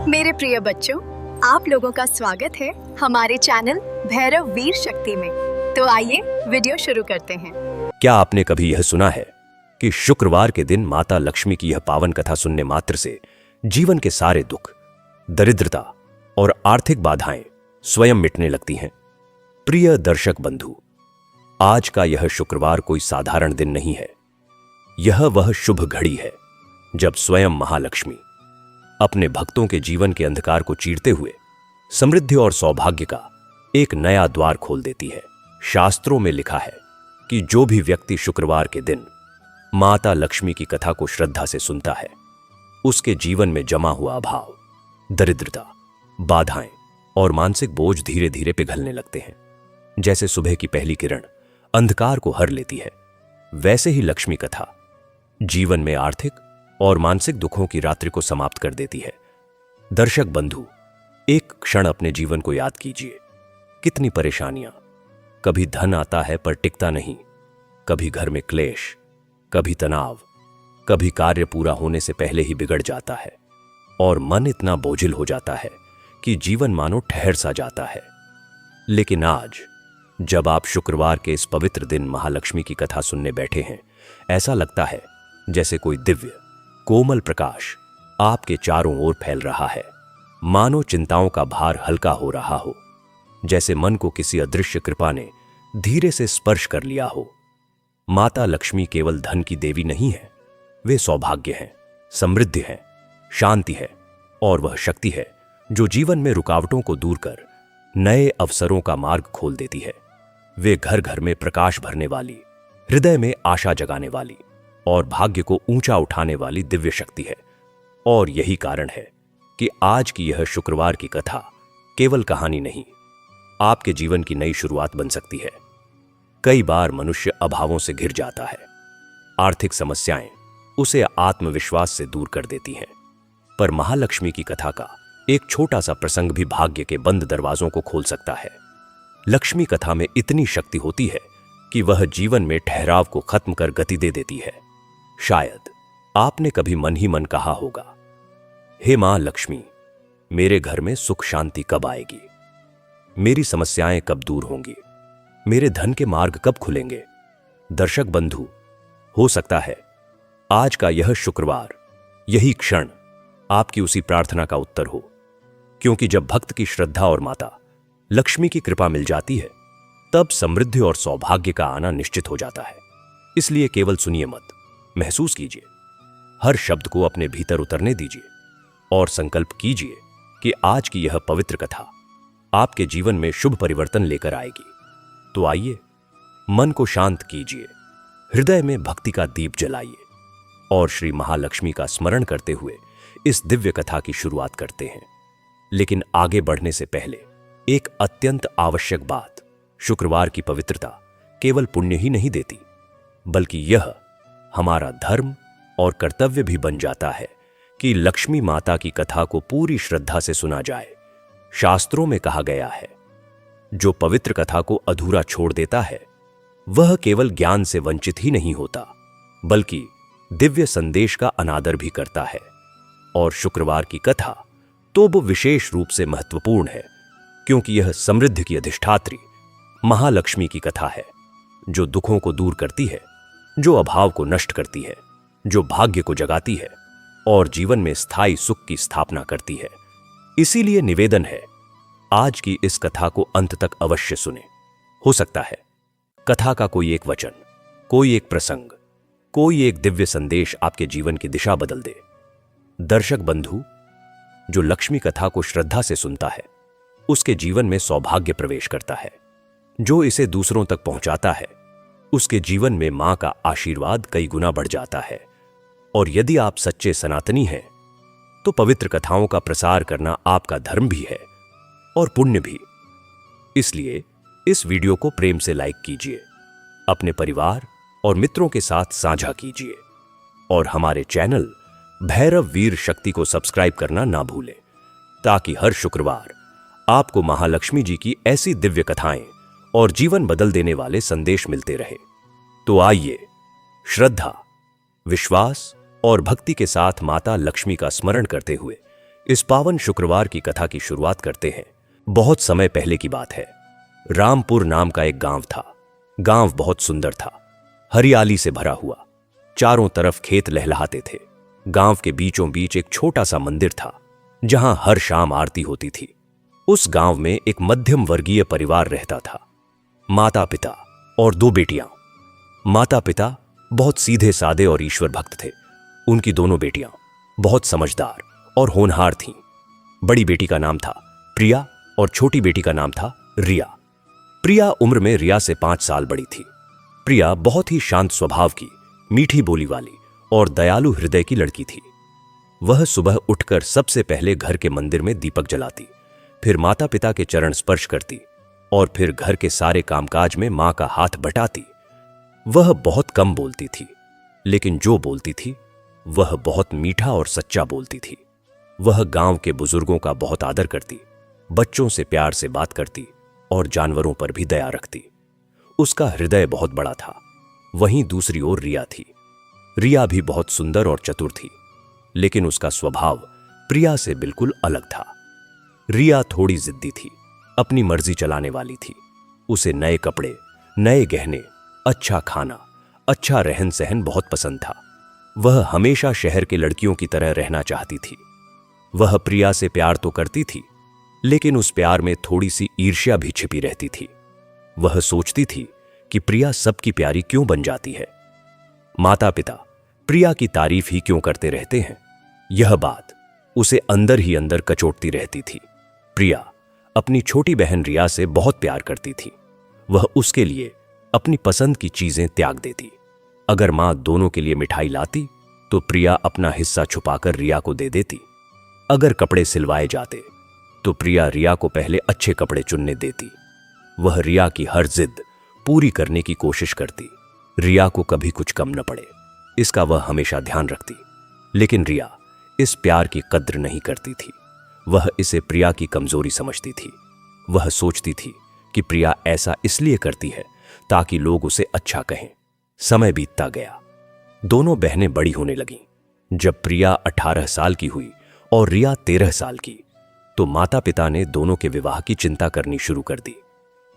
मेरे प्रिय बच्चों, आप लोगों का स्वागत है हमारे चैनल भैरव वीर शक्ति में। तो आइए वीडियो शुरू करते हैं। क्या आपने कभी यह सुना है कि शुक्रवार के दिन माता लक्ष्मी की यह पावन कथा सुनने मात्र से जीवन के सारे दुख, दरिद्रता और आर्थिक बाधाएं स्वयं मिटने लगती हैं? प्रिय दर्शक बंधु, आज का यह शुक्रवार कोई साधारण दिन नहीं है। यह वह शुभ घड़ी है जब स्वयं महालक्ष्मी अपने भक्तों के जीवन के अंधकार को चीरते हुए समृद्धि और सौभाग्य का एक नया द्वार खोल देती है। शास्त्रों में लिखा है कि जो भी व्यक्ति शुक्रवार के दिन माता लक्ष्मी की कथा को श्रद्धा से सुनता है, उसके जीवन में जमा हुआ अभाव, दरिद्रता, बाधाएं और मानसिक बोझ धीरे धीरे पिघलने लगते हैं। जैसे सुबह की पहली किरण अंधकार को हर लेती है, वैसे ही लक्ष्मी कथा जीवन में आर्थिक और मानसिक दुखों की रात्रि को समाप्त कर देती है। दर्शक बंधु, एक क्षण अपने जीवन को याद कीजिए। कितनी परेशानियां, कभी धन आता है पर टिकता नहीं, कभी घर में क्लेश, कभी तनाव, कभी कार्य पूरा होने से पहले ही बिगड़ जाता है और मन इतना बोझिल हो जाता है कि जीवन मानो ठहर सा जाता है। लेकिन आज जब आप शुक्रवार के इस पवित्र दिन महालक्ष्मी की कथा सुनने बैठे हैं, ऐसा लगता है जैसे कोई दिव्य कोमल प्रकाश आपके चारों ओर फैल रहा है। मानो चिंताओं का भार हल्का हो रहा हो, जैसे मन को किसी अदृश्य कृपा ने धीरे से स्पर्श कर लिया हो। माता लक्ष्मी केवल धन की देवी नहीं है, वे सौभाग्य हैं, समृद्धि है, शांति है और वह शक्ति है जो जीवन में रुकावटों को दूर कर नए अवसरों का मार्ग खोल देती है। वे घर घर में प्रकाश भरने वाली, हृदय में आशा जगाने वाली और भाग्य को ऊंचा उठाने वाली दिव्य शक्ति है। और यही कारण है कि आज की यह शुक्रवार की कथा केवल कहानी नहीं, आपके जीवन की नई शुरुआत बन सकती है। कई बार मनुष्य अभावों से घिर जाता है, आर्थिक समस्याएं उसे आत्मविश्वास से दूर कर देती हैं, पर महालक्ष्मी की कथा का एक छोटा सा प्रसंग भी भाग्य के बंद दरवाजों को खोल सकता है। लक्ष्मी कथा में इतनी शक्ति होती है कि वह जीवन में ठहराव को खत्म कर गति दे देती है। शायद आपने कभी मन ही मन कहा होगा, हे मां लक्ष्मी, मेरे घर में सुख शांति कब आएगी, मेरी समस्याएं कब दूर होंगी, मेरे धन के मार्ग कब खुलेंगे। दर्शक बंधु, हो सकता है आज का यह शुक्रवार, यही क्षण आपकी उसी प्रार्थना का उत्तर हो, क्योंकि जब भक्त की श्रद्धा और माता लक्ष्मी की कृपा मिल जाती है, तब समृद्धि और सौभाग्य का आना निश्चित हो जाता है। इसलिए केवल सुनिए मत, महसूस कीजिए। हर शब्द को अपने भीतर उतरने दीजिए और संकल्प कीजिए कि आज की यह पवित्र कथा आपके जीवन में शुभ परिवर्तन लेकर आएगी। तो आइए, मन को शांत कीजिए, हृदय में भक्ति का दीप जलाइए और श्री महालक्ष्मी का स्मरण करते हुए इस दिव्य कथा की शुरुआत करते हैं। लेकिन आगे बढ़ने से पहले एक अत्यंत आवश्यक बात, शुक्रवार की पवित्रता केवल पुण्य ही नहीं देती, बल्कि यह हमारा धर्म और कर्तव्य भी बन जाता है कि लक्ष्मी माता की कथा को पूरी श्रद्धा से सुना जाए। शास्त्रों में कहा गया है, जो पवित्र कथा को अधूरा छोड़ देता है, वह केवल ज्ञान से वंचित ही नहीं होता, बल्कि दिव्य संदेश का अनादर भी करता है। और शुक्रवार की कथा तो वो विशेष रूप से महत्वपूर्ण है, क्योंकि यह समृद्धि की अधिष्ठात्री महालक्ष्मी की कथा है, जो दुखों को दूर करती है, जो अभाव को नष्ट करती है, जो भाग्य को जगाती है और जीवन में स्थायी सुख की स्थापना करती है। इसीलिए निवेदन है, आज की इस कथा को अंत तक अवश्य सुने। हो सकता है कथा का कोई एक वचन, कोई एक प्रसंग, कोई एक दिव्य संदेश आपके जीवन की दिशा बदल दे। दर्शक बंधु, जो लक्ष्मी कथा को श्रद्धा से सुनता है, उसके जीवन में सौभाग्य प्रवेश करता है। जो इसे दूसरों तक पहुंचाता है, उसके जीवन में मां का आशीर्वाद कई गुना बढ़ जाता है। और यदि आप सच्चे सनातनी हैं, तो पवित्र कथाओं का प्रसार करना आपका धर्म भी है और पुण्य भी। इसलिए इस वीडियो को प्रेम से लाइक कीजिए, अपने परिवार और मित्रों के साथ साझा कीजिए और हमारे चैनल भैरव वीर शक्ति को सब्सक्राइब करना ना भूलें, ताकि हर शुक्रवार आपको महालक्ष्मी जी की ऐसी दिव्य कथाएं और जीवन बदल देने वाले संदेश मिलते रहे। तो आइए, श्रद्धा, विश्वास और भक्ति के साथ माता लक्ष्मी का स्मरण करते हुए इस पावन शुक्रवार की कथा की शुरुआत करते हैं। बहुत समय पहले की बात है। रामपुर नाम का एक गांव था। गांव बहुत सुंदर था, हरियाली से भरा हुआ। चारों तरफ खेत लहलहाते थे। गांव के बीचों बीच एक छोटा सा मंदिर था, जहां हर शाम आरती होती थी। उस गांव में एक मध्यम वर्गीय परिवार रहता था। माता पिता और 2 बेटियां। माता पिता बहुत सीधे सादे और ईश्वर भक्त थे। उनकी दोनों बेटियां बहुत समझदार और होनहार थीं। बड़ी बेटी का नाम था प्रिया और छोटी बेटी का नाम था रिया। प्रिया उम्र में रिया से 5 साल बड़ी थी। प्रिया बहुत ही शांत स्वभाव की, मीठी बोली वाली और दयालु हृदय की लड़की थी। वह सुबह उठकर सबसे पहले घर के मंदिर में दीपक जलाती, फिर माता पिता के चरण स्पर्श करती और फिर घर के सारे कामकाज में मां का हाथ बटाती। वह बहुत कम बोलती थी, लेकिन जो बोलती थी वह बहुत मीठा और सच्चा बोलती थी। वह गांव के बुजुर्गों का बहुत आदर करती, बच्चों से प्यार से बात करती और जानवरों पर भी दया रखती। उसका हृदय बहुत बड़ा था। वहीं दूसरी ओर रिया थी। रिया भी बहुत सुंदर और चतुर थी, लेकिन उसका स्वभाव प्रिया से बिल्कुल अलग था। रिया थोड़ी जिद्दी थी, अपनी मर्जी चलाने वाली थी। उसे नए कपड़े, नए गहने, अच्छा खाना, अच्छा रहन सहन बहुत पसंद था। वह हमेशा शहर के लड़कियों की तरह रहना चाहती थी। वह प्रिया से प्यार तो करती थी, लेकिन उस प्यार में थोड़ी सी ईर्ष्या भी छिपी रहती थी। वह सोचती थी कि प्रिया सबकी प्यारी क्यों बन जाती है। माता पिता प्रिया की तारीफ ही क्यों करते रहते हैं, यह बात उसे अंदर ही अंदर कचोटती रहती थी। प्रिया अपनी छोटी बहन रिया से बहुत प्यार करती थी। वह उसके लिए अपनी पसंद की चीजें त्याग देती। अगर मां दोनों के लिए मिठाई लाती तो प्रिया अपना हिस्सा छुपाकर रिया को दे देती। अगर कपड़े सिलवाए जाते तो प्रिया रिया को पहले अच्छे कपड़े चुनने देती। वह रिया की हर जिद पूरी करने की कोशिश करती। रिया को कभी कुछ कम न पड़े, इसका वह हमेशा ध्यान रखती। लेकिन रिया इस प्यार की कद्र नहीं करती थी। वह इसे प्रिया की कमजोरी समझती थी। वह सोचती थी कि प्रिया ऐसा इसलिए करती है ताकि लोग उसे अच्छा कहें। समय बीतता गया। दोनों बहनें बड़ी होने लगीं। जब प्रिया 18 साल की हुई और रिया 13 साल की, तो माता पिता ने दोनों के विवाह की चिंता करनी शुरू कर दी।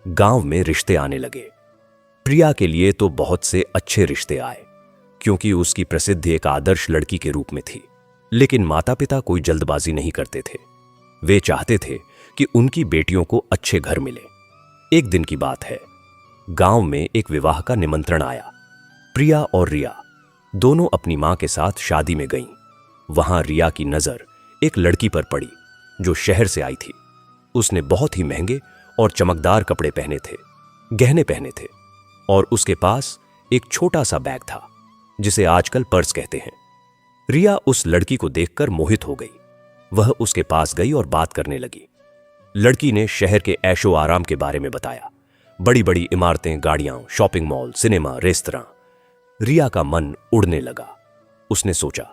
गांव में रिश्ते आने लगे। प्रिया के लिए तो बहुत से अच्छे रिश्ते आए, क्योंकि उसकी प्रसिद्धि एक आदर्श लड़की के रूप में थी। लेकिन माता पिता कोई जल्दबाजी नहीं करते थे। वे चाहते थे कि उनकी बेटियों को अच्छे घर मिले। एक दिन की बात है, गांव में एक विवाह का निमंत्रण आया। प्रिया और रिया दोनों अपनी मां के साथ शादी में गईं। वहां रिया की नजर एक लड़की पर पड़ी जो शहर से आई थी। उसने बहुत ही महंगे और चमकदार कपड़े पहने थे, गहने पहने थे और उसके पास एक छोटा सा बैग था जिसे आजकल पर्स कहते हैं। रिया उस लड़की को देखकर मोहित हो गई। वह उसके पास गई और बात करने लगी। लड़की ने शहर के ऐशो आराम के बारे में बताया। बड़ी बड़ी इमारतें, गाड़ियां, शॉपिंग मॉल, सिनेमा, रेस्तरां। रिया का मन उड़ने लगा। उसने सोचा,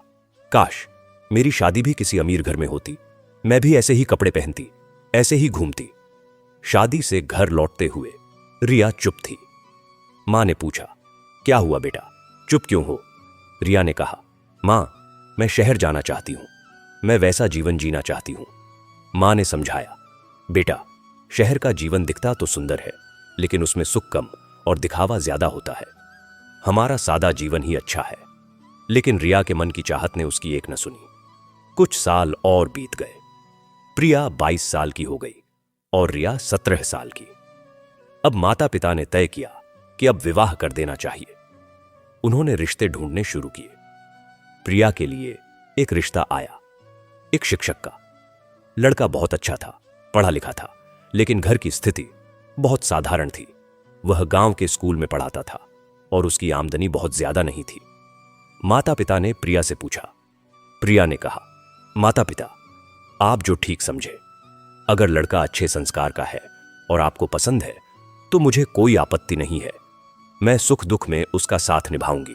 काश मेरी शादी भी किसी अमीर घर में होती। मैं भी ऐसे ही कपड़े पहनती, ऐसे ही घूमती। शादी से घर लौटते हुए रिया चुप थी। मां ने पूछा, क्या हुआ बेटा, चुप क्यों हो? रिया ने कहा, मां, मैं शहर जाना चाहती हूं। मैं वैसा जीवन जीना चाहती हूं। मां ने समझाया, बेटा, शहर का जीवन दिखता तो सुंदर है, लेकिन उसमें सुख कम और दिखावा ज्यादा होता है। हमारा सादा जीवन ही अच्छा है। लेकिन रिया के मन की चाहत ने उसकी एक न सुनी। कुछ साल और बीत गए। प्रिया 22 साल की हो गई और रिया 17 साल की। अब माता पिता ने तय किया कि अब विवाह कर देना चाहिए। उन्होंने रिश्ते ढूंढने शुरू किए। प्रिया के लिए एक रिश्ता आया, एक शिक्षक का। लड़का बहुत अच्छा था, पढ़ा लिखा था, लेकिन घर की स्थिति बहुत साधारण थी। वह गांव के स्कूल में पढ़ाता था और उसकी आमदनी बहुत ज्यादा नहीं थी। माता पिता ने प्रिया से पूछा। प्रिया ने कहा, माता पिता, आप जो ठीक समझे। अगर लड़का अच्छे संस्कार का है और आपको पसंद है तो मुझे कोई आपत्ति नहीं है। मैं सुख दुख में उसका साथ निभाऊंगी।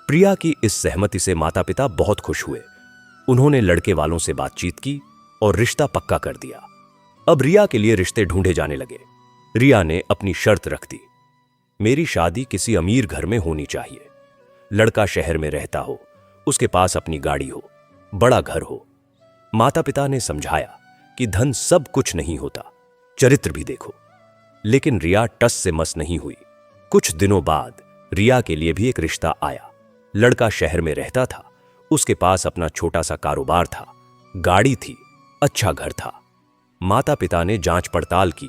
प्रिया की इस सहमति से माता पिता बहुत खुश हुए। उन्होंने लड़के वालों से बातचीत की और रिश्ता पक्का कर दिया। अब रिया के लिए रिश्ते ढूंढे जाने लगे। रिया ने अपनी शर्त रख दी, मेरी शादी किसी अमीर घर में होनी चाहिए। लड़का शहर में रहता हो, उसके पास अपनी गाड़ी हो, बड़ा घर हो। माता पिता ने समझाया कि धन सब कुछ नहीं होता, चरित्र भी देखो। लेकिन रिया टस से मस नहीं हुई। कुछ दिनों बाद रिया के लिए भी एक रिश्ता आया। लड़का शहर में रहता था, उसके पास अपना छोटा सा कारोबार था, गाड़ी थी, अच्छा घर था। माता पिता ने जांच पड़ताल की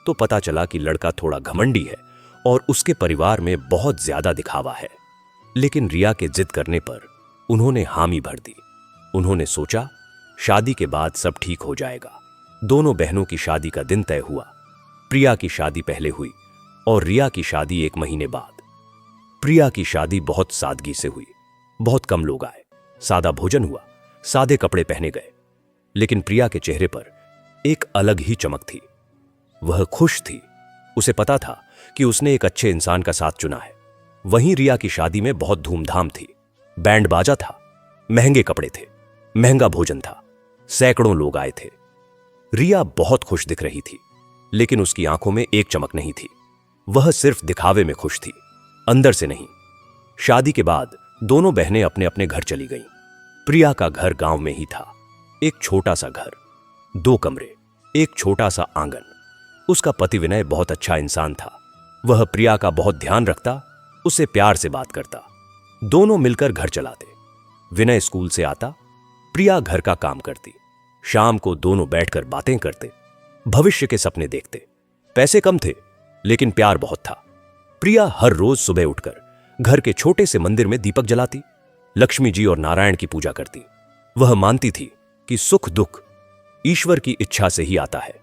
तो पता चला कि लड़का थोड़ा घमंडी है और उसके परिवार में बहुत ज्यादा दिखावा है। लेकिन रिया के जिद करने पर उन्होंने हामी भर दी। उन्होंने सोचा शादी के बाद सब ठीक हो जाएगा। दोनों बहनों की शादी का दिन तय हुआ। प्रिया की शादी पहले हुई और रिया की शादी 1 महीने बाद। प्रिया की शादी बहुत सादगी से हुई। बहुत कम लोग आए, सादा भोजन हुआ, सादे कपड़े पहने गए। लेकिन प्रिया के चेहरे पर एक अलग ही चमक थी। वह खुश थी। उसे पता था कि उसने एक अच्छे इंसान का साथ चुना है। वहीं रिया की शादी में बहुत धूमधाम थी। बैंड बाजा था, महंगे कपड़े थे, महंगा भोजन था, सैकड़ों लोग आए थे। रिया बहुत खुश दिख रही थी, लेकिन उसकी आंखों में एक चमक नहीं थी। वह सिर्फ दिखावे में खुश थी, अंदर से नहीं। शादी के बाद दोनों बहनें अपने अपने घर चली गईं। प्रिया का घर गांव में ही था, एक छोटा सा घर, 2 कमरे, एक छोटा सा आंगन। उसका पति विनय बहुत अच्छा इंसान था। वह प्रिया का बहुत ध्यान रखता, उससे प्यार से बात करता। दोनों मिलकर घर चलाते। विनय स्कूल से आता, प्रिया घर का काम करती। शाम को दोनों बैठकर बातें करते, भविष्य के सपने देखते। पैसे कम थे, लेकिन प्यार बहुत था। प्रिया हर रोज सुबह उठकर घर के छोटे से मंदिर में दीपक जलाती, लक्ष्मी जी और नारायण की पूजा करती। वह मानती थी कि सुख दुख ईश्वर की इच्छा से ही आता है,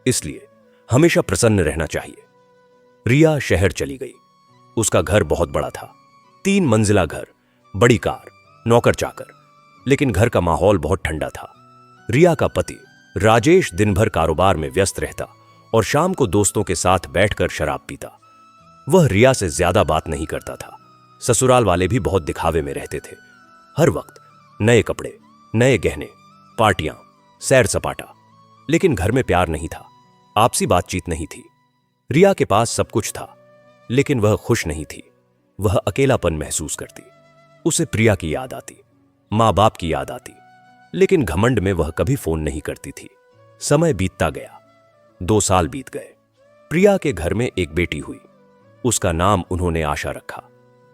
इसलिए हमेशा प्रसन्न रहना चाहिए। रिया शहर चली गई। उसका घर बहुत बड़ा था, 3 मंजिला घर, बड़ी कार, नौकर चाकर। लेकिन घर का माहौल बहुत ठंडा था। रिया का पति राजेश दिन भर कारोबार में व्यस्त रहता और शाम को दोस्तों के साथ बैठकर शराब पीता। वह रिया से ज्यादा बात नहीं करता था। ससुराल वाले भी बहुत दिखावे में रहते थे। हर वक्त नए कपड़े, नए गहने, पार्टियां, सैर सपाटा। लेकिन घर में प्यार नहीं था, आपसी बातचीत नहीं थी। रिया के पास सब कुछ था, लेकिन वह खुश नहीं थी। वह अकेलापन महसूस करती। उसे प्रिया की याद आती, माँ बाप की याद आती। लेकिन घमंड में वह कभी फोन नहीं करती थी। समय बीतता गया, 2 साल बीत गए। प्रिया के घर में एक बेटी हुई। उसका नाम उन्होंने आशा रखा।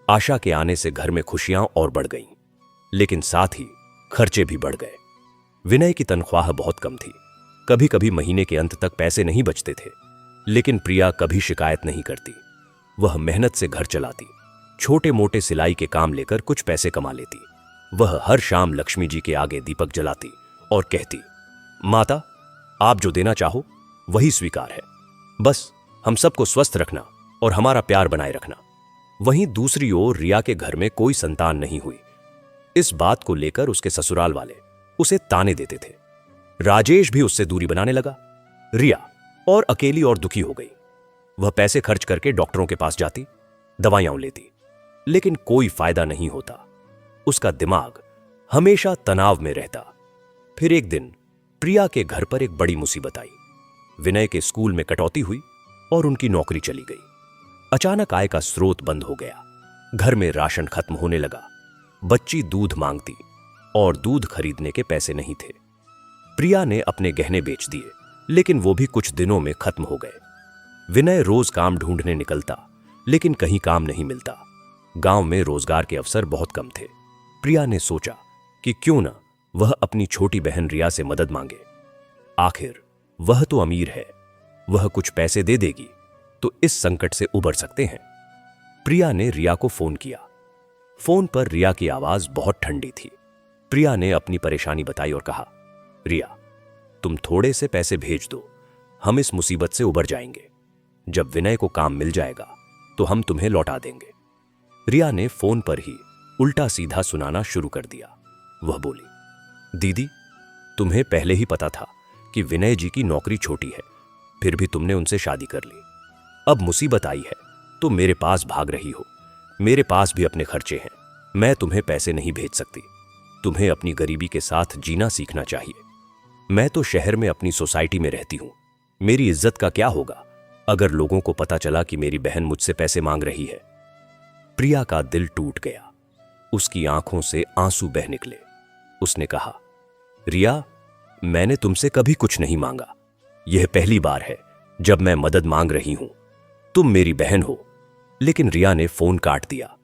आशा के आने से घर में खुशियां और बढ़ गईं, लेकिन साथ ही खर्चे भी बढ़ गए। विनय की तनख्वाह बहुत कम थी। कभी कभी महीने के अंत तक पैसे नहीं बचते थे। लेकिन प्रिया कभी शिकायत नहीं करती। वह मेहनत से घर चलाती, छोटे मोटे सिलाई के काम लेकर कुछ पैसे कमा लेती। वह हर शाम लक्ष्मी जी के आगे दीपक जलाती और कहती, माता, आप जो देना चाहो वही स्वीकार है। बस हम सबको स्वस्थ रखना और हमारा प्यार बनाए रखना। वहीं दूसरी ओर रिया के घर में कोई संतान नहीं हुई। इस बात को लेकर उसके ससुराल वाले उसे ताने देते थे। राजेश भी उससे दूरी बनाने लगा। रिया और अकेली और दुखी हो गई। वह पैसे खर्च करके डॉक्टरों के पास जाती, दवाइयां लेती, लेकिन कोई फायदा नहीं होता। उसका दिमाग हमेशा तनाव में रहता। फिर एक दिन प्रिया के घर पर एक बड़ी मुसीबत आई। विनय के स्कूल में कटौती हुई और उनकी नौकरी चली गई। अचानक आय का स्रोत बंद हो गया। घर में राशन खत्म होने लगा। बच्ची दूध मांगती और दूध खरीदने के पैसे नहीं थे। प्रिया ने अपने गहने बेच दिए, लेकिन वो भी कुछ दिनों में खत्म हो गए। विनय रोज काम ढूंढने निकलता, लेकिन कहीं काम नहीं मिलता। गांव में रोजगार के अवसर बहुत कम थे। प्रिया ने सोचा कि क्यों न वह अपनी छोटी बहन रिया से मदद मांगे। आखिर वह तो अमीर है, वह कुछ पैसे दे देगी तो इस संकट से उबर सकते हैं। प्रिया ने रिया को फोन किया। फोन पर रिया की आवाज बहुत ठंडी थी। प्रिया ने अपनी परेशानी बताई और कहा, रिया, तुम थोड़े से पैसे भेज दो, हम इस मुसीबत से उबर जाएंगे। जब विनय को काम मिल जाएगा तो हम तुम्हें लौटा देंगे। रिया ने फोन पर ही उल्टा सीधा सुनाना शुरू कर दिया। वह बोली, दीदी, तुम्हें पहले ही पता था कि विनय जी की नौकरी छोटी है, फिर भी तुमने उनसे शादी कर ली। अब मुसीबत आई है तो मेरे पास भाग रही हो। मेरे पास भी अपने खर्चे हैं, मैं तुम्हें पैसे नहीं भेज सकती। तुम्हें अपनी गरीबी के साथ जीना सीखना चाहिए। मैं तो शहर में अपनी सोसाइटी में रहती हूं। मेरी इज्जत का क्या होगा अगर लोगों को पता चला कि मेरी बहन मुझसे पैसे मांग रही है। प्रिया का दिल टूट गया। उसकी आंखों से आंसू बह निकले। उसने कहा, रिया, मैंने तुमसे कभी कुछ नहीं मांगा। यह पहली बार है जब मैं मदद मांग रही हूं। तुम मेरी बहन हो। लेकिन रिया ने फोन काट दिया।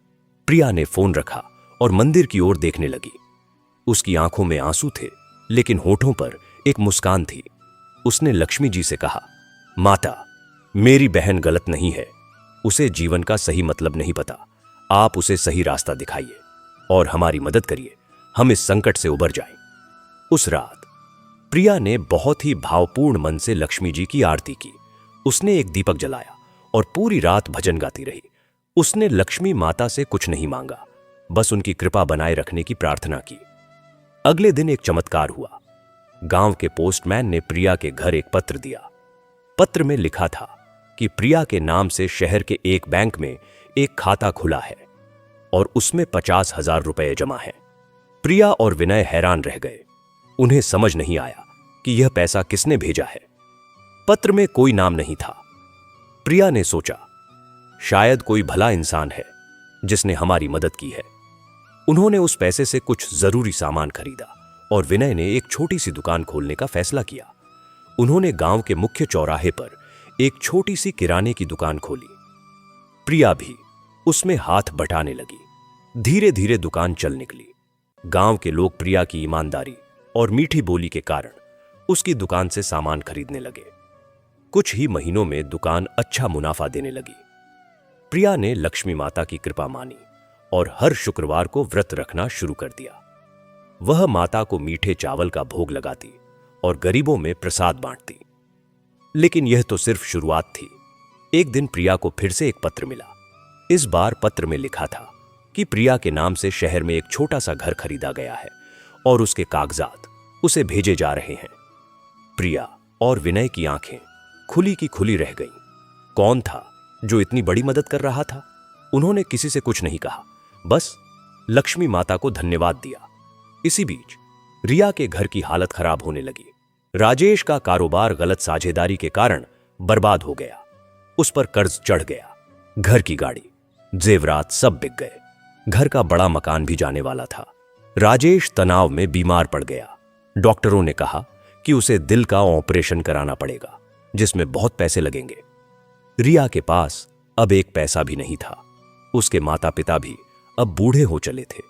प्रिया ने फोन रखा और मंदिर की ओर देखने लगी। उसकी आंखों में आंसू थे, लेकिन होठों पर एक मुस्कान थी। उसने लक्ष्मी जी से कहा, माता, मेरी बहन गलत नहीं है। उसे जीवन का सही मतलब नहीं पता। आप उसे सही रास्ता दिखाइए और हमारी मदद करिए। हम इस संकट से उबर जाएं। उस रात प्रिया ने बहुत ही भावपूर्ण मन से लक्ष्मी जी की आरती की। उसने एक दीपक जलाया और पूरी रात भजन गाती रही। उसने लक्ष्मी माता से कुछ नहीं मांगा, बस उनकी कृपा बनाए रखने की प्रार्थना की। अगले दिन एक चमत्कार हुआ। गांव के पोस्टमैन ने प्रिया के घर एक पत्र दिया। पत्र में लिखा था कि प्रिया के नाम से शहर के एक बैंक में एक खाता खुला है और उसमें 50,000 रुपए जमा है। प्रिया और विनय हैरान रह गए। उन्हें समझ नहीं आया कि यह पैसा किसने भेजा है। पत्र में कोई नाम नहीं था। प्रिया ने सोचा, शायद कोई भला इंसान है जिसने हमारी मदद की है। उन्होंने उस पैसे से कुछ जरूरी सामान खरीदा और विनय ने एक छोटी सी दुकान खोलने का फैसला किया। उन्होंने गांव के मुख्य चौराहे पर एक छोटी सी किराने की दुकान खोली। प्रिया भी उसमें हाथ बटाने लगी। धीरे धीरे दुकान चल निकली। गांव के लोग प्रिया की ईमानदारी और मीठी बोली के कारण उसकी दुकान से सामान खरीदने लगे। कुछ ही महीनों में दुकान अच्छा मुनाफा देने लगी। प्रिया ने लक्ष्मी माता की कृपा मानी और हर शुक्रवार को व्रत रखना शुरू कर दिया। वह माता को मीठे चावल का भोग लगाती और गरीबों में प्रसाद बांटती। लेकिन यह तो सिर्फ शुरुआत थी। एक दिन प्रिया को फिर से एक पत्र मिला। इस बार पत्र में लिखा था कि प्रिया के नाम से शहर में एक छोटा सा घर खरीदा गया है और उसके कागजात उसे भेजे जा रहे हैं। प्रिया और विनय की आंखें खुली की खुली रह गईं। कौन था जो इतनी बड़ी मदद कर रहा था? उन्होंने किसी से कुछ नहीं कहा, बस लक्ष्मी माता को धन्यवाद दिया। इसी बीच रिया के घर की हालत खराब होने लगी। राजेश का कारोबार गलत साझेदारी के कारण बर्बाद हो गया। उस पर कर्ज चढ़ गया। घर की गाड़ी, जेवरात सब बिक गए। घर का बड़ा मकान भी जाने वाला था। राजेश तनाव में बीमार पड़ गया। डॉक्टरों ने कहा कि उसे दिल का ऑपरेशन कराना पड़ेगा, जिसमें बहुत पैसे लगेंगे। रिया के पास अब एक पैसा भी नहीं था। उसके माता पिता भी अब बूढ़े हो चले थे।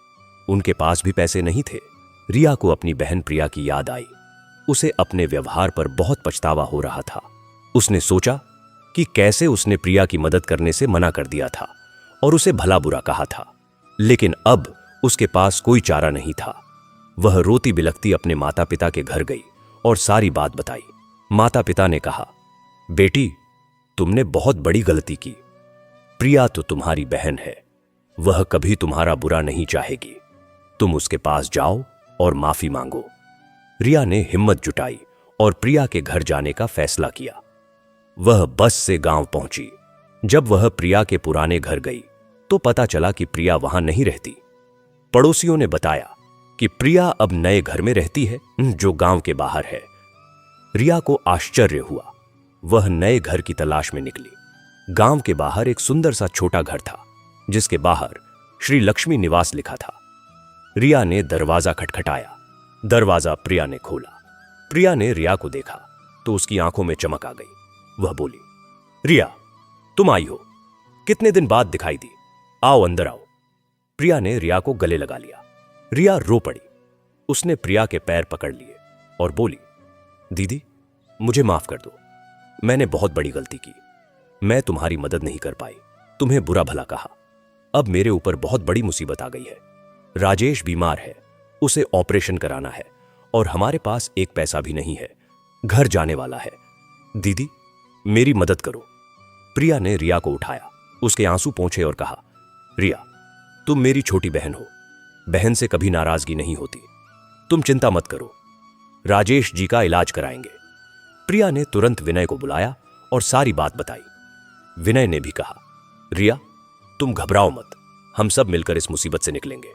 उनके पास भी पैसे नहीं थे। रिया को अपनी बहन प्रिया की याद आई। उसे अपने व्यवहार पर बहुत पछतावा हो रहा था। उसने सोचा कि कैसे उसने प्रिया की मदद करने से मना कर दिया था और उसे भला बुरा कहा था। लेकिन अब उसके पास कोई चारा नहीं था। वह रोती बिलखती अपने माता पिता के घर गई और सारी बात बताई। माता पिता ने कहा, बेटी, तुमने बहुत बड़ी गलती की। प्रिया तो तुम्हारी बहन है। वह कभी तुम्हारा बुरा नहीं चाहेगी। तुम उसके पास जाओ और माफी मांगो। रिया ने हिम्मत जुटाई और प्रिया के घर जाने का फैसला किया। वह बस से गांव पहुंची। जब वह प्रिया के पुराने घर गई तो पता चला कि प्रिया वहां नहीं रहती। पड़ोसियों ने बताया कि प्रिया अब नए घर में रहती है, जो गांव के बाहर है। रिया को आश्चर्य हुआ। वह नए घर की तलाश में निकली। गांव के बाहर एक सुंदर सा छोटा घर था, जिसके बाहर श्री लक्ष्मी निवास लिखा था। रिया ने दरवाजा खटखटाया। दरवाजा प्रिया ने खोला। प्रिया ने रिया को देखा तो उसकी आंखों में चमक आ गई। वह बोली, रिया, तुम आई हो। कितने दिन बाद दिखाई दी। आओ, अंदर आओ। प्रिया ने रिया को गले लगा लिया। रिया रो पड़ी। उसने प्रिया के पैर पकड़ लिए और बोली, दीदी, मुझे माफ कर दो। मैंने बहुत बड़ी गलती की। मैं तुम्हारी मदद नहीं कर पाई, तुम्हें बुरा भला कहा। अब मेरे ऊपर बहुत बड़ी मुसीबत आ गई है। राजेश बीमार है, उसे ऑपरेशन कराना है और हमारे पास एक पैसा भी नहीं है। घर जाने वाला है। दीदी, मेरी मदद करो। प्रिया ने रिया को उठाया, उसके आंसू पोंछे और कहा, रिया, तुम मेरी छोटी बहन हो। बहन से कभी नाराजगी नहीं होती। तुम चिंता मत करो, राजेश जी का इलाज कराएंगे। प्रिया ने तुरंत विनय को बुलाया और सारी बात बताई। विनय ने भी कहा, रिया, तुम घबराओ मत, हम सब मिलकर इस मुसीबत से निकलेंगे।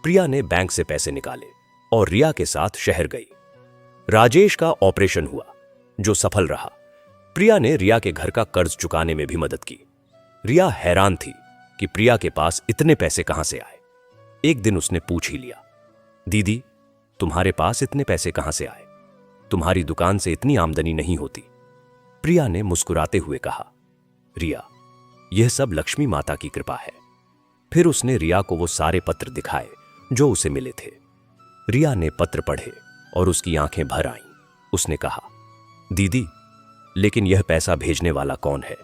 प्रिया ने बैंक से पैसे निकाले और रिया के साथ शहर गई। राजेश का ऑपरेशन हुआ, जो सफल रहा। प्रिया ने रिया के घर का कर्ज चुकाने में भी मदद की। रिया हैरान थी कि प्रिया के पास इतने पैसे कहां से आए। एक दिन उसने पूछ ही लिया, दीदी, तुम्हारे पास इतने पैसे कहां से आए? तुम्हारी दुकान से इतनी आमदनी नहीं होती। प्रिया ने मुस्कुराते हुए कहा, रिया, यह सब लक्ष्मी माता की कृपा है। फिर उसने रिया को वो सारे पत्र दिखाए जो उसे मिले थे। रिया ने पत्र पढ़े और उसकी आंखें भर आईं। उसने कहा, दीदी, लेकिन यह पैसा भेजने वाला कौन है?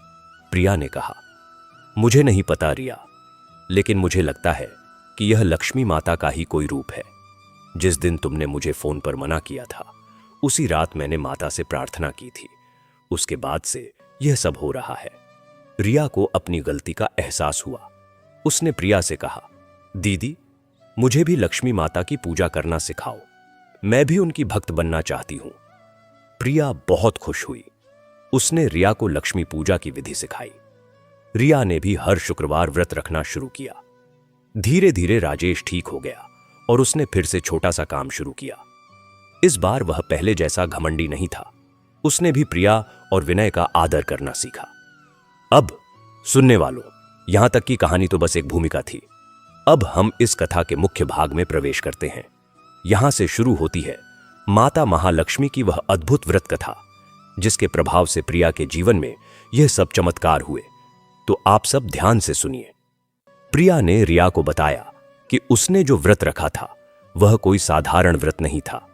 प्रिया ने कहा, मुझे नहीं पता रिया, लेकिन मुझे लगता है कि यह लक्ष्मी माता का ही कोई रूप है। जिस दिन तुमने मुझे फोन पर मना किया था, उसी रात मैंने माता से प्रार्थना की थी। उसके बाद से यह सब हो रहा है। रिया को अपनी गलती का एहसास हुआ। उसने प्रिया से कहा, दीदी, मुझे भी लक्ष्मी माता की पूजा करना सिखाओ। मैं भी उनकी भक्त बनना चाहती हूं। प्रिया बहुत खुश हुई। उसने रिया को लक्ष्मी पूजा की विधि सिखाई। रिया ने भी हर शुक्रवार व्रत रखना शुरू किया। धीरे धीरे राजेश ठीक हो गया और उसने फिर से छोटा सा काम शुरू किया। इस बार वह पहले जैसा घमंडी नहीं था। उसने भी प्रिया और विनय का आदर करना सीखा। अब सुनने वालों, यहां तक की कहानी तो बस एक भूमिका थी। अब हम इस कथा के मुख्य भाग में प्रवेश करते हैं। यहां से शुरू होती है माता महालक्ष्मी की वह अद्भुत व्रत कथा, जिसके प्रभाव से प्रिया के जीवन में यह सब चमत्कार हुए। तो आप सब ध्यान से सुनिए। प्रिया ने रिया को बताया कि उसने जो व्रत रखा था वह कोई साधारण व्रत नहीं था।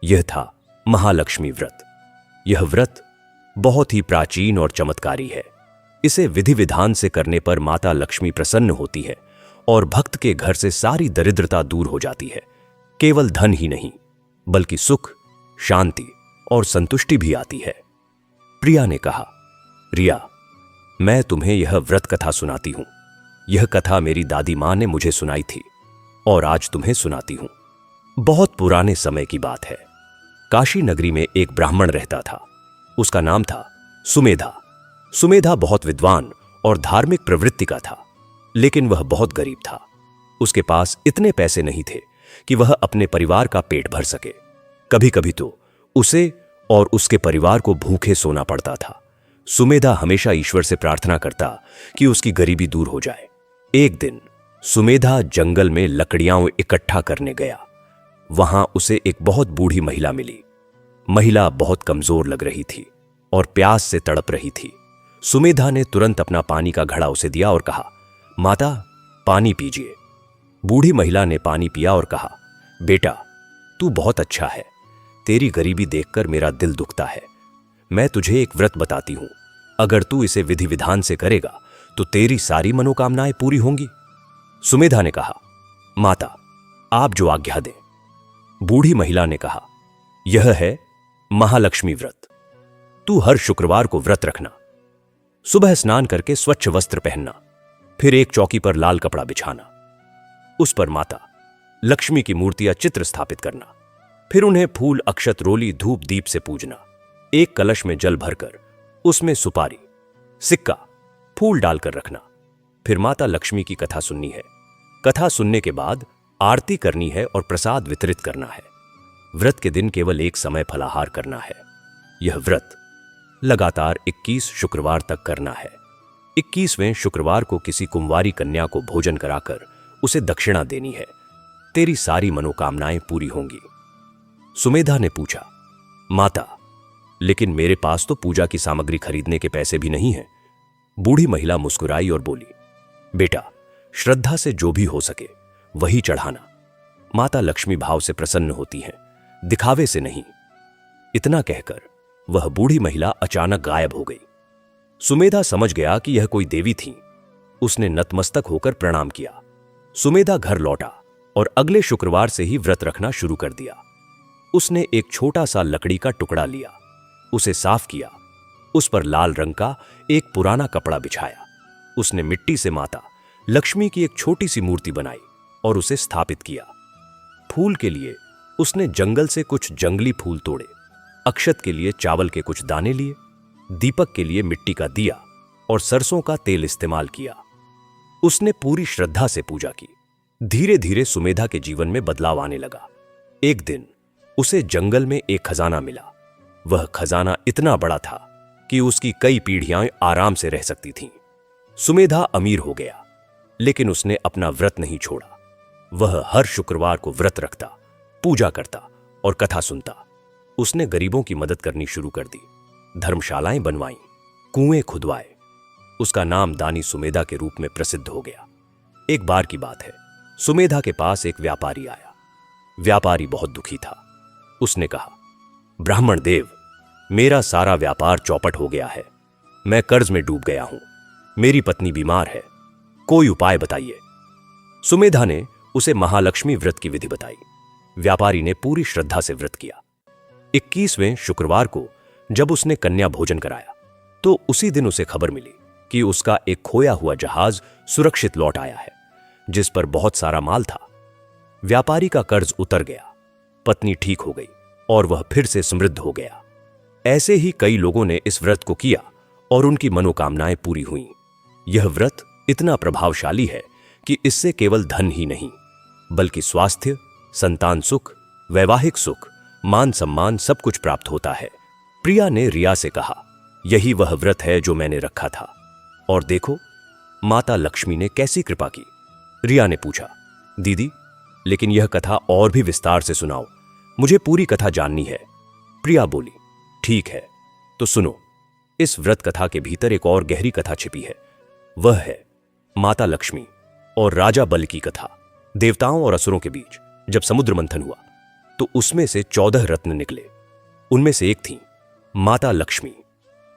यह था महालक्ष्मी व्रत। यह व्रत बहुत ही प्राचीन और चमत्कारी है। इसे विधि विधान से करने पर माता लक्ष्मी प्रसन्न होती है और भक्त के घर से सारी दरिद्रता दूर हो जाती है। केवल धन ही नहीं, बल्कि सुख, शांति और संतुष्टि भी आती है। प्रिया ने कहा, रिया, मैं तुम्हें यह व्रत कथा सुनाती हूं। यह कथा मेरी दादी मां ने मुझे सुनाई थी और आज तुम्हें सुनाती हूं। बहुत पुराने समय की बात है। काशी नगरी में एक ब्राह्मण रहता था। उसका नाम था सुमेधा। सुमेधा बहुत विद्वान और धार्मिक प्रवृत्ति का था, लेकिन वह बहुत गरीब था। उसके पास इतने पैसे नहीं थे कि वह अपने परिवार का पेट भर सके। कभी कभी तो उसे और उसके परिवार को भूखे सोना पड़ता था। सुमेधा हमेशा ईश्वर से प्रार्थना करता कि उसकी गरीबी दूर हो जाए। एक दिन सुमेधा जंगल में लकड़ियां इकट्ठा करने गया। वहां उसे एक बहुत बूढ़ी महिला मिली। महिला बहुत कमजोर लग रही थी और प्यास से तड़प रही थी। सुमेधा ने तुरंत अपना पानी का घड़ा उसे दिया और कहा, माता, पानी पीजिए। बूढ़ी महिला ने पानी पिया और कहा, बेटा, तू बहुत अच्छा है। तेरी गरीबी देखकर मेरा दिल दुखता है। मैं तुझे एक व्रत बताती हूं। अगर तू इसे विधि विधान से करेगा तो तेरी सारी मनोकामनाएं पूरी होंगी। सुमेधा ने कहा, माता, आप जो आज्ञा दें। बूढ़ी महिला ने कहा, यह है महालक्ष्मी व्रत। तू हर शुक्रवार को व्रत रखना। सुबह स्नान करके स्वच्छ वस्त्र पहनना, फिर एक चौकी पर लाल कपड़ा बिछाना। उस पर माता लक्ष्मी की मूर्तियां चित्र स्थापित करना। फिर उन्हें फूल, अक्षत, रोली, धूप, दीप से पूजना। एक कलश में जल भरकर उसमें सुपारी, सिक्का, फूल डालकर रखना। फिर माता लक्ष्मी की कथा सुननी है। कथा सुनने के बाद आरती करनी है और प्रसाद वितरित करना है। व्रत के दिन केवल एक समय फलाहार करना है। यह व्रत लगातार 21 शुक्रवार तक करना है। 21वें शुक्रवार को किसी कुंवारी कन्या को भोजन कराकर उसे दक्षिणा देनी है। तेरी सारी मनोकामनाएं पूरी होंगी। सुमेधा ने पूछा, माता, लेकिन मेरे पास तो पूजा की सामग्री खरीदने के पैसे भी नहीं हैं। बूढ़ी महिला मुस्कुराई और बोली, बेटा, श्रद्धा से जो भी हो सके वही चढ़ाना। माता लक्ष्मी भाव से प्रसन्न होती हैं, दिखावे से नहीं। इतना कहकर वह बूढ़ी महिला अचानक गायब हो गई। सुमेधा समझ गया कि यह कोई देवी थी। उसने नतमस्तक होकर प्रणाम किया। सुमेधा घर लौटा और अगले शुक्रवार से ही व्रत रखना शुरू कर दिया। उसने एक छोटा सा लकड़ी का टुकड़ा लिया, उसे साफ किया, उस पर लाल रंग का एक पुराना कपड़ा बिछाया। उसने मिट्टी से माता लक्ष्मी की एक छोटी सी मूर्ति बनाई और उसे स्थापित किया। फूल के लिए उसने जंगल से कुछ जंगली फूल तोड़े, अक्षत के लिए चावल के कुछ दाने लिए, दीपक के लिए मिट्टी का दिया और सरसों का तेल इस्तेमाल किया। उसने पूरी श्रद्धा से पूजा की। धीरे धीरे सुमेधा के जीवन में बदलाव आने लगा। एक दिन उसे जंगल में एक खजाना मिला। वह खजाना इतना बड़ा था कि उसकी कई पीढ़ियां आराम से रह सकती थीं। सुमेधा अमीर हो गया, लेकिन उसने अपना व्रत नहीं छोड़ा। वह हर शुक्रवार को व्रत रखता, पूजा करता और कथा सुनता। उसने गरीबों की मदद करनी शुरू कर दी, धर्मशालाएं बनवाईं, कुएं खुदवाए। उसका नाम दानी सुमेधा के रूप में प्रसिद्ध हो गया। एक बार की बात है, सुमेधा के पास एक व्यापारी आया। व्यापारी बहुत दुखी था। उसने कहा, ब्राह्मण देव, मेरा सारा व्यापार चौपट हो गया है। मैं कर्ज में डूब गया हूं। मेरी पत्नी बीमार है, कोई उपाय बताइए। सुमेधा ने उसे महालक्ष्मी व्रत की विधि बताई। व्यापारी ने पूरी श्रद्धा से व्रत किया। 21वें शुक्रवार को जब उसने कन्या भोजन कराया तो उसी दिन उसे खबर मिली कि उसका एक खोया हुआ जहाज सुरक्षित लौट आया है, जिस पर बहुत सारा माल था। व्यापारी का कर्ज उतर गया, पत्नी ठीक हो गई और वह फिर से समृद्ध हो गया। ऐसे ही कई लोगों ने इस व्रत को किया और उनकी मनोकामनाएं पूरी हुईं। यह व्रत इतना प्रभावशाली है कि इससे केवल धन ही नहीं बल्कि स्वास्थ्य, संतान सुख, वैवाहिक सुख, मान सम्मान सब कुछ प्राप्त होता है। प्रिया ने रिया से कहा, यही वह व्रत है जो मैंने रखा था, और देखो माता लक्ष्मी ने कैसी कृपा की। रिया ने पूछा, दीदी, लेकिन यह कथा और भी विस्तार से सुनाओ, मुझे पूरी कथा जाननी है। प्रिया बोली, ठीक है, तो सुनो। इस व्रत कथा के भीतर एक और गहरी कथा छिपी है। वह है माता लक्ष्मी और राजा बल की कथा। देवताओं और असुरों के बीच जब समुद्र मंथन हुआ तो उसमें से 14 रत्न निकले। उनमें से एक थी माता लक्ष्मी।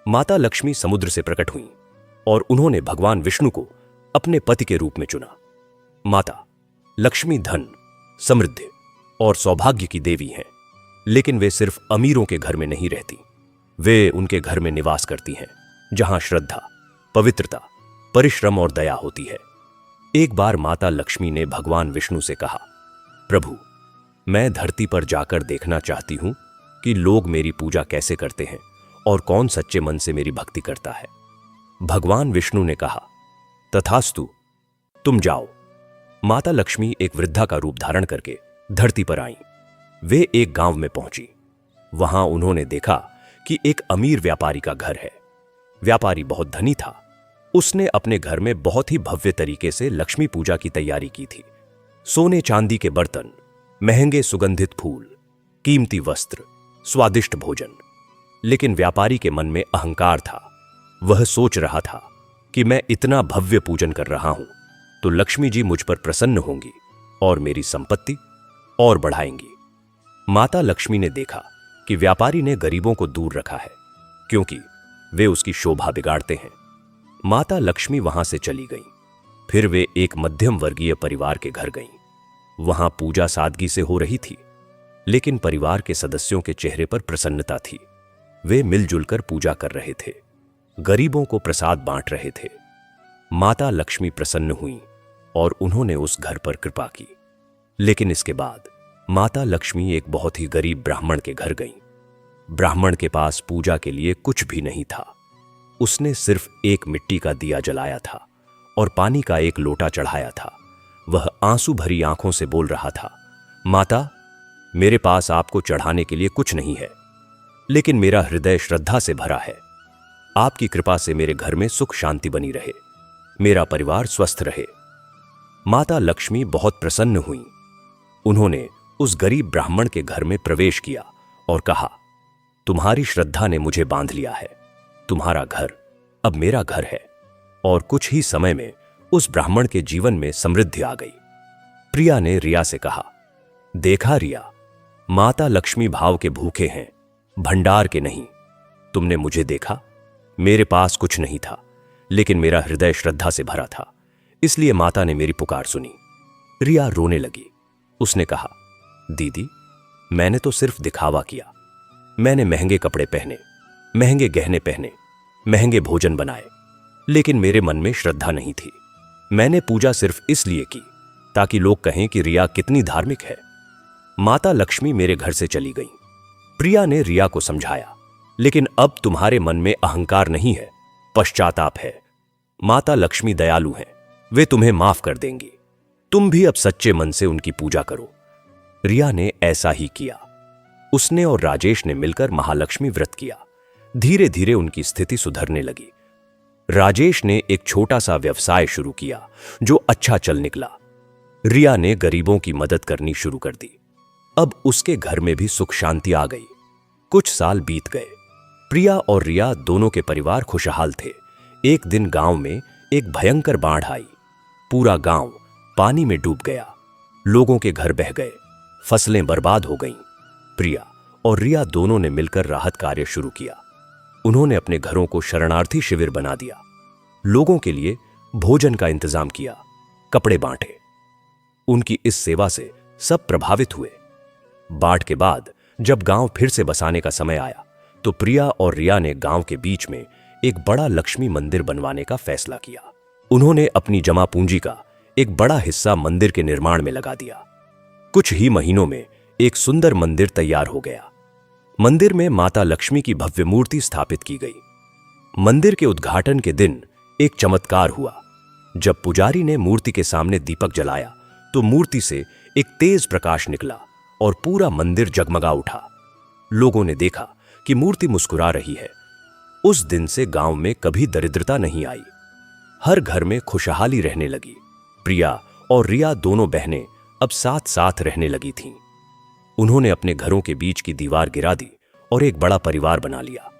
माता लक्ष्मी समुद्र से प्रकट हुई और उन्होंने भगवान विष्णु को अपने पति के रूप में चुना। माता लक्ष्मी धन, समृद्धि और सौभाग्य की देवी हैं, लेकिन वे सिर्फ अमीरों के घर में नहीं रहती। वे उनके घर में निवास करती हैं जहां श्रद्धा, पवित्रता, परिश्रम और दया होती है। एक बार माता लक्ष्मी ने भगवान विष्णु से कहा, प्रभु, मैं धरती पर जाकर देखना चाहती हूं कि लोग मेरी पूजा कैसे करते हैं और कौन सच्चे मन से मेरी भक्ति करता है। भगवान विष्णु ने कहा, तथास्तु, तुम जाओ। माता लक्ष्मी एक वृद्धा का रूप धारण करके धरती पर आईं। वे एक गांव में पहुंची। वहां उन्होंने देखा कि एक अमीर व्यापारी का घर है। व्यापारी बहुत धनी था। उसने अपने घर में बहुत ही भव्य तरीके से लक्ष्मी पूजा की तैयारी की थी। सोने चांदी के बर्तन, महंगे सुगंधित फूल, कीमती वस्त्र, स्वादिष्ट भोजन। लेकिन व्यापारी के मन में अहंकार था। वह सोच रहा था कि मैं इतना भव्य पूजन कर रहा हूं तो लक्ष्मी जी मुझ पर प्रसन्न होंगी और मेरी संपत्ति और बढ़ाएंगी। माता लक्ष्मी ने देखा कि व्यापारी ने गरीबों को दूर रखा है क्योंकि वे उसकी शोभा बिगाड़ते हैं। माता लक्ष्मी वहां से चली गईं। फिर वे एक मध्यम वर्गीय परिवार के घर गईं। वहां पूजा सादगी से हो रही थी, लेकिन परिवार के सदस्यों के चेहरे पर प्रसन्नता थी। वे मिलजुल कर पूजा कर रहे थे, गरीबों को प्रसाद बांट रहे थे। माता लक्ष्मी प्रसन्न हुईं और उन्होंने उस घर पर कृपा की। लेकिन इसके बाद माता लक्ष्मी एक बहुत ही गरीब ब्राह्मण के घर गईं। ब्राह्मण के पास पूजा के लिए कुछ भी नहीं था। उसने सिर्फ एक मिट्टी का दिया जलाया था और पानी का एक लोटा चढ़ाया था। वह आंसू भरी आंखों से बोल रहा था, माता, मेरे पास आपको चढ़ाने के लिए कुछ नहीं है, लेकिन मेरा हृदय श्रद्धा से भरा है। आपकी कृपा से मेरे घर में सुख शांति बनी रहे, मेरा परिवार स्वस्थ रहे। माता लक्ष्मी बहुत प्रसन्न हुई। उन्होंने उस गरीब ब्राह्मण के घर में प्रवेश किया और कहा, तुम्हारी श्रद्धा ने मुझे बांध लिया है। तुम्हारा घर अब मेरा घर है। और कुछ ही समय में उस ब्राह्मण के जीवन में समृद्धि आ गई। प्रिया ने रिया से कहा, देखा रिया, माता लक्ष्मी भाव के भूखे हैं, भंडार के नहीं। तुमने मुझे देखा, मेरे पास कुछ नहीं था, लेकिन मेरा हृदय श्रद्धा से भरा था, इसलिए माता ने मेरी पुकार सुनी। रिया रोने लगी। उसने कहा, दीदी, मैंने तो सिर्फ दिखावा किया। मैंने महंगे कपड़े पहने, महंगे गहने पहने, महंगे भोजन बनाए, लेकिन मेरे मन में श्रद्धा नहीं थी। मैंने पूजा सिर्फ इसलिए की ताकि लोग कहें कि रिया कितनी धार्मिक है। माता लक्ष्मी मेरे घर से चली गई। प्रिया ने रिया को समझाया, लेकिन अब तुम्हारे मन में अहंकार नहीं है, पश्चाताप है। माता लक्ष्मी दयालु हैं, वे तुम्हें माफ कर देंगी। तुम भी अब सच्चे मन से उनकी पूजा करो। रिया ने ऐसा ही किया। उसने और राजेश ने मिलकर महालक्ष्मी व्रत किया। धीरे धीरे उनकी स्थिति सुधरने लगी। राजेश ने एक छोटा सा व्यवसाय शुरू किया जो अच्छा चल निकला। रिया ने गरीबों की मदद करनी शुरू कर दी। अब उसके घर में भी सुख शांति आ गई। कुछ साल बीत गए। प्रिया और रिया दोनों के परिवार खुशहाल थे। एक दिन गांव में एक भयंकर बाढ़ आई। पूरा गांव पानी में डूब गया। लोगों के घर बह गए, फसलें बर्बाद हो गईं। प्रिया और रिया दोनों ने मिलकर राहत कार्य शुरू किया। उन्होंने अपने घरों को शरणार्थी शिविर बना दिया, लोगों के लिए भोजन का इंतजाम किया, कपड़े बांटे। उनकी इस सेवा से सब प्रभावित हुए। बाढ़ के बाद जब गांव फिर से बसाने का समय आया तो प्रिया और रिया ने गांव के बीच में एक बड़ा लक्ष्मी मंदिर बनवाने का फैसला किया। उन्होंने अपनी जमा पूंजी का एक बड़ा हिस्सा मंदिर के निर्माण में लगा दिया। कुछ ही महीनों में एक सुंदर मंदिर तैयार हो गया। मंदिर में माता लक्ष्मी की भव्य मूर्ति स्थापित की गई। मंदिर के उद्घाटन के दिन एक चमत्कार हुआ। जब पुजारी ने मूर्ति के सामने दीपक जलाया तो मूर्ति से एक तेज प्रकाश निकला और पूरा मंदिर जगमगा उठा। लोगों ने देखा कि मूर्ति मुस्कुरा रही है। उस दिन से गांव में कभी दरिद्रता नहीं आई। हर घर में खुशहाली रहने लगी। प्रिया और रिया दोनों बहनें अब साथ साथ रहने लगी थीं। उन्होंने अपने घरों के बीच की दीवार गिरा दी और एक बड़ा परिवार बना लिया।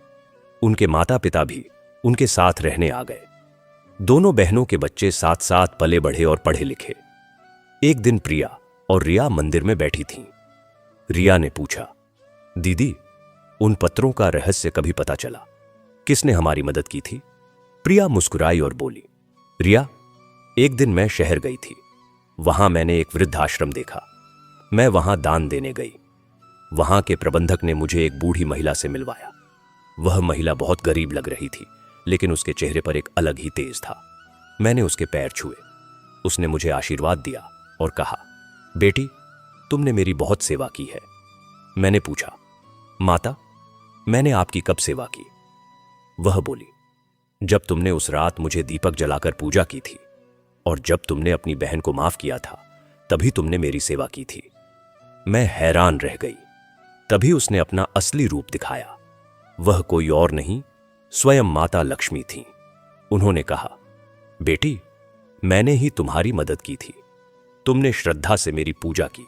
उनके माता पिता भी उनके साथ रहने आ गए। दोनों बहनों के बच्चे साथ साथ पले बढ़े और पढ़े लिखे। एक दिन प्रिया और रिया मंदिर में बैठी थीं। रिया ने पूछा, दीदी, उन पत्रों का रहस्य कभी पता चला? किसने हमारी मदद की थी? प्रिया मुस्कुराई और बोली, रिया, एक दिन मैं शहर गई थी। वहां मैंने एक वृद्धाश्रम देखा। मैं वहां दान देने गई। वहां के प्रबंधक ने मुझे एक बूढ़ी महिला से मिलवाया। वह महिला बहुत गरीब लग रही थी, लेकिन उसके चेहरे पर एक अलग ही तेज था। मैंने उसके पैर छुए। उसने मुझे आशीर्वाद दिया और कहा, बेटी, तुमने मेरी बहुत सेवा की है। मैंने पूछा, माता, मैंने आपकी कब सेवा की? वह बोली, जब तुमने उस रात मुझे दीपक जलाकर पूजा की थी और जब तुमने अपनी बहन को माफ किया था, तभी तुमने मेरी सेवा की थी। मैं हैरान रह गई। तभी उसने अपना असली रूप दिखाया। वह कोई और नहीं, स्वयं माता लक्ष्मी थी। उन्होंने कहा, बेटी, मैंने ही तुम्हारी मदद की थी। तुमने श्रद्धा से मेरी पूजा की,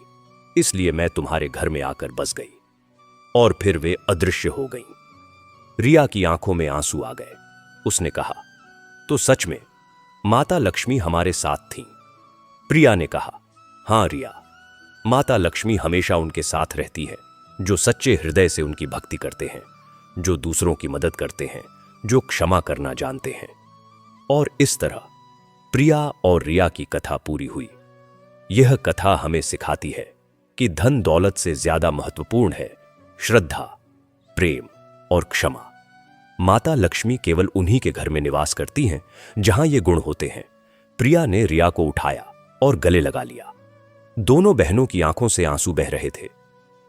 इसलिए मैं तुम्हारे घर में आकर बस गई। और फिर वे अदृश्य हो गईं। रिया की आंखों में आंसू आ गए। उसने कहा, तो सच में माता लक्ष्मी हमारे साथ थीं? प्रिया ने कहा, हां रिया, माता लक्ष्मी हमेशा उनके साथ रहती है, जो सच्चे हृदय से उनकी भक्ति करते हैं, जो दूसरों की मदद करते हैं, जो क्षमा करना जानते हैं। और इस तरह प्रिया और रिया की कथा पूरी हुई। यह कथा हमें सिखाती है कि धन दौलत से ज्यादा महत्वपूर्ण है श्रद्धा, प्रेम और क्षमा। माता लक्ष्मी केवल उन्हीं के घर में निवास करती हैं जहां ये गुण होते हैं। प्रिया ने रिया को उठाया और गले लगा लिया। दोनों बहनों की आंखों से आंसू बह रहे थे,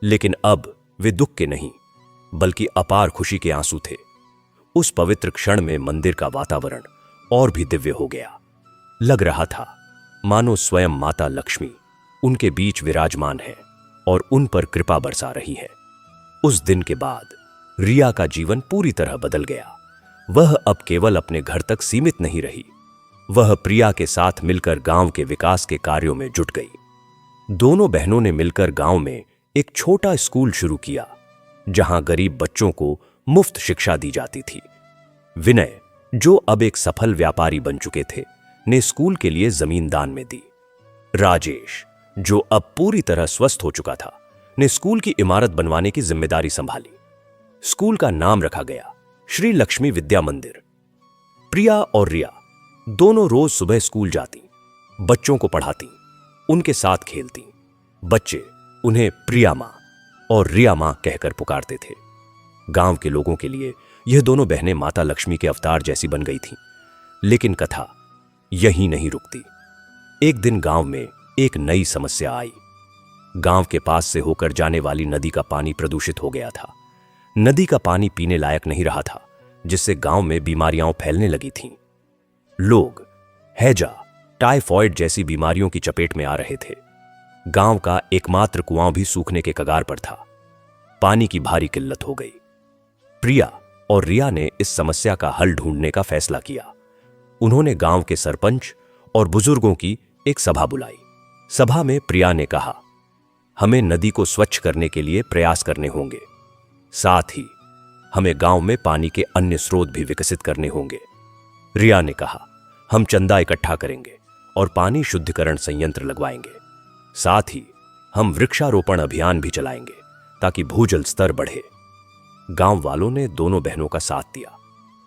लेकिन अब वे दुख के नहीं, बल्कि अपार खुशी के आंसू थे। उस पवित्र क्षण में मंदिर का वातावरण और भी दिव्य हो गया। लग रहा था मानो स्वयं माता लक्ष्मी उनके बीच विराजमान है और उन पर कृपा बरसा रही है। उस दिन के बाद रिया का जीवन पूरी तरह बदल गया। वह अब केवल अपने घर तक सीमित नहीं रही, वह प्रिया के साथ मिलकर गांव के विकास के कार्यों में जुट गई। दोनों बहनों ने मिलकर गांव में एक छोटा स्कूल शुरू किया, जहां गरीब बच्चों को मुफ्त शिक्षा दी जाती थी। विनय, जो अब एक सफल व्यापारी बन चुके थे, ने स्कूल के लिए जमीन दान में दी। राजेश, जो अब पूरी तरह स्वस्थ हो चुका था, ने स्कूल की इमारत बनवाने की जिम्मेदारी संभाली। स्कूल का नाम रखा गया श्री लक्ष्मी विद्या मंदिर। प्रिया और रिया दोनों रोज सुबह स्कूल जाती, बच्चों को पढ़ाती, उनके साथ खेलती। बच्चे उन्हें प्रिया मां और रिया मां कहकर पुकारते थे। गांव के लोगों के लिए यह दोनों बहनें माता लक्ष्मी के अवतार जैसी बन गई थीं। लेकिन कथा यहीं नहीं रुकती। एक दिन गांव में एक नई समस्या आई। गांव के पास से होकर जाने वाली नदी का पानी प्रदूषित हो गया था। नदी का पानी पीने लायक नहीं रहा था, जिससे गांव में बीमारियां फैलने लगी थीं। लोग हैजा, टाइफॉइड जैसी बीमारियों की चपेट में आ रहे थे। गांव का एकमात्र कुआं भी सूखने के कगार पर था। पानी की भारी किल्लत हो गई। प्रिया और रिया ने इस समस्या का हल ढूंढने का फैसला किया। उन्होंने गांव के सरपंच और बुजुर्गों की एक सभा बुलाई। सभा में प्रिया ने कहा, हमें नदी को स्वच्छ करने के लिए प्रयास करने होंगे। साथ ही हमें गांव में पानी के अन्य स्रोत भी विकसित करने होंगे। रिया ने कहा, हम चंदा इकट्ठा करेंगे और पानी शुद्धिकरण संयंत्र लगवाएंगे। साथ ही हम वृक्षारोपण अभियान भी चलाएंगे ताकि भूजल स्तर बढ़े। गांव वालों ने दोनों बहनों का साथ दिया।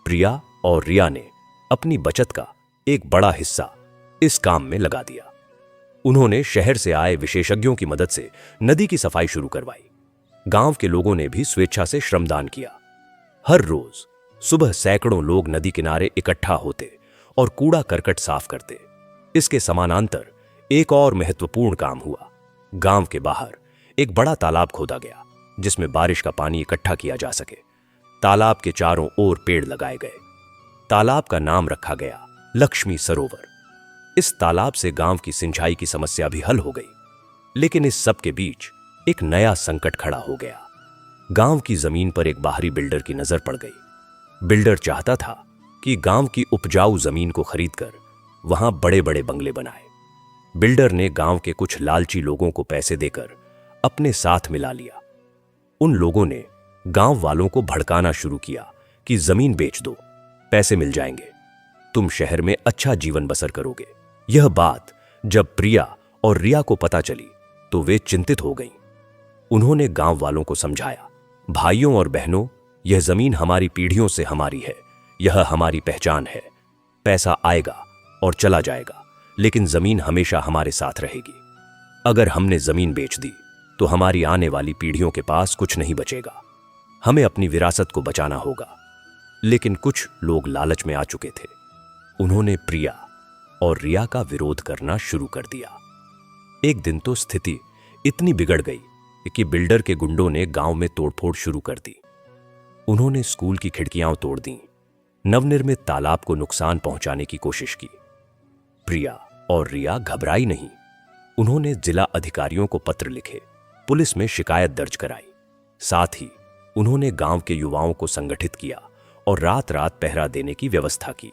प्रिया और रिया ने अपनी बचत का एक बड़ा हिस्सा इस काम में लगा दिया। उन्होंने शहर से आए विशेषज्ञों की मदद से नदी की सफाई शुरू करवाई। गांव के लोगों ने भी स्वेच्छा से श्रमदान किया। हर रोज सुबह सैकड़ों लोग नदी किनारे इकट्ठा होते और कूड़ा करकट साफ करते। इसके समानांतर एक और महत्वपूर्ण काम हुआ। गांव के बाहर एक बड़ा तालाब खोदा गया जिसमें बारिश का पानी इकट्ठा किया जा सके। तालाब के चारों ओर पेड़ लगाए गए। तालाब का नाम रखा गया लक्ष्मी सरोवर। इस तालाब से गांव की सिंचाई की समस्या भी हल हो गई। लेकिन इस सब के बीच एक नया संकट खड़ा हो गया। गांव की जमीन पर एक बाहरी बिल्डर की नजर पड़ गई। बिल्डर चाहता था कि गांव की उपजाऊ जमीन को खरीदकर वहां बड़े बड़े बंगले बनाए। बिल्डर ने गांव के कुछ लालची लोगों को पैसे देकर अपने साथ मिला लिया। उन लोगों ने गांव वालों को भड़काना शुरू किया कि जमीन बेच दो, पैसे मिल जाएंगे, तुम शहर में अच्छा जीवन बसर करोगे। यह बात जब प्रिया और रिया को पता चली तो वे चिंतित हो गईं। उन्होंने गांव वालों को समझाया, भाइयों और बहनों, यह जमीन हमारी पीढ़ियों से हमारी है, यह हमारी पहचान है। पैसा आएगा और चला जाएगा, लेकिन जमीन हमेशा हमारे साथ रहेगी। अगर हमने जमीन बेच दी तो हमारी आने वाली पीढ़ियों के पास कुछ नहीं बचेगा। हमें अपनी विरासत को बचाना होगा। लेकिन कुछ लोग लालच में आ चुके थे। उन्होंने प्रिया और रिया का विरोध करना शुरू कर दिया। एक दिन तो स्थिति इतनी बिगड़ गई कि बिल्डर के गुंडों ने गांव में तोड़फोड़ शुरू कर दी। उन्होंने स्कूल की खिड़कियां तोड़ दी, नवनिर्मित तालाब को नुकसान पहुंचाने की कोशिश की। प्रिया और रिया घबराई नहीं। उन्होंने जिला अधिकारियों को पत्र लिखे, पुलिस में शिकायत दर्ज कराई। साथ ही उन्होंने गांव के युवाओं को संगठित किया और रात रात पहरा देने की व्यवस्था की।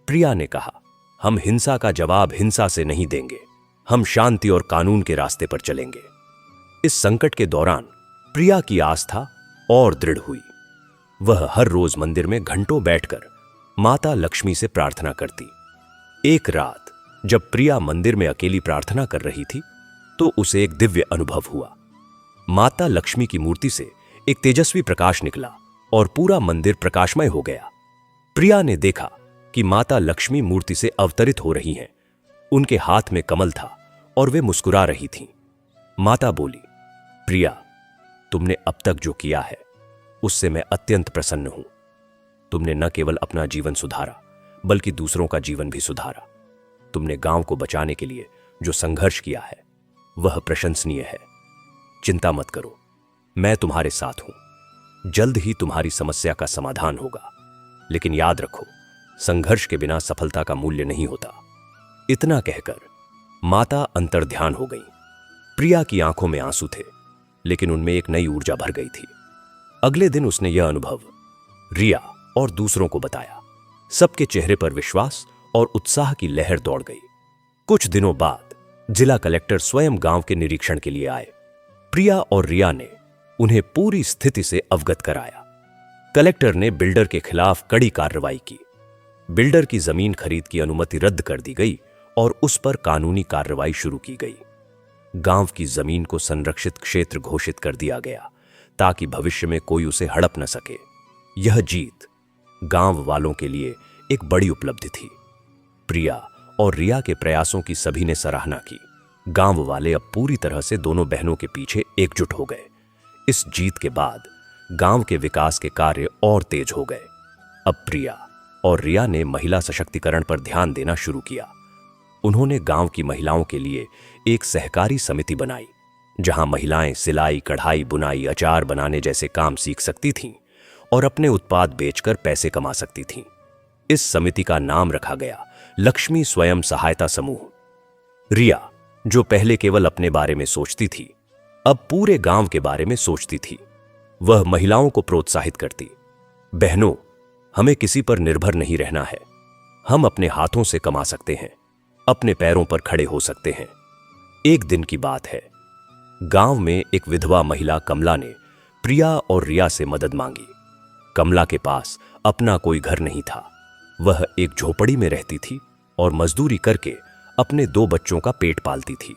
प्रिया ने कहा, हम हिंसा का जवाब हिंसा से नहीं देंगे, हम शांति और कानून के रास्ते पर चलेंगे। इस संकट के दौरान प्रिया की आस्था और दृढ़ हुई। वह हर रोज मंदिर में घंटों बैठकर माता लक्ष्मी से प्रार्थना करती। एक रात जब प्रिया मंदिर में अकेली प्रार्थना कर रही थी तो उसे एक दिव्य अनुभव हुआ। माता लक्ष्मी की मूर्ति से एक तेजस्वी प्रकाश निकला और पूरा मंदिर प्रकाशमय हो गया। प्रिया ने देखा कि माता लक्ष्मी मूर्ति से अवतरित हो रही हैं। उनके हाथ में कमल था और वे मुस्कुरा रही थीं। माता बोली, प्रिया, तुमने अब तक जो किया है उससे मैं अत्यंत प्रसन्न हूं। तुमने न केवल अपना जीवन सुधारा बल्कि दूसरों का जीवन भी सुधारा। तुमने गांव को बचाने के लिए जो संघर्ष किया है वह प्रशंसनीय है। चिंता मत करो, मैं तुम्हारे साथ हूं। जल्द ही तुम्हारी समस्या का समाधान होगा। लेकिन याद रखो, संघर्ष के बिना सफलता का मूल्य नहीं होता। इतना कहकर माता अंतर्ध्यान हो गई। प्रिया की आंखों में आंसू थे, लेकिन उनमें एक नई ऊर्जा भर गई थी। अगले दिन उसने यह अनुभव रिया और दूसरों को बताया। सबके चेहरे पर विश्वास और उत्साह की लहर दौड़ गई। कुछ दिनों बाद जिला कलेक्टर स्वयं गांव के निरीक्षण के लिए आए। प्रिया और रिया ने उन्हें पूरी स्थिति से अवगत कराया। कलेक्टर ने बिल्डर के खिलाफ कड़ी कार्रवाई की। बिल्डर की जमीन खरीद की अनुमति रद्द कर दी गई और उस पर कानूनी कार्रवाई शुरू की गई। गांव की जमीन को संरक्षित क्षेत्र घोषित कर दिया गया ताकि भविष्य में कोई उसे हड़प न सके। यह जीत गांव वालों के लिए एक बड़ी उपलब्धि थी। प्रिया और रिया के प्रयासों की सभी ने सराहना की। गांव वाले अब पूरी तरह से दोनों बहनों के पीछे एकजुट हो गए। इस जीत के बाद गांव के विकास के कार्य और तेज हो गए। अब प्रिया और रिया ने महिला सशक्तिकरण पर ध्यान देना शुरू किया। उन्होंने गांव की महिलाओं के लिए एक सहकारी समिति बनाई, जहां महिलाएं सिलाई, कढ़ाई, बुनाई, अचार बनाने जैसे काम सीख सकती थीं और अपने उत्पाद बेचकर पैसे कमा सकती थीं। इस समिति का नाम रखा गया लक्ष्मी स्वयं सहायता समूह। रिया, जो पहले केवल अपने बारे में सोचती थी, अब पूरे गांव के बारे में सोचती थी। वह महिलाओं को प्रोत्साहित करती, बहनों, हमें किसी पर निर्भर नहीं रहना है। हम अपने हाथों से कमा सकते हैं, अपने पैरों पर खड़े हो सकते हैं। एक दिन की बात है, गांव में एक विधवा महिला कमला ने प्रिया और रिया से मदद मांगी। कमला के पास अपना कोई घर नहीं था। वह एक झोपड़ी में रहती थी और मजदूरी करके अपने 2 बच्चों का पेट पालती थी।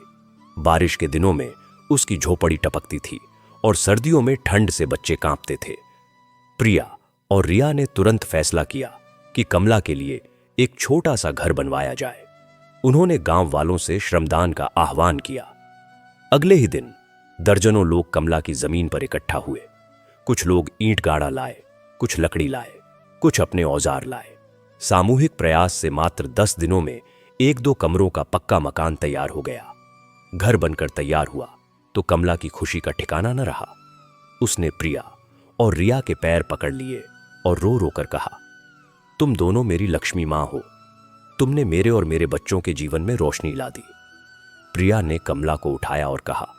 बारिश के दिनों में उसकी झोपड़ी टपकती थी और सर्दियों में ठंड से बच्चे कांपते थे। प्रिया और रिया ने तुरंत फैसला किया कि कमला के लिए एक छोटा सा घर बनवाया जाए। उन्होंने गांव वालों से श्रमदान का आह्वान किया। अगले ही दिन दर्जनों लोग कमला की जमीन पर इकट्ठा हुए। कुछ लोग ईंट गाड़ा लाए, कुछ लकड़ी लाए, कुछ अपने औजार लाए। सामूहिक प्रयास से मात्र 10 दिनों में 1-2 कमरों का पक्का मकान तैयार हो गया। घर बनकर तैयार हुआ तो कमला की खुशी का ठिकाना न रहा। उसने प्रिया और रिया के पैर पकड़ लिए और रो रो कर कहा, तुम दोनों मेरी लक्ष्मी मां हो। तुमने मेरे और मेरे बच्चों के जीवन में रोशनी ला दी। प्रिया ने कमला को उठाया और कहा,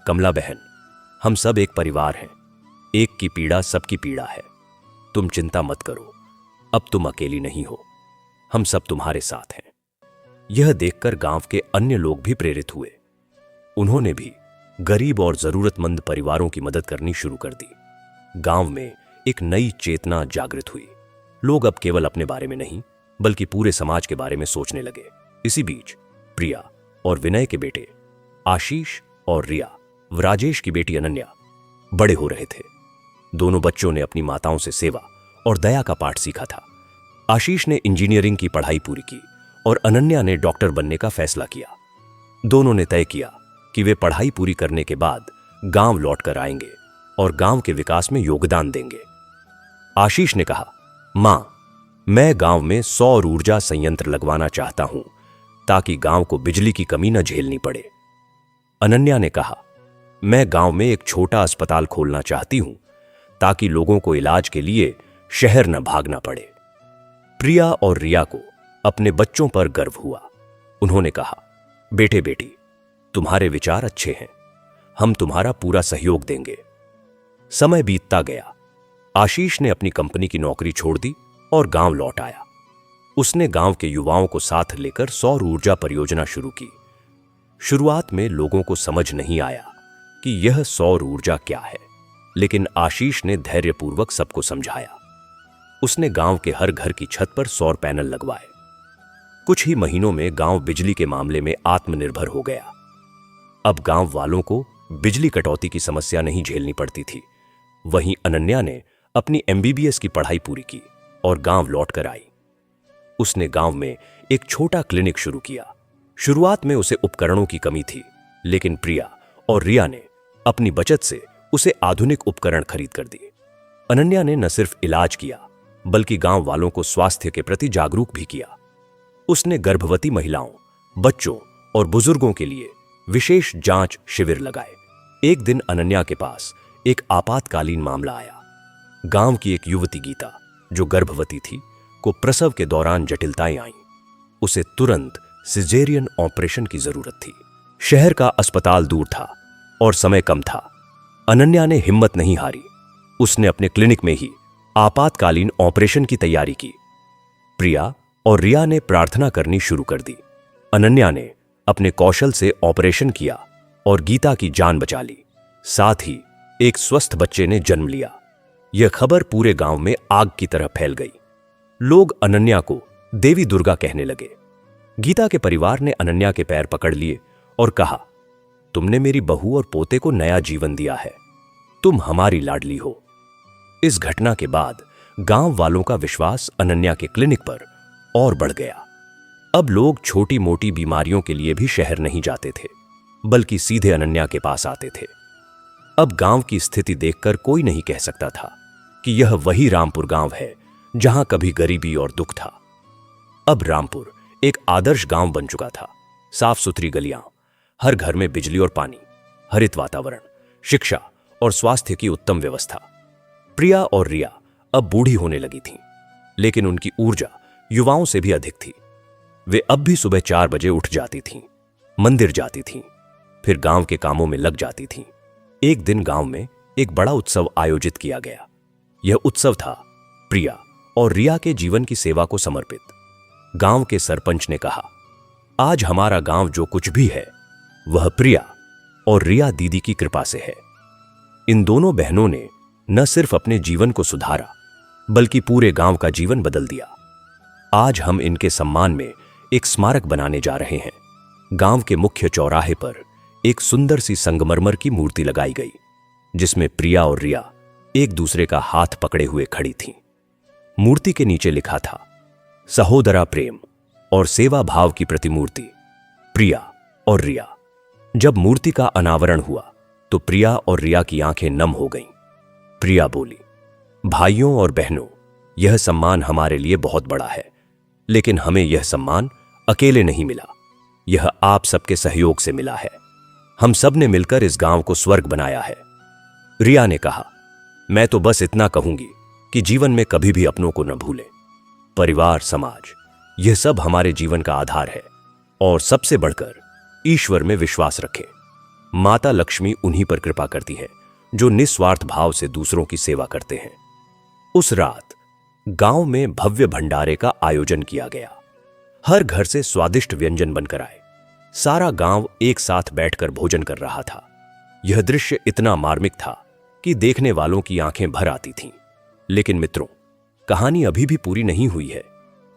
कमला बहन, हम सब एक परिवार हैं। एक की पीड़ा सबकी पीड़ा है। तुम चिंता मत करो, अब तुम अकेली नहीं हो। हम सब तुम्हारे साथ हैं। यह देखकर गांव के अन्य लोग भी प्रेरित हुए। उन्होंने भी गरीब और जरूरतमंद परिवारों की मदद करनी शुरू कर दी। गांव में एक नई चेतना जागृत हुई। लोग अब केवल अपने बारे में नहीं बल्कि पूरे समाज के बारे में सोचने लगे। इसी बीच प्रिया और विनय के बेटे आशीष और रिया व राजेश की बेटी अनन्या बड़े हो रहे थे। दोनों बच्चों ने अपनी माताओं से सेवा और दया का पाठ सीखा था। आशीष ने इंजीनियरिंग की पढ़ाई पूरी की और अनन्या ने डॉक्टर बनने का फैसला किया। दोनों ने तय किया कि वे पढ़ाई पूरी करने के बाद गांव लौटकर आएंगे और गांव के विकास में योगदान देंगे। आशीष ने कहा, मां, मैं गांव में सौर ऊर्जा संयंत्र लगवाना चाहता हूं ताकि गांव को बिजली की कमी न झेलनी पड़े। अनन्या ने कहा, मैं गांव में एक छोटा अस्पताल खोलना चाहती हूं ताकि लोगों को इलाज के लिए शहर न भागना पड़े। प्रिया और रिया को अपने बच्चों पर गर्व हुआ। उन्होंने कहा, बेटे बेटी, तुम्हारे विचार अच्छे हैं। हम तुम्हारा पूरा सहयोग देंगे। समय बीतता गया। आशीष ने अपनी कंपनी की नौकरी छोड़ दी और गांव लौट आया। उसने गांव के युवाओं को साथ लेकर सौर ऊर्जा परियोजना शुरू की। शुरुआत में लोगों को समझ नहीं आया कि यह सौर ऊर्जा क्या है, लेकिन आशीष ने धैर्यपूर्वक सबको समझाया। उसने गांव के हर घर की छत पर सौर पैनल लगवाए। कुछ ही महीनों में गांव बिजली के मामले में आत्मनिर्भर हो गया। अब गांव वालों को बिजली कटौती की समस्या नहीं झेलनी पड़ती थी। वहीं अनन्या ने अपनी MBBS की पढ़ाई पूरी की और गांव लौटकर आई। उसने गांव में एक छोटा क्लिनिक शुरू किया। शुरुआत में उसे उपकरणों की कमी थी, लेकिन प्रिया और रिया ने अपनी बचत से उसे आधुनिक उपकरण खरीद कर दिए। अनन्या ने न सिर्फ इलाज किया बल्कि गांव वालों को स्वास्थ्य के प्रति जागरूक भी किया। उसने गर्भवती महिलाओं, बच्चों और बुजुर्गों के लिए विशेष जांच शिविर लगाए। एक दिन अनन्या के पास एक आपातकालीन मामला आया। गांव की एक युवती गीता, जो गर्भवती थी, को प्रसव के दौरान जटिलताएं आईं। उसे तुरंत सिजेरियन ऑपरेशन की जरूरत थी। शहर का अस्पताल दूर था और समय कम था। अनन्या ने हिम्मत नहीं हारी। उसने अपने क्लिनिक में ही आपातकालीन ऑपरेशन की तैयारी की। प्रिया और रिया ने प्रार्थना करनी शुरू कर दी। अनन्या ने अपने कौशल से ऑपरेशन किया और गीता की जान बचा ली। साथ ही एक स्वस्थ बच्चे ने जन्म लिया। यह खबर पूरे गांव में आग की तरह फैल गई। लोग अनन्या को देवी दुर्गा कहने लगे। गीता के परिवार ने अनन्या के पैर पकड़ लिए और कहा, तुमने मेरी बहू और पोते को नया जीवन दिया है। तुम हमारी लाडली हो। इस घटना के बाद गांव वालों का विश्वास अनन्या के क्लिनिक पर और बढ़ गया। अब लोग छोटी मोटी बीमारियों के लिए भी शहर नहीं जाते थे, बल्कि सीधे अनन्या के पास आते थे। अब गांव की स्थिति देखकर कोई नहीं कह सकता था कि यह वही रामपुर गांव है जहां कभी गरीबी और दुख था। अब रामपुर एक आदर्श गांव बन चुका था। साफ सुथरी गलियां, हर घर में बिजली और पानी, हरित वातावरण, शिक्षा और स्वास्थ्य की उत्तम व्यवस्था। प्रिया और रिया अब बूढ़ी होने लगी थीं, लेकिन उनकी ऊर्जा युवाओं से भी अधिक थी। वे अब भी सुबह 4 बजे उठ जाती थीं, मंदिर जाती थीं, फिर गांव के कामों में लग जाती थीं। एक दिन गांव में एक बड़ा उत्सव आयोजित किया गया। यह उत्सव था प्रिया और रिया के जीवन की सेवा को समर्पित। गांव के सरपंच ने कहा, आज हमारा गांव जो कुछ भी है वह प्रिया और रिया दीदी की कृपा से है। इन दोनों बहनों ने न सिर्फ अपने जीवन को सुधारा बल्कि पूरे गांव का जीवन बदल दिया। आज हम इनके सम्मान में एक स्मारक बनाने जा रहे हैं। गांव के मुख्य चौराहे पर एक सुंदर सी संगमरमर की मूर्ति लगाई गई, जिसमें प्रिया और रिया एक दूसरे का हाथ पकड़े हुए खड़ी थीं। मूर्ति के नीचे लिखा था, सहोदरा प्रेम और सेवा भाव की प्रतिमूर्ति, प्रिया और रिया। जब मूर्ति का अनावरण हुआ तो प्रिया और रिया की आंखें नम हो गईं। प्रिया बोली, भाइयों और बहनों, यह सम्मान हमारे लिए बहुत बड़ा है, लेकिन हमें यह सम्मान अकेले नहीं मिला, यह आप सबके सहयोग से मिला है। हम सब ने मिलकर इस गांव को स्वर्ग बनाया है। रिया ने कहा, मैं तो बस इतना कहूंगी कि जीवन में कभी भी अपनों को न भूलें। परिवार, समाज, यह सब हमारे जीवन का आधार है और सबसे बढ़कर ईश्वर में विश्वास रखें। माता लक्ष्मी उन्हीं पर कृपा करती है जो निस्वार्थ भाव से दूसरों की सेवा करते हैं। उस रात गांव में भव्य भंडारे का आयोजन किया गया। हर घर से स्वादिष्ट व्यंजन बनकर आए। सारा गांव एक साथ बैठकर भोजन कर रहा था। यह दृश्य इतना मार्मिक था कि देखने वालों की आंखें भर आती थीं। लेकिन मित्रों, कहानी अभी भी पूरी नहीं हुई है,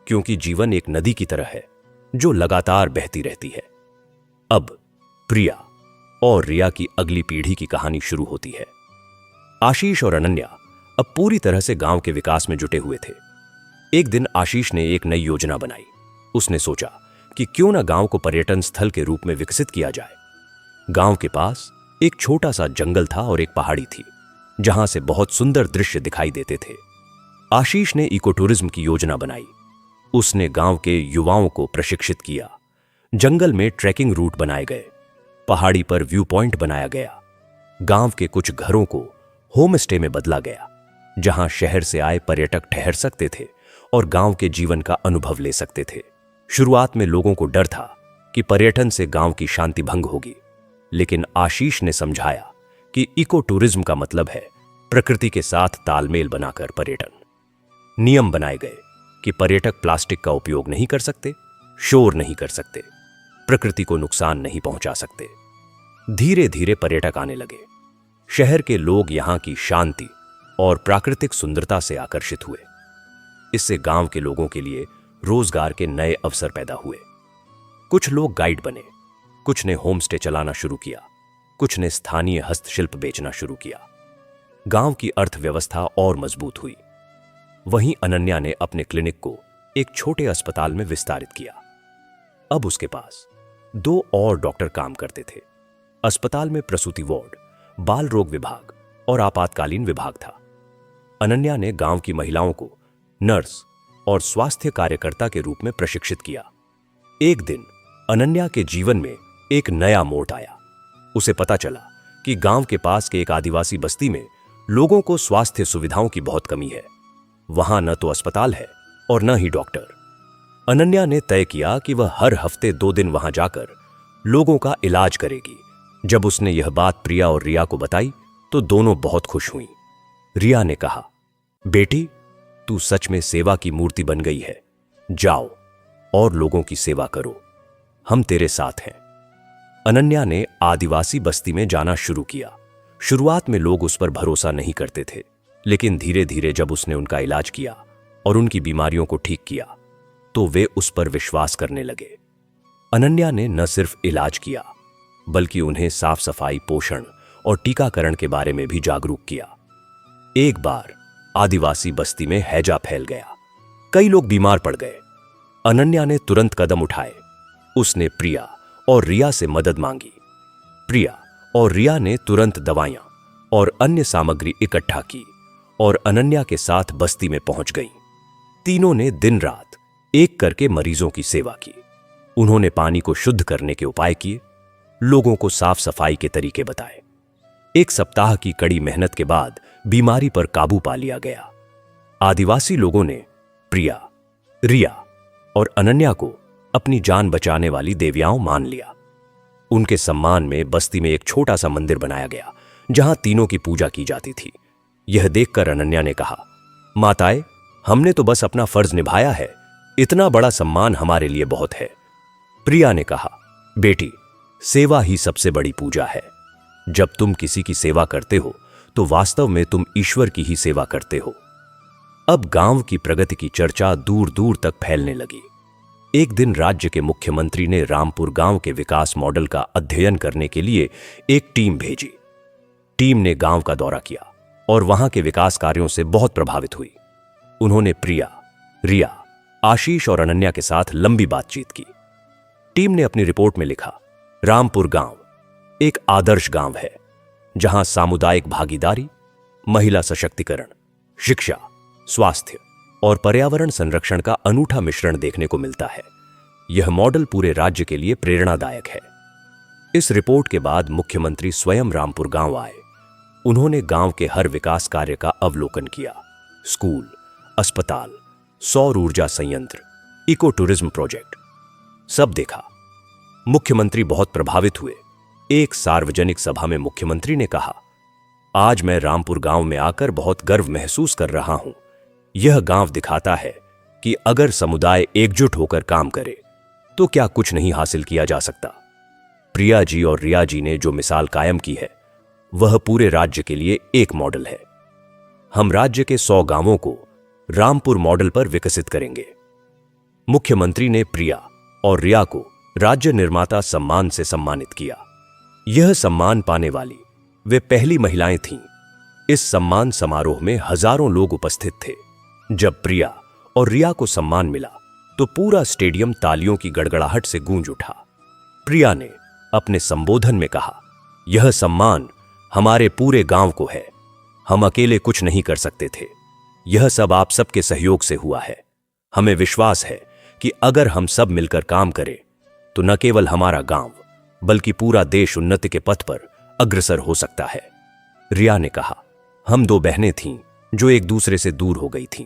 क्योंकि जीवन एक नदी की तरह है जो लगातार बहती रहती है। अब प्रिया और रिया की अगली पीढ़ी की कहानी शुरू होती है। आशीष और अनन्या अब पूरी तरह से गांव के विकास में जुटे हुए थे। एक दिन आशीष ने एक नई योजना बनाई। उसने सोचा कि क्यों न गांव को पर्यटन स्थल के रूप में विकसित किया जाए। गांव के पास एक छोटा सा जंगल था और एक पहाड़ी थी, जहां से बहुत सुंदर दृश्य दिखाई देते थे। आशीष ने इको टूरिज्म की योजना बनाई। उसने गांव के युवाओं को प्रशिक्षित किया। जंगल में ट्रैकिंग रूट बनाए गए, पहाड़ी पर व्यू पॉइंट बनाया गया। गांव के कुछ घरों को होम स्टे में बदला गया, जहां शहर से आए पर्यटक ठहर सकते थे और गांव के जीवन का अनुभव ले सकते थे। शुरुआत में लोगों को डर था कि पर्यटन से गांव की शांति भंग होगी, लेकिन आशीष ने समझाया कि इको टूरिज्म का मतलब है प्रकृति के साथ तालमेल बनाकर पर्यटन। नियम बनाए गए कि पर्यटक प्लास्टिक का उपयोग नहीं कर सकते, शोर नहीं कर सकते, प्रकृति को नुकसान नहीं पहुंचा सकते। धीरे धीरे पर्यटक आने लगे। शहर के लोग यहां की शांति और प्राकृतिक सुंदरता से आकर्षित हुए। इससे गांव के लोगों के लिए रोजगार के नए अवसर पैदा हुए। कुछ लोग गाइड बने, कुछ ने होम स्टे चलाना शुरू किया, कुछ ने स्थानीय हस्तशिल्प बेचना शुरू किया। गांव की अर्थव्यवस्था और मजबूत हुई। वहीं अनन्या ने अपने क्लिनिक को एक छोटे अस्पताल में विस्तारित किया। अब उसके पास 2 और डॉक्टर काम करते थे। अस्पताल में प्रसूति वार्ड, बाल रोग विभाग और आपातकालीन विभाग था। अनन्या ने गांव की महिलाओं को नर्स और स्वास्थ्य कार्यकर्ता के रूप में प्रशिक्षित किया। एक दिन अनन्या के जीवन में एक नया मोड़ आया। उसे पता चला कि गांव के पास के एक आदिवासी बस्ती में लोगों को स्वास्थ्य सुविधाओं की बहुत कमी है। वहां न तो अस्पताल है और न ही डॉक्टर। अनन्या ने तय किया कि वह हर हफ्ते 2 दिन वहां जाकर लोगों का इलाज करेगी। जब उसने यह बात प्रिया और रिया को बताई तो दोनों बहुत खुश हुईं। रिया ने कहा, बेटी, तू सच में सेवा की मूर्ति बन गई है। जाओ और लोगों की सेवा करो, हम तेरे साथ हैं। अनन्या ने आदिवासी बस्ती में जाना शुरू किया। शुरुआत में लोग उस पर भरोसा नहीं करते थे, लेकिन धीरे धीरे जब उसने उनका इलाज किया और उनकी बीमारियों को ठीक किया तो वे उस पर विश्वास करने लगे। अनन्या ने न सिर्फ इलाज किया बल्कि उन्हें साफ सफाई, पोषण और टीकाकरण के बारे में भी जागरूक किया। एक बार आदिवासी बस्ती में हैजा फैल गया। कई लोग बीमार पड़ गए। अनन्या ने तुरंत कदम उठाए। उसने प्रिया और रिया से मदद मांगी। प्रिया और रिया ने तुरंत दवाइयां और अन्य सामग्री इकट्ठा की और अनन्या के साथ बस्ती में पहुंच गईं। तीनों ने दिन रात एक करके मरीजों की सेवा की। उन्होंने पानी को शुद्ध करने के उपाय किए, लोगों को साफ सफाई के तरीके बताए। 1 सप्ताह की कड़ी मेहनत के बाद बीमारी पर काबू पा लिया गया। आदिवासी लोगों ने प्रिया, रिया और अनन्या को अपनी जान बचाने वाली देवियाओं मान लिया। उनके सम्मान में बस्ती में एक छोटा सा मंदिर बनाया गया जहां तीनों की पूजा की जाती थी। यह देखकर अनन्या ने कहा, माताएं, हमने तो बस अपना फर्ज निभाया है, इतना बड़ा सम्मान हमारे लिए बहुत है। प्रिया ने कहा, बेटी, सेवा ही सबसे बड़ी पूजा है। जब तुम किसी की सेवा करते हो तो वास्तव में तुम ईश्वर की ही सेवा करते हो। अब गांव की प्रगति की चर्चा दूर दूर तक फैलने लगी। एक दिन राज्य के मुख्यमंत्री ने रामपुर गांव के विकास मॉडल का अध्ययन करने के लिए एक टीम भेजी। टीम ने गांव का दौरा किया और वहां के विकास कार्यों से बहुत प्रभावित हुई। उन्होंने प्रिया, रिया, आशीष और अनन्या के साथ लंबी बातचीत की। टीम ने अपनी रिपोर्ट में लिखा, रामपुर गांव एक आदर्श गांव है जहां सामुदायिक भागीदारी, महिला सशक्तिकरण, शिक्षा, स्वास्थ्य और पर्यावरण संरक्षण का अनूठा मिश्रण देखने को मिलता है। यह मॉडल पूरे राज्य के लिए प्रेरणादायक है। इस रिपोर्ट के बाद मुख्यमंत्री स्वयं रामपुर गांव आए। उन्होंने गांव के हर विकास कार्य का अवलोकन किया। स्कूल, अस्पताल, सौर ऊर्जा संयंत्र, इको टूरिज्म प्रोजेक्ट, सब देखा। मुख्यमंत्री बहुत प्रभावित हुए। एक सार्वजनिक सभा में मुख्यमंत्री ने कहा, आज मैं रामपुर गांव में आकर बहुत गर्व महसूस कर रहा हूं। यह गांव दिखाता है कि अगर समुदाय एकजुट होकर काम करे तो क्या कुछ नहीं हासिल किया जा सकता। प्रिया जी और रिया जी ने जो मिसाल कायम की है वह पूरे राज्य के लिए एक मॉडल है। हम राज्य के 100 गांवों को रामपुर मॉडल पर विकसित करेंगे। मुख्यमंत्री ने प्रिया और रिया को राज्य निर्माता सम्मान से सम्मानित किया। यह सम्मान पाने वाली वे पहली महिलाएं थीं। इस सम्मान समारोह में हजारों लोग उपस्थित थे। जब प्रिया और रिया को सम्मान मिला तो पूरा स्टेडियम तालियों की गड़गड़ाहट से गूंज उठा। प्रिया ने अपने संबोधन में कहा, यह सम्मान हमारे पूरे गांव को है। हम अकेले कुछ नहीं कर सकते थे। यह सब आप सबके सहयोग से हुआ है। हमें विश्वास है कि अगर हम सब मिलकर काम करें तो न केवल हमारा गांव बल्कि पूरा देश उन्नति के पथ पर अग्रसर हो सकता है। रिया ने कहा, हम 2 बहनें थीं जो एक दूसरे से दूर हो गई थीं,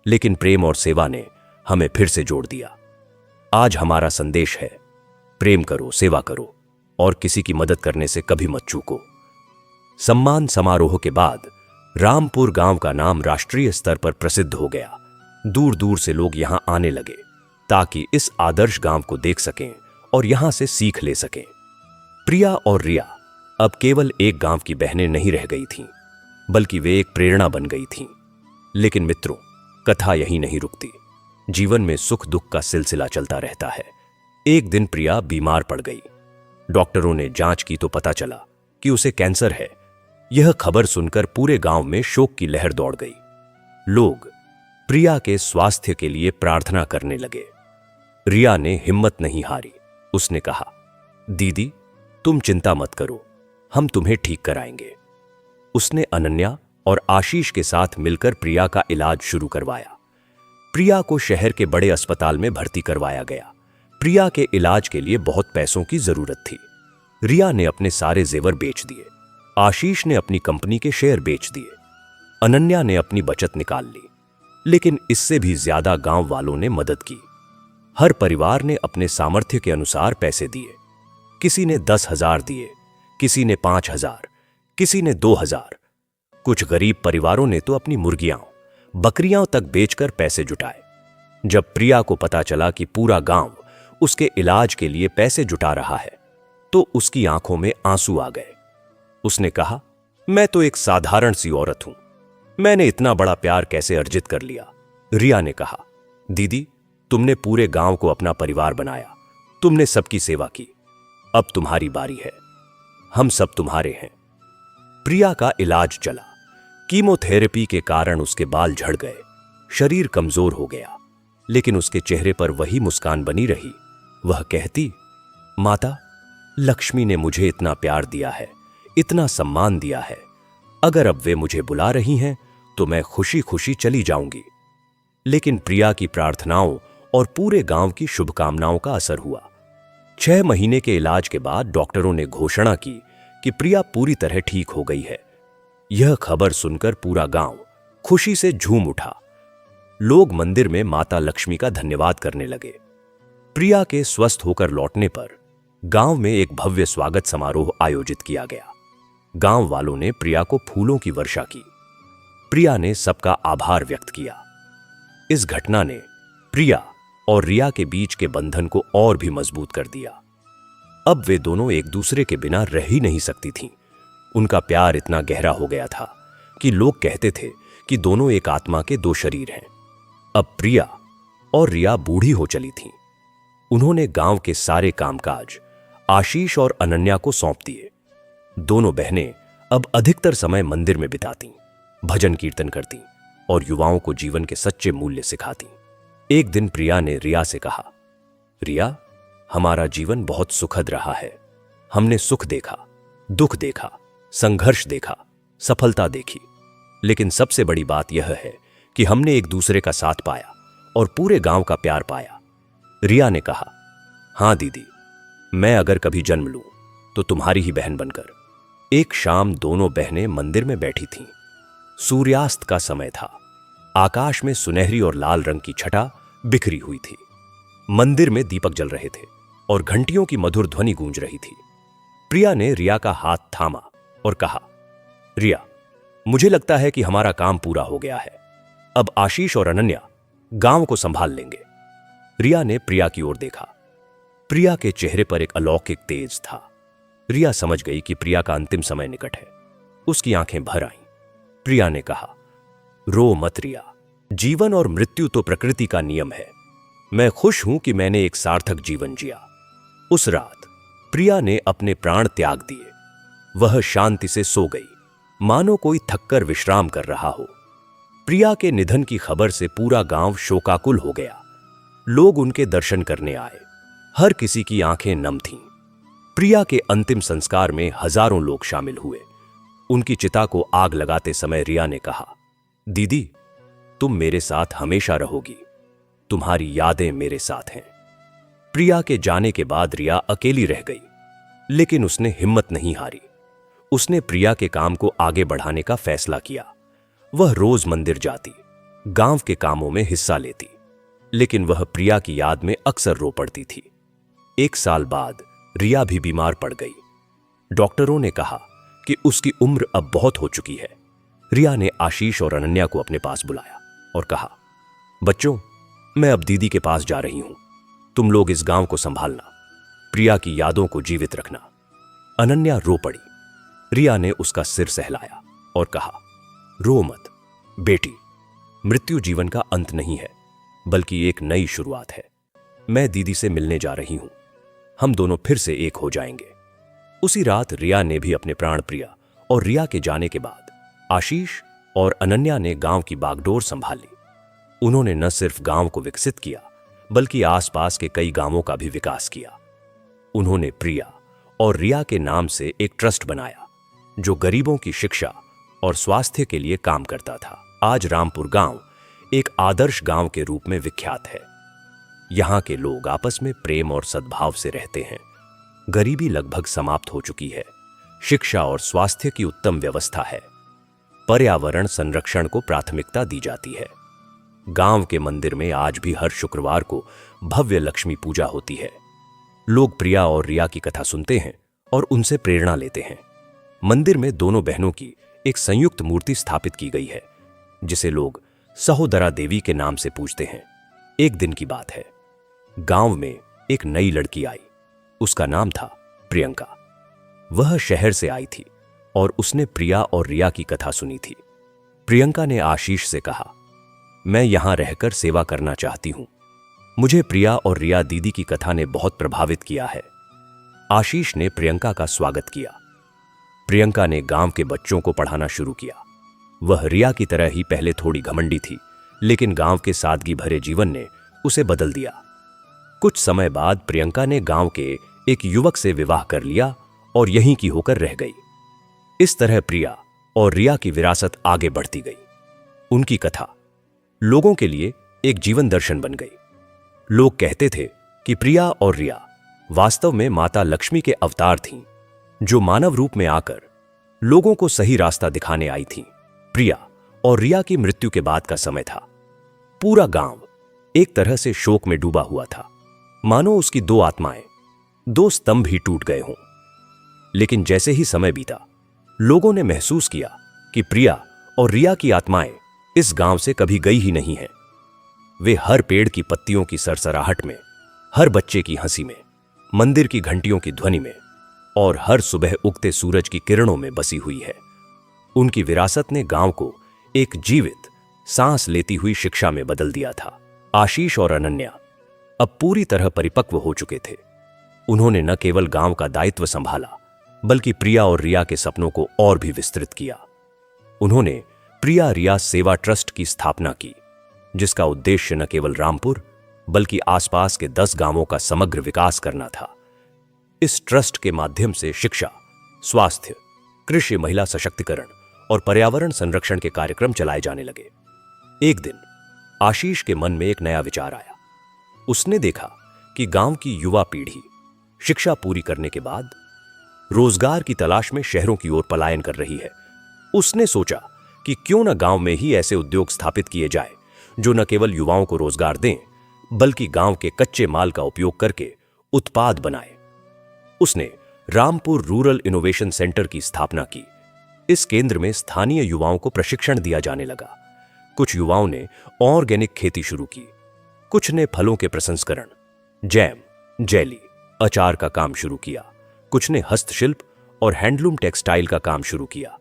लेकिन प्रेम और सेवा ने हमें फिर से जोड़ दिया। आज हमारा संदेश है, प्रेम करो, सेवा करो और किसी की मदद करने से कभी मत चूको। सम्मान समारोह के बाद रामपुर गांव का नाम राष्ट्रीय स्तर पर प्रसिद्ध हो गया। दूर दूर से लोग यहां आने लगे ताकि इस आदर्श गांव को देख सकें और यहां से सीख ले सकें। प्रिया और रिया अब केवल एक गांव की बहनें नहीं रह गई थीं, बल्कि वे एक प्रेरणा बन गई थीं। लेकिन मित्रों, कथा यहीं नहीं रुकती। जीवन में सुख दुख का सिलसिला चलता रहता है। एक दिन प्रिया बीमार पड़ गई। डॉक्टरों ने जांच की तो पता चला कि उसे कैंसर है। यह खबर सुनकर पूरे गांव में शोक की लहर दौड़ गई। लोग प्रिया के स्वास्थ्य के लिए प्रार्थना करने लगे। रिया ने हिम्मत नहीं हारी। उसने कहा, दीदी तुम चिंता मत करो, हम तुम्हें ठीक कराएंगे। उसने अनन्या और आशीष के साथ मिलकर प्रिया का इलाज शुरू करवाया। प्रिया को शहर के बड़े अस्पताल में भर्ती करवाया गया। प्रिया के इलाज के लिए बहुत पैसों की जरूरत थी। रिया ने अपने सारे जेवर बेच दिए। आशीष ने अपनी कंपनी के शेयर बेच दिए। अनन्या ने अपनी बचत निकाल ली। लेकिन इससे भी ज्यादा गांव वालों ने मदद की। हर परिवार ने अपने सामर्थ्य के अनुसार पैसे दिए। किसी ने 10,000 दिए, किसी ने 5,000, किसी ने 2,000। कुछ गरीब परिवारों ने तो अपनी मुर्गियां, बकरियां तक बेचकर पैसे जुटाए। जब प्रिया को पता चला कि पूरा गांव उसके इलाज के लिए पैसे जुटा रहा है तो उसकी आंखों में आंसू आ गए। उसने कहा, मैं तो एक साधारण सी औरत हूं, मैंने इतना बड़ा प्यार कैसे अर्जित कर लिया। रिया ने कहा, दीदी तुमने पूरे गांव को अपना परिवार बनाया, तुमने सबकी सेवा की, अब तुम्हारी बारी है, हम सब तुम्हारे हैं। प्रिया का इलाज चला। कीमोथेरेपी के कारण उसके बाल झड़ गए, शरीर कमजोर हो गया, लेकिन उसके चेहरे पर वही मुस्कान बनी रही। वह कहती, माता, लक्ष्मी ने मुझे इतना प्यार दिया है, इतना सम्मान दिया है, अगर अब वे मुझे बुला रही हैं तो मैं खुशी खुशी चली जाऊंगी। लेकिन प्रिया की प्रार्थनाओं और पूरे गांव की शुभकामनाओं का असर हुआ। 6 महीने के इलाज के बाद डॉक्टरों ने घोषणा की कि प्रिया पूरी तरह ठीक हो गई है। यह खबर सुनकर पूरा गांव खुशी से झूम उठा। लोग मंदिर में माता लक्ष्मी का धन्यवाद करने लगे। प्रिया के स्वस्थ होकर लौटने पर गांव में एक भव्य स्वागत समारोह आयोजित किया गया। गांव वालों ने प्रिया को फूलों की वर्षा की। प्रिया ने सबका आभार व्यक्त किया। इस घटना ने प्रिया और रिया के बीच के बंधन को और भी मजबूत कर दिया। अब वे दोनों एक दूसरे के बिना रह ही नहीं सकती थीं। उनका प्यार इतना गहरा हो गया था कि लोग कहते थे कि दोनों एक आत्मा के दो शरीर हैं। अब प्रिया और रिया बूढ़ी हो चली थीं। उन्होंने गांव के सारे कामकाज आशीष और अनन्या को सौंप दिए। दोनों बहनें अब अधिकतर समय मंदिर में बितातीं, भजन कीर्तन करतीं और युवाओं को जीवन के सच्चे मूल्य सिखातीं। एक दिन प्रिया ने रिया से कहा, रिया, हमारा जीवन बहुत सुखद रहा है। हमने सुख देखा, दुख देखा, संघर्ष देखा, सफलता देखी, लेकिन सबसे बड़ी बात यह है कि हमने एक दूसरे का साथ पाया और पूरे गांव का प्यार पाया। रिया ने कहा, हां दीदी, मैं अगर कभी जन्म लूं तो तुम्हारी ही बहन बनकर। एक शाम दोनों बहनें मंदिर में बैठी थीं। सूर्यास्त का समय था। आकाश में सुनहरी और लाल रंग की छटा बिखरी हुई थी। मंदिर में दीपक जल रहे थे और घंटियों की मधुर ध्वनि गूंज रही थी। प्रिया ने रिया का हाथ थामा और कहा, रिया, मुझे लगता है कि हमारा काम पूरा हो गया है। अब आशीष और अनन्या गांव को संभाल लेंगे। रिया ने प्रिया की ओर देखा। प्रिया के चेहरे पर एक अलौकिक तेज था। रिया समझ गई कि प्रिया का अंतिम समय निकट है। उसकी आंखें भर आईं। प्रिया ने कहा, रो मत रिया, जीवन और मृत्यु तो प्रकृति का नियम है। मैं खुश हूं कि मैंने एक सार्थक जीवन जिया। उस रात प्रिया ने अपने प्राण त्याग दिए। वह शांति से सो गई, मानो कोई थककर विश्राम कर रहा हो। प्रिया के निधन की खबर से पूरा गांव शोकाकुल हो गया। लोग उनके दर्शन करने आए। हर किसी की आंखें नम थीं। प्रिया के अंतिम संस्कार में हजारों लोग शामिल हुए। उनकी चिता को आग लगाते समय रिया ने कहा, दीदी, तुम मेरे साथ हमेशा रहोगी। तुम्हारी यादें मेरे साथ हैं। प्रिया के जाने के बाद रिया अकेली रह गई, लेकिन उसने हिम्मत नहीं हारी। उसने प्रिया के काम को आगे बढ़ाने का फैसला किया। वह रोज मंदिर जाती, गांव के कामों में हिस्सा लेती, लेकिन वह प्रिया की याद में अक्सर रो पड़ती थी। 1 साल बाद रिया भी बीमार पड़ गई। डॉक्टरों ने कहा कि उसकी उम्र अब बहुत हो चुकी है। रिया ने आशीष और अनन्या को अपने पास बुलाया और कहा, बच्चों, मैं अब दीदी के पास जा रही हूं। तुम लोग इस गांव को संभालना, प्रिया की यादों को जीवित रखना। अनन्या रो पड़ी। रिया ने उसका सिर सहलाया और कहा, रो मत बेटी, मृत्यु जीवन का अंत नहीं है, बल्कि एक नई शुरुआत है। मैं दीदी से मिलने जा रही हूं। हम दोनों फिर से एक हो जाएंगे। उसी रात रिया ने भी अपने प्राण प्रिया और रिया के जाने के बाद आशीष और अनन्या ने गांव की बागडोर संभाली। उन्होंने न सिर्फ गांव को विकसित किया, बल्कि आसपास के कई गांवों का भी विकास किया। उन्होंने प्रिया और रिया के नाम से एक ट्रस्ट बनाया, जो गरीबों की शिक्षा और स्वास्थ्य के लिए काम करता था। आज रामपुर गांव एक आदर्श गांव के रूप में विख्यात है। यहां के लोग आपस में प्रेम और सद्भाव से रहते हैं। गरीबी लगभग समाप्त हो चुकी है। शिक्षा और स्वास्थ्य की उत्तम व्यवस्था है। पर्यावरण संरक्षण को प्राथमिकता दी जाती है। गांव के मंदिर में आज भी हर शुक्रवार को भव्य लक्ष्मी पूजा होती है। लोग प्रिया और रिया की कथा सुनते हैं और उनसे प्रेरणा लेते हैं। मंदिर में दोनों बहनों की एक संयुक्त मूर्ति स्थापित की गई है, जिसे लोग सहोदरा देवी के नाम से पूजते हैं। एक दिन की बात है, गांव में एक नई लड़की आई। उसका नाम था प्रियंका। वह शहर से आई थी और उसने प्रिया और रिया की कथा सुनी थी। प्रियंका ने आशीष से कहा, मैं यहां रहकर सेवा करना चाहती हूं। मुझे प्रिया और रिया दीदी की कथा ने बहुत प्रभावित किया है। आशीष ने प्रियंका का स्वागत किया। प्रियंका ने गांव के बच्चों को पढ़ाना शुरू किया। वह रिया की तरह ही पहले थोड़ी घमंडी थी, लेकिन गांव के सादगी भरे जीवन ने उसे बदल दिया। कुछ समय बाद प्रियंका ने गांव के एक युवक से विवाह कर लिया और यहीं की होकर रह गई। इस तरह प्रिया और रिया की विरासत आगे बढ़ती गई। उनकी कथा लोगों के लिए एक जीवन दर्शन बन गई। लोग कहते थे कि प्रिया और रिया वास्तव में माता लक्ष्मी के अवतार थीं, जो मानव रूप में आकर लोगों को सही रास्ता दिखाने आई थीं। प्रिया और रिया की मृत्यु के बाद का समय था। पूरा गांव एक तरह से शोक में डूबा हुआ था, मानो उसकी 2 आत्माएं, 2 स्तंभ ही टूट गए हों। लेकिन जैसे ही समय बीता, लोगों ने महसूस किया कि प्रिया और रिया की आत्माएं इस गांव से कभी गई ही नहीं हैं। वे हर पेड़ की पत्तियों की सरसराहट में, हर बच्चे की हंसी में, मंदिर की घंटियों की ध्वनि में और हर सुबह उगते सूरज की किरणों में बसी हुई है। उनकी विरासत ने गांव को एक जीवित, सांस लेती हुई शिक्षा में बदल दिया था। आशीष और अनन्या अब पूरी तरह परिपक्व हो चुके थे। उन्होंने न केवल गांव का दायित्व संभाला, बल्कि प्रिया और रिया के सपनों को और भी विस्तृत किया। उन्होंने प्रिया रिया सेवा ट्रस्ट की स्थापना की, जिसका उद्देश्य न केवल रामपुर बल्कि आसपास के 10 गांवों का समग्र विकास करना था। इस ट्रस्ट के माध्यम से शिक्षा, स्वास्थ्य, कृषि, महिला सशक्तिकरण और पर्यावरण संरक्षण के कार्यक्रम चलाए जाने लगे। एक दिन आशीष के मन में एक नया विचार आया। उसने देखा कि गांव की युवा पीढ़ी शिक्षा पूरी करने के बाद रोजगार की तलाश में शहरों की ओर पलायन कर रही है। उसने सोचा कि क्यों न गांव में ही ऐसे उद्योग स्थापित किए जाए जो न केवल युवाओं को रोजगार दें, बल्कि गांव के कच्चे माल का उपयोग करके उत्पाद बनाए। उसने रामपुर रूरल इनोवेशन सेंटर की स्थापना की। इस केंद्र में स्थानीय युवाओं को प्रशिक्षण दिया जाने लगा। कुछ युवाओं ने ऑर्गेनिक खेती शुरू की, कुछ ने फलों के प्रसंस्करण, जैम, जेली, अचार का काम शुरू किया, कुछ ने हस्तशिल्प और हैंडलूम टेक्सटाइल का काम शुरू किया।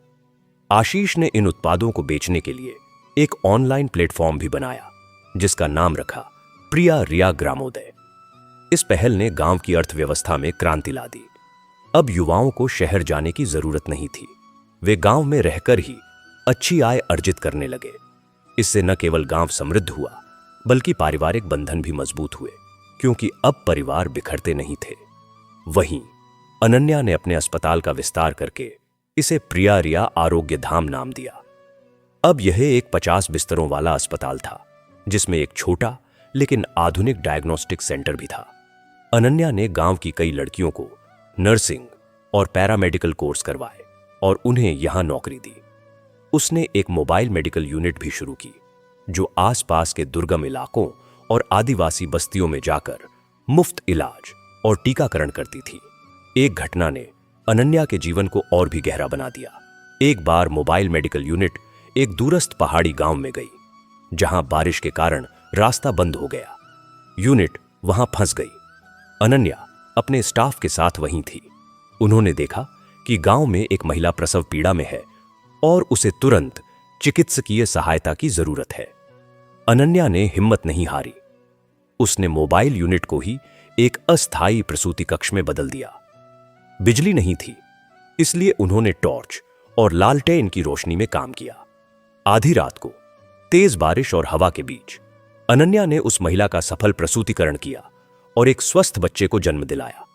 आशीष ने इन उत्पादों को बेचने के लिए एक ऑनलाइन प्लेटफॉर्म भी बनाया, जिसका नाम रखा प्रिया रिया ग्रामोदय। इस पहल ने गांव की अर्थव्यवस्था में क्रांति ला दी। अब युवाओं को शहर जाने की जरूरत नहीं थी। वे गांव में रहकर ही अच्छी आय अर्जित करने लगे। इससे न केवल गांव समृद्ध हुआ, बल्कि पारिवारिक बंधन भी मजबूत हुए, क्योंकि अब परिवार बिखरते नहीं थे। वहीं अनन्या ने अपने अस्पताल का विस्तार करके इसे प्रिया रिया आरोग्य धाम नाम दिया। अब यह एक 50 बिस्तरों वाला अस्पताल था, जिसमें एक छोटा लेकिन आधुनिक डायग्नोस्टिक सेंटर भी था। अनन्या ने गांव की कई लड़कियों को नर्सिंग और पैरामेडिकल कोर्स करवाए और उन्हें यहां नौकरी दी। उसने एक मोबाइल मेडिकल यूनिट भी शुरू की, जो आसपास के दुर्गम इलाकों और आदिवासी बस्तियों में जाकर मुफ्त इलाज और टीकाकरण करती थी। एक घटना ने अनन्या के जीवन को और भी गहरा बना दिया। एक बार मोबाइल मेडिकल यूनिट एक दूरस्थ पहाड़ी गांव में गई, जहां बारिश के कारण रास्ता बंद हो गया। यूनिट वहां फंस गई। अनन्या अपने स्टाफ के साथ वहीं थी। उन्होंने देखा कि गांव में एक महिला प्रसव पीड़ा में है और उसे तुरंत चिकित्सकीय सहायता की जरूरत है। अनन्या ने हिम्मत नहीं हारी। उसने मोबाइल यूनिट को ही एक अस्थायी प्रसूति कक्ष में बदल दिया। बिजली नहीं थी, इसलिए उन्होंने टॉर्च और लालटेन की रोशनी में काम किया। आधी रात को तेज बारिश और हवा के बीच अनन्या ने उस महिला का सफल प्रसूतिकरण किया और एक स्वस्थ बच्चे को जन्म दिलाया।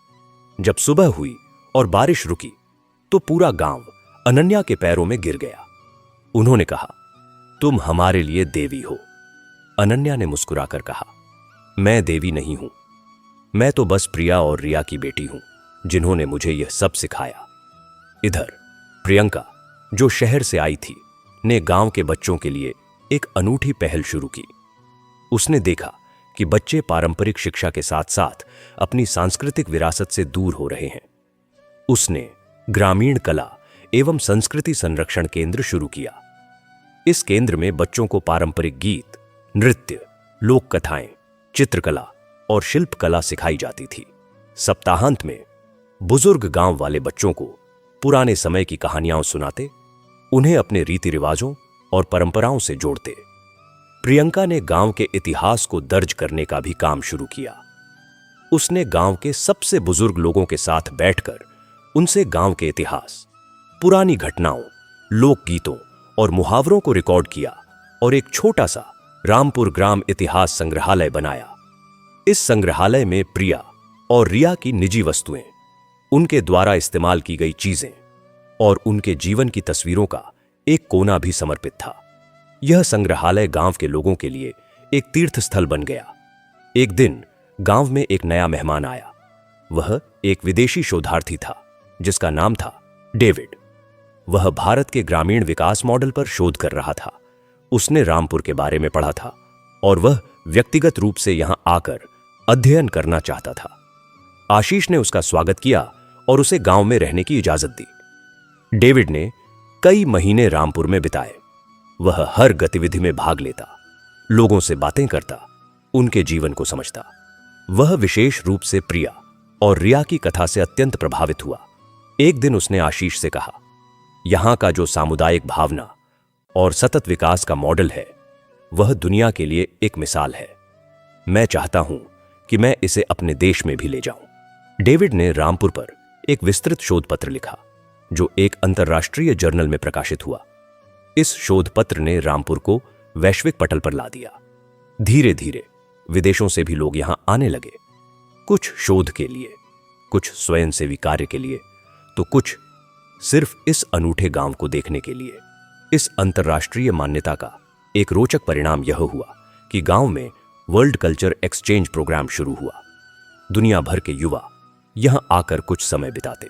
जब सुबह हुई और बारिश रुकी, तो पूरा गांव अनन्या के पैरों में गिर गया। उन्होंने कहा, तुम हमारे लिए देवी हो। अनन्या ने मुस्कुराकर कहा, मैं देवी नहीं हूं, मैं तो बस प्रिया और रिया की बेटी हूं, जिन्होंने मुझे यह सब सिखाया। इधर प्रियंका, जो शहर से आई थी, ने गांव के बच्चों के लिए एक अनूठी पहल शुरू की। उसने देखा कि बच्चे पारंपरिक शिक्षा के साथ साथ अपनी सांस्कृतिक विरासत से दूर हो रहे हैं। उसने ग्रामीण कला एवं संस्कृति संरक्षण केंद्र शुरू किया। इस केंद्र में बच्चों को पारंपरिक गीत, नृत्य, लोक कथाएं, चित्रकला और शिल्पकला सिखाई जाती थी। सप्ताहांत में बुजुर्ग गांव वाले बच्चों को पुराने समय की कहानियां सुनाते, उन्हें अपने रीति रिवाजों और परंपराओं से जोड़ते। प्रियंका ने गांव के इतिहास को दर्ज करने का भी काम शुरू किया। उसने गांव के सबसे बुजुर्ग लोगों के साथ बैठकर उनसे गांव के इतिहास, पुरानी घटनाओं, लोकगीतों और मुहावरों को रिकॉर्ड किया और एक छोटा सा रामपुर ग्राम इतिहास संग्रहालय बनाया। इस संग्रहालय में प्रिया और रिया की निजी वस्तुएं, उनके द्वारा इस्तेमाल की गई चीजें और उनके जीवन की तस्वीरों का एक कोना भी समर्पित था। यह संग्रहालय गांव के लोगों के लिए एक तीर्थ स्थल बन गया। एक दिन गांव में एक नया मेहमान आया। वह एक विदेशी शोधार्थी था, जिसका नाम था डेविड। वह भारत के ग्रामीण विकास मॉडल पर शोध कर रहा था। उसने रामपुर के बारे में पढ़ा था और वह व्यक्तिगत रूप से यहां आकर अध्ययन करना चाहता था। आशीष ने उसका स्वागत किया और उसे गांव में रहने की इजाजत दी। डेविड ने कई महीने रामपुर में बिताए। वह हर गतिविधि में भाग लेता, लोगों से बातें करता, उनके जीवन को समझता। वह विशेष रूप से प्रिया और रिया की कथा से अत्यंत प्रभावित हुआ एक दिन उसने आशीष से कहा, यहां का जो सामुदायिक भावना और सतत विकास का मॉडल है वह दुनिया के लिए एक मिसाल है। मैं चाहता हूं कि मैं इसे अपने देश में भी ले जाऊं। डेविड ने रामपुर पर एक विस्तृत शोध पत्र लिखा जो एक अंतर्राष्ट्रीय जर्नल में प्रकाशित हुआ। इस शोध पत्र ने रामपुर को वैश्विक पटल पर ला दिया। धीरे धीरे विदेशों से भी लोग यहां आने लगे, कुछ शोध के लिए, कुछ स्वयंसेवी कार्य के लिए, तो कुछ सिर्फ इस अनूठे गांव को देखने के लिए। इस अंतर्राष्ट्रीय मान्यता का एक रोचक परिणाम यह हुआ कि गांव में वर्ल्ड कल्चर एक्सचेंज प्रोग्राम शुरू हुआ। दुनिया भर के युवा यहां आकर कुछ समय बिताते,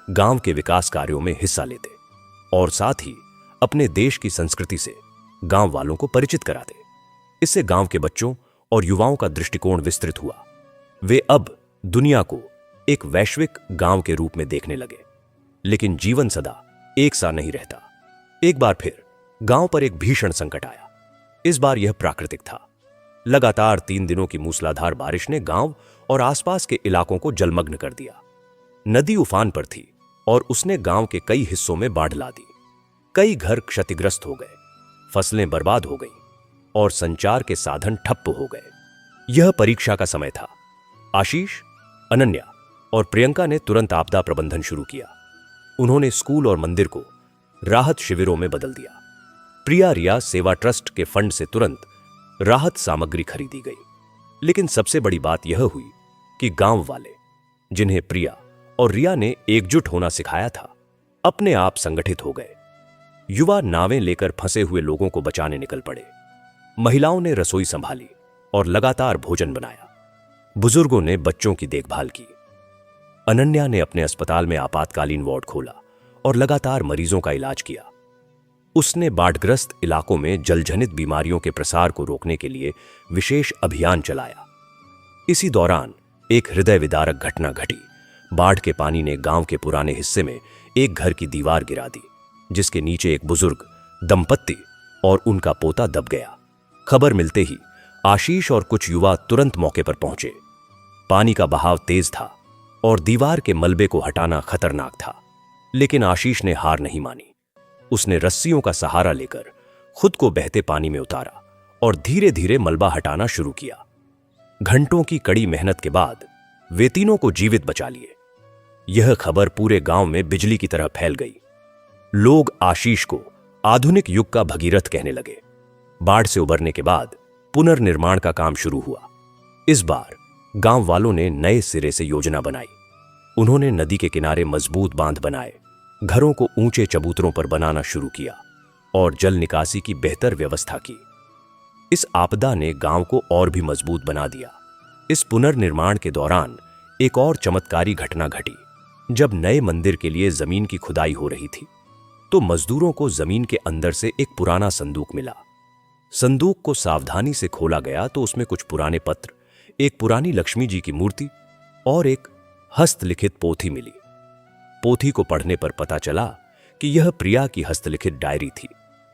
गांव के विकास कार्यों में हिस्सा लेते और साथ ही अपने देश की संस्कृति से गांव वालों को परिचित कराते। इससे गांव के बच्चों और युवाओं का दृष्टिकोण विस्तृत हुआ। वे अब दुनिया को एक वैश्विक गांव के रूप में देखने लगे। लेकिन जीवन सदा एक सा नहीं रहता। एक बार फिर गांव पर एक भीषण संकट आया। इस बार यह प्राकृतिक था। लगातार 3 दिनों की मूसलाधार बारिश ने गांव और आसपास के इलाकों को जलमग्न कर दिया। नदी उफान पर थी और उसने गांव के कई हिस्सों में बाढ़ ला दी। कई घर क्षतिग्रस्त हो गए, फसलें बर्बाद हो गईं और संचार के साधन ठप्प हो गए। यह परीक्षा का समय था। आशीष, अनन्या और प्रियंका ने तुरंत आपदा प्रबंधन शुरू किया। उन्होंने स्कूल और मंदिर को राहत शिविरों में बदल दिया। प्रिया रिया सेवा ट्रस्ट के फंड से तुरंत राहत सामग्री खरीदी गई। लेकिन सबसे बड़ी बात यह हुई कि गांव वाले, जिन्हें प्रिया और रिया ने एकजुट होना सिखाया था, अपने आप संगठित हो गए। युवा नावें लेकर फंसे हुए लोगों को बचाने निकल पड़े। महिलाओं ने रसोई संभाली और लगातार भोजन बनाया। बुजुर्गों ने बच्चों की देखभाल की। अनन्या ने अपने अस्पताल में आपातकालीन वार्ड खोला और लगातार मरीजों का इलाज किया। उसने बाढ़ग्रस्त इलाकों में जलजनित बीमारियों के प्रसार को रोकने के लिए विशेष अभियान चलाया। इसी दौरान एक हृदय विदारक घटना घटी। बाढ़ के पानी ने गांव के पुराने हिस्से में एक घर की दीवार गिरा दी, जिसके नीचे एक बुजुर्ग दंपत्ति और उनका पोता दब गया। खबर मिलते ही आशीष और कुछ युवा तुरंत मौके पर पहुंचे। पानी का बहाव तेज था और दीवार के मलबे को हटाना खतरनाक था। लेकिन आशीष ने हार नहीं मानी। उसने रस्सियों का सहारा लेकर खुद को बहते पानी में उतारा और धीरे धीरे मलबा हटाना शुरू किया। घंटों की कड़ी मेहनत के बाद वे तीनों को जीवित बचा लिए। यह खबर पूरे गांव में बिजली की तरह फैल गई। लोग आशीष को आधुनिक युग का भगीरथ कहने लगे। बाढ़ से उबरने के बाद पुनर्निर्माण का काम शुरू हुआ। इस बार गांव वालों ने नए सिरे से योजना बनाई। उन्होंने नदी के किनारे मजबूत बांध बनाए, घरों को ऊंचे चबूतरों पर बनाना शुरू किया और जल निकासी की बेहतर व्यवस्था की। इस आपदा ने गांव को और भी मजबूत बना दिया। इस पुनर्निर्माण के दौरान एक और चमत्कारी घटना घटी। जब नए मंदिर के लिए जमीन की खुदाई हो रही थी, तो मजदूरों को जमीन के अंदर से एक पुराना संदूक मिला। संदूक को सावधानी से खोला गया तो उसमें कुछ पुराने पत्र, एक पुरानी लक्ष्मी जी की मूर्ति और एक हस्तलिखित पोथी मिली। पोथी को पढ़ने पर पता चला कि यह प्रिया की हस्तलिखित डायरी थी,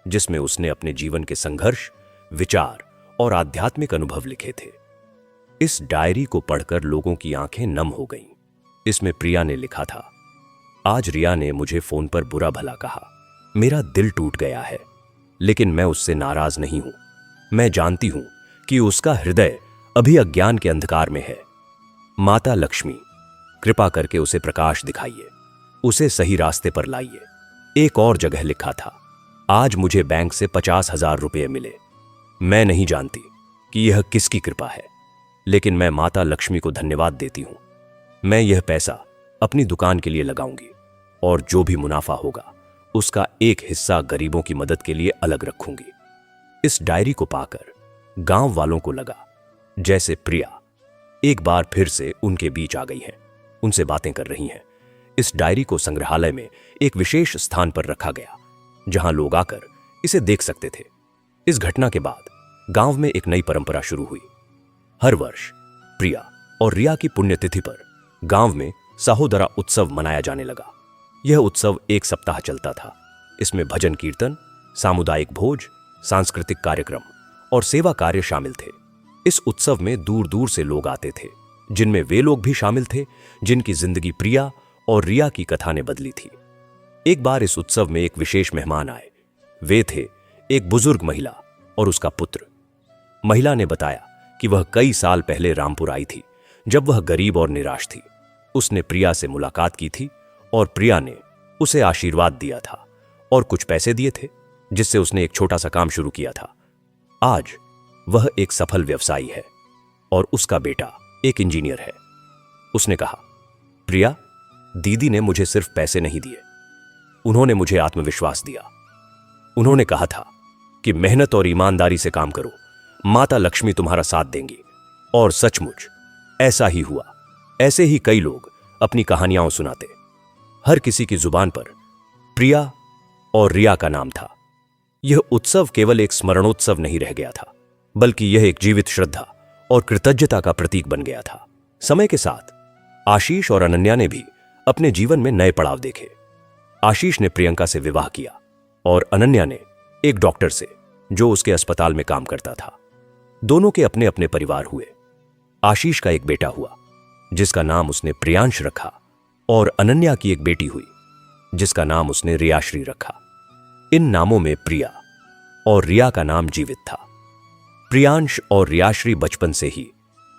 जिसमें उसने अपने जीवन के संघर्ष, विचार और आध्यात्मिक अनुभव लिखे थे। इस डायरी को पढ़कर लोगों की आंखें नम हो गईं। इसमें प्रिया ने लिखा था, आज रिया ने मुझे फोन पर बुरा भला कहा, मेरा दिल टूट गया है, लेकिन मैं उससे नाराज नहीं हूं। मैं जानती हूं कि उसका हृदय अभी अज्ञान के अंधकार में है। माता लक्ष्मी, कृपा करके उसे प्रकाश दिखाइए, उसे सही रास्ते पर लाइए। एक और जगह लिखा था, आज मुझे बैंक से 50,000 रुपये मिले। मैं नहीं जानती कि यह किसकी कृपा है, लेकिन मैं माता लक्ष्मी को धन्यवाद देती हूं। मैं यह पैसा अपनी दुकान के लिए लगाऊंगी और जो भी मुनाफा होगा उसका एक हिस्सा गरीबों की मदद के लिए अलग रखूंगी। इस डायरी को पाकर गांव वालों को लगा जैसे प्रिया एक बार फिर से उनके बीच आ गई है, उनसे बातें कर रही हैं। इस डायरी को संग्रहालय में एक विशेष स्थान पर रखा गया, जहां लोग आकर इसे देख सकते थे। इस घटना के बाद गांव में एक नई परंपरा शुरू हुई। हर वर्ष प्रिया और रिया की पुण्यतिथि पर गांव में सहोदरा उत्सव मनाया जाने लगा। यह उत्सव 1 सप्ताह चलता था। इसमें भजन कीर्तन, सामुदायिक भोज, सांस्कृतिक कार्यक्रम और सेवा कार्य शामिल थे। इस उत्सव में दूर दूर से लोग आते थे, जिनमें वे लोग भी शामिल थे जिनकी जिंदगी प्रिया और रिया की कथा ने बदली थी। एक बार इस उत्सव में एक विशेष मेहमान आए। वे थे एक बुजुर्ग महिला और उसका पुत्र। महिला ने बताया कि वह कई साल पहले रामपुर आई थी, जब वह गरीब और निराश थी। उसने प्रिया से मुलाकात की थी और प्रिया ने उसे आशीर्वाद दिया था और कुछ पैसे दिए थे, जिससे उसने एक छोटा सा काम शुरू किया था। आज वह एक सफल व्यवसायी है और उसका बेटा एक इंजीनियर है। उसने कहा, प्रिया, दीदी ने मुझे सिर्फ पैसे नहीं दिए, उन्होंने मुझे आत्मविश्वास दिया। उन्होंने कहा था कि मेहनत और ईमानदारी से काम करो, माता लक्ष्मी तुम्हारा साथ देंगी। और सचमुच ऐसा ही हुआ। ऐसे ही कई लोग अपनी कहानियां सुनाते। हर किसी की जुबान पर प्रिया और रिया का नाम था। यह उत्सव केवल एक स्मरणोत्सव नहीं रह गया था, बल्कि यह एक जीवित श्रद्धा और कृतज्ञता का प्रतीक बन गया था। समय के साथ आशीष और अनन्या ने भी अपने जीवन में नए पड़ाव देखे। आशीष ने प्रियंका से विवाह किया और अनन्या ने एक डॉक्टर से, जो उसके अस्पताल में काम करता था। दोनों के अपने अपने परिवार हुए। आशीष का एक बेटा हुआ, जिसका नाम उसने प्रियांश रखा, और अनन्या की एक बेटी हुई, जिसका नाम उसने रियाश्री रखा। इन नामों में प्रिया और रिया का नाम जीवित था। प्रियांश और रियाश्री बचपन से ही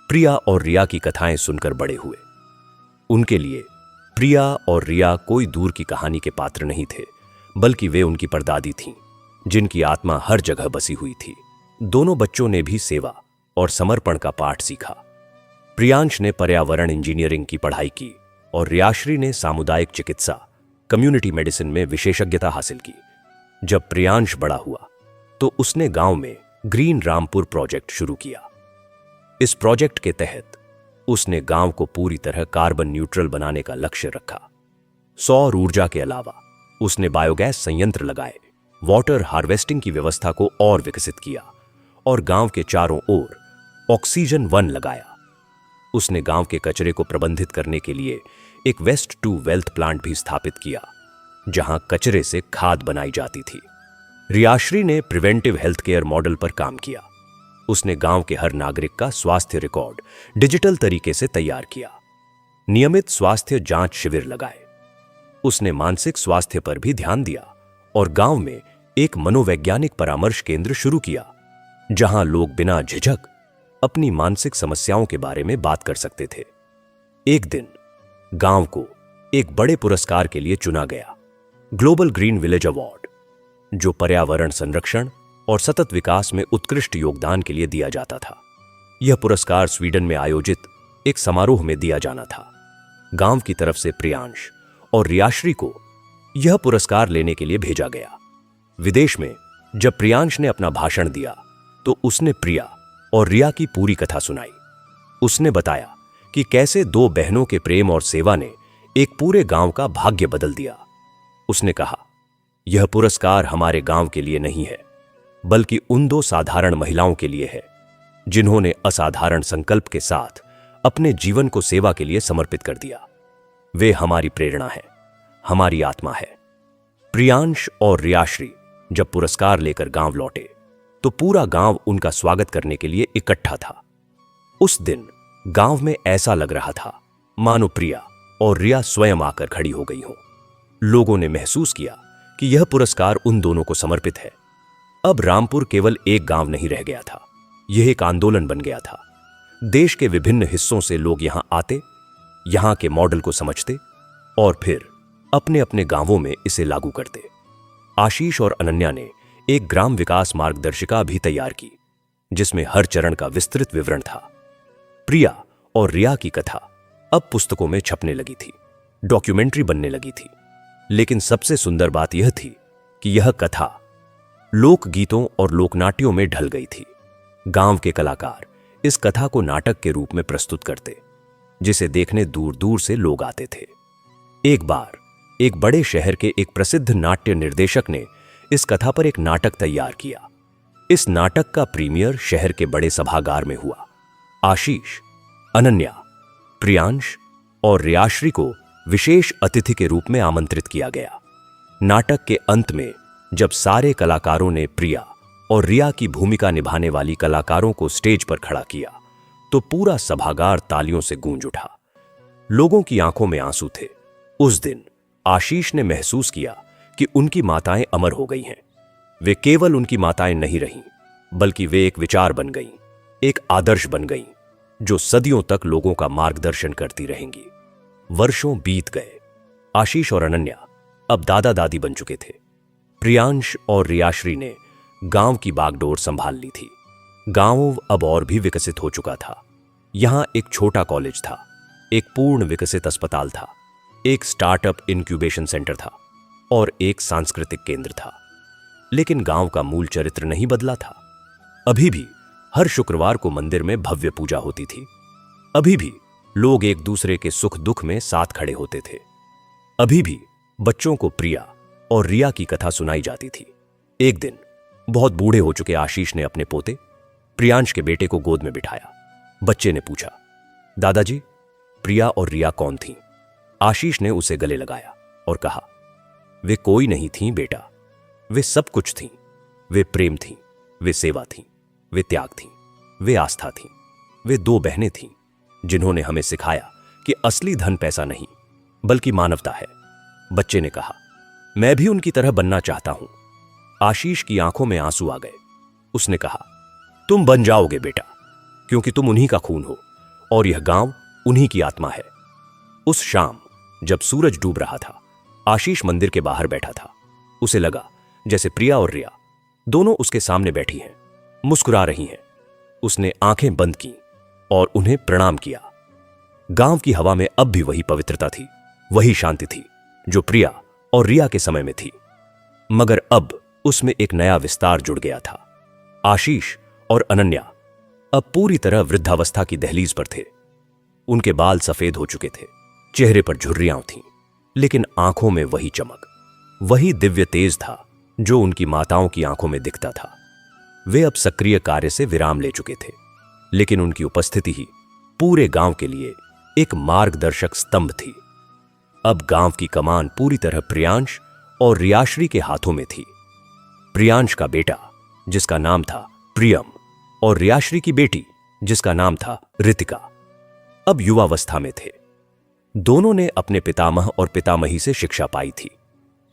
प्रिया और रिया की कथाएं सुनकर बड़े हुए। उनके लिए प्रिया और रिया कोई दूर की कहानी के पात्र नहीं थे, बल्कि वे उनकी परदादी थीं, जिनकी आत्मा हर जगह बसी हुई थी। दोनों बच्चों ने भी सेवा और समर्पण का पाठ सीखा। प्रियांश ने पर्यावरण इंजीनियरिंग की पढ़ाई की और रियाश्री ने सामुदायिक चिकित्सा, कम्युनिटी मेडिसिन में विशेषज्ञता हासिल की। जब प्रियांश बड़ा हुआ तो उसने गांव में ग्रीन रामपुर प्रोजेक्ट शुरू किया। इस प्रोजेक्ट के तहत उसने गांव को पूरी तरह कार्बन न्यूट्रल बनाने का लक्ष्य रखा। सौर ऊर्जा के अलावा उसने बायोगैस संयंत्र लगाए, वाटर हार्वेस्टिंग की व्यवस्था को और विकसित किया और गांव के चारों ओर ऑक्सीजन वन लगाया। उसने गांव के कचरे को प्रबंधित करने के लिए एक वेस्ट टू वेल्थ प्लांट भी स्थापित किया, जहां कचरे से खाद बनाई जाती थी। रियाश्री ने प्रिवेंटिव हेल्थ केयर मॉडल पर काम किया। उसने गांव के हर नागरिक का स्वास्थ्य रिकॉर्ड डिजिटल तरीके से तैयार किया, नियमित स्वास्थ्य जांच शिविर लगाए। उसने मानसिक स्वास्थ्य पर भी ध्यान दिया और गांव में एक मनोवैज्ञानिक परामर्श केंद्र शुरू किया, जहां लोग बिना झिझक अपनी मानसिक समस्याओं के बारे में बात कर सकते थे। एक दिन गांव को एक बड़े पुरस्कार के लिए चुना गया, ग्लोबल ग्रीन विलेज अवार्ड, जो पर्यावरण संरक्षण और सतत विकास में उत्कृष्ट योगदान के लिए दिया जाता था। यह पुरस्कार स्वीडन में आयोजित एक समारोह में दिया जाना था। गांव की तरफ से प्रियांश और रियाश्री को यह पुरस्कार लेने के लिए भेजा गया। विदेश में जब प्रियांश ने अपना भाषण दिया तो उसने प्रिया और रिया की पूरी कथा सुनाई। उसने बताया कि कैसे दो बहनों के प्रेम और सेवा ने एक पूरे गांव का भाग्य बदल दिया। उसने कहा, यह पुरस्कार हमारे गांव के लिए नहीं है, बल्कि उन दो साधारण महिलाओं के लिए है, जिन्होंने असाधारण संकल्प के साथ अपने जीवन को सेवा के लिए समर्पित कर दिया। वे हमारी प्रेरणा है, हमारी आत्मा है। प्रियांश और रियाश्री जब पुरस्कार लेकर गांव लौटे तो पूरा गांव उनका स्वागत करने के लिए इकट्ठा था। उस दिन गांव में ऐसा लग रहा था मानो प्रिया और रिया स्वयं आकर खड़ी हो गई हों। लोगों ने महसूस किया कि यह पुरस्कार उन दोनों को समर्पित है। अब रामपुर केवल एक गांव नहीं रह गया था, यह एक आंदोलन बन गया था। देश के विभिन्न हिस्सों से लोग यहां आते, यहां के मॉडल को समझते और फिर अपने अपने गांवों में इसे लागू करते। आशीष और अनन्या ने एक ग्राम विकास मार्गदर्शिका भी तैयार की, जिसमें हर चरण का विस्तृत विवरण था। प्रिया और रिया की कथा अब पुस्तकों में छपने लगी थी, डॉक्यूमेंट्री बनने लगी थी। लेकिन सबसे सुंदर बात यह थी कि यह कथा लोकगीतों और लोकनाट्यों में ढल गई थी। गांव के कलाकार इस कथा को नाटक के रूप में प्रस्तुत करते, जिसे देखने दूर दूर से लोग आते थे। एक बार एक बड़े शहर के एक प्रसिद्ध नाट्य निर्देशक ने इस कथा पर एक नाटक तैयार किया। इस नाटक का प्रीमियर शहर के बड़े सभागार में हुआ। आशीष, अनन्या, प्रियांश और रियाश्री को विशेष अतिथि के रूप में आमंत्रित किया गया। नाटक के अंत में जब सारे कलाकारों ने प्रिया और रिया की भूमिका निभाने वाली कलाकारों को स्टेज पर खड़ा किया तो पूरा सभागार तालियों से गूंज उठा। लोगों की आंखों में आंसू थे उस दिन आशीष ने महसूस किया कि उनकी माताएं अमर हो गई हैं। वे केवल उनकी माताएं नहीं रहीं, बल्कि वे एक विचार बन गईं, एक आदर्श बन गईं, जो सदियों तक लोगों का मार्गदर्शन करती रहेंगी। वर्षों बीत गए। आशीष और अनन्या अब दादा दादी बन चुके थे। प्रियांश और रियाश्री ने गांव की बागडोर संभाल ली थी। गांव अब और भी विकसित हो चुका था। यहां एक छोटा कॉलेज था, एक पूर्ण विकसित अस्पताल था, एक स्टार्टअप इंक्यूबेशन सेंटर था और एक सांस्कृतिक केंद्र था। लेकिन गांव का मूल चरित्र नहीं बदला था। अभी भी हर शुक्रवार को मंदिर में भव्य पूजा होती थी। अभी भी लोग एक दूसरे के सुख दुख में साथ खड़े होते थे। अभी भी बच्चों को प्रिया और रिया की कथा सुनाई जाती थी। एक दिन बहुत बूढ़े हो चुके आशीष ने अपने पोते प्रियांश के बेटे को गोद में बिठाया। बच्चे ने पूछा, दादाजी, प्रिया और रिया कौन थीं? आशीष ने उसे गले लगाया और कहा, वे कोई नहीं थीं बेटा, वे सब कुछ थीं। वे प्रेम थीं, वे सेवा थीं, वे त्याग थीं, वे आस्था थीं। वे दो बहनें थीं जिन्होंने हमें सिखाया कि असली धन पैसा नहीं बल्कि मानवता है। बच्चे ने कहा, मैं भी उनकी तरह बनना चाहता हूं। आशीष की आंखों में आंसू आ गए। उसने कहा, तुम बन जाओगे बेटा, क्योंकि तुम उन्हीं का खून हो और यह गांव उन्हीं की आत्मा है। उस शाम जब सूरज डूब रहा था, आशीष मंदिर के बाहर बैठा था। उसे लगा जैसे प्रिया और रिया दोनों उसके सामने बैठी हैं, मुस्कुरा रही हैं। उसने आंखें बंद की और उन्हें प्रणाम किया। गांव की हवा में अब भी वही पवित्रता थी, वही शांति थी जो प्रिया और रिया के समय में थी। मगर अब उसमें एक नया विस्तार जुड़ गया था। आशीष और अनन्या अब पूरी तरह वृद्धावस्था की दहलीज पर थे। उनके बाल सफेद हो चुके थे, चेहरे पर झुर्रियां थीं, लेकिन आंखों में वही चमक, वही दिव्य तेज था जो उनकी माताओं की आंखों में दिखता था। वे अब सक्रिय कार्य से विराम ले चुके थे, लेकिन उनकी उपस्थिति ही पूरे गांव के लिए एक मार्गदर्शक स्तंभ थी। अब गांव की कमान पूरी तरह प्रियांश और रियाश्री के हाथों में थी। प्रियांश का बेटा जिसका नाम था प्रियम और रियाश्री की बेटी जिसका नाम था रितिका अब युवावस्था में थे। दोनों ने अपने पितामह और पितामही से शिक्षा पाई थी,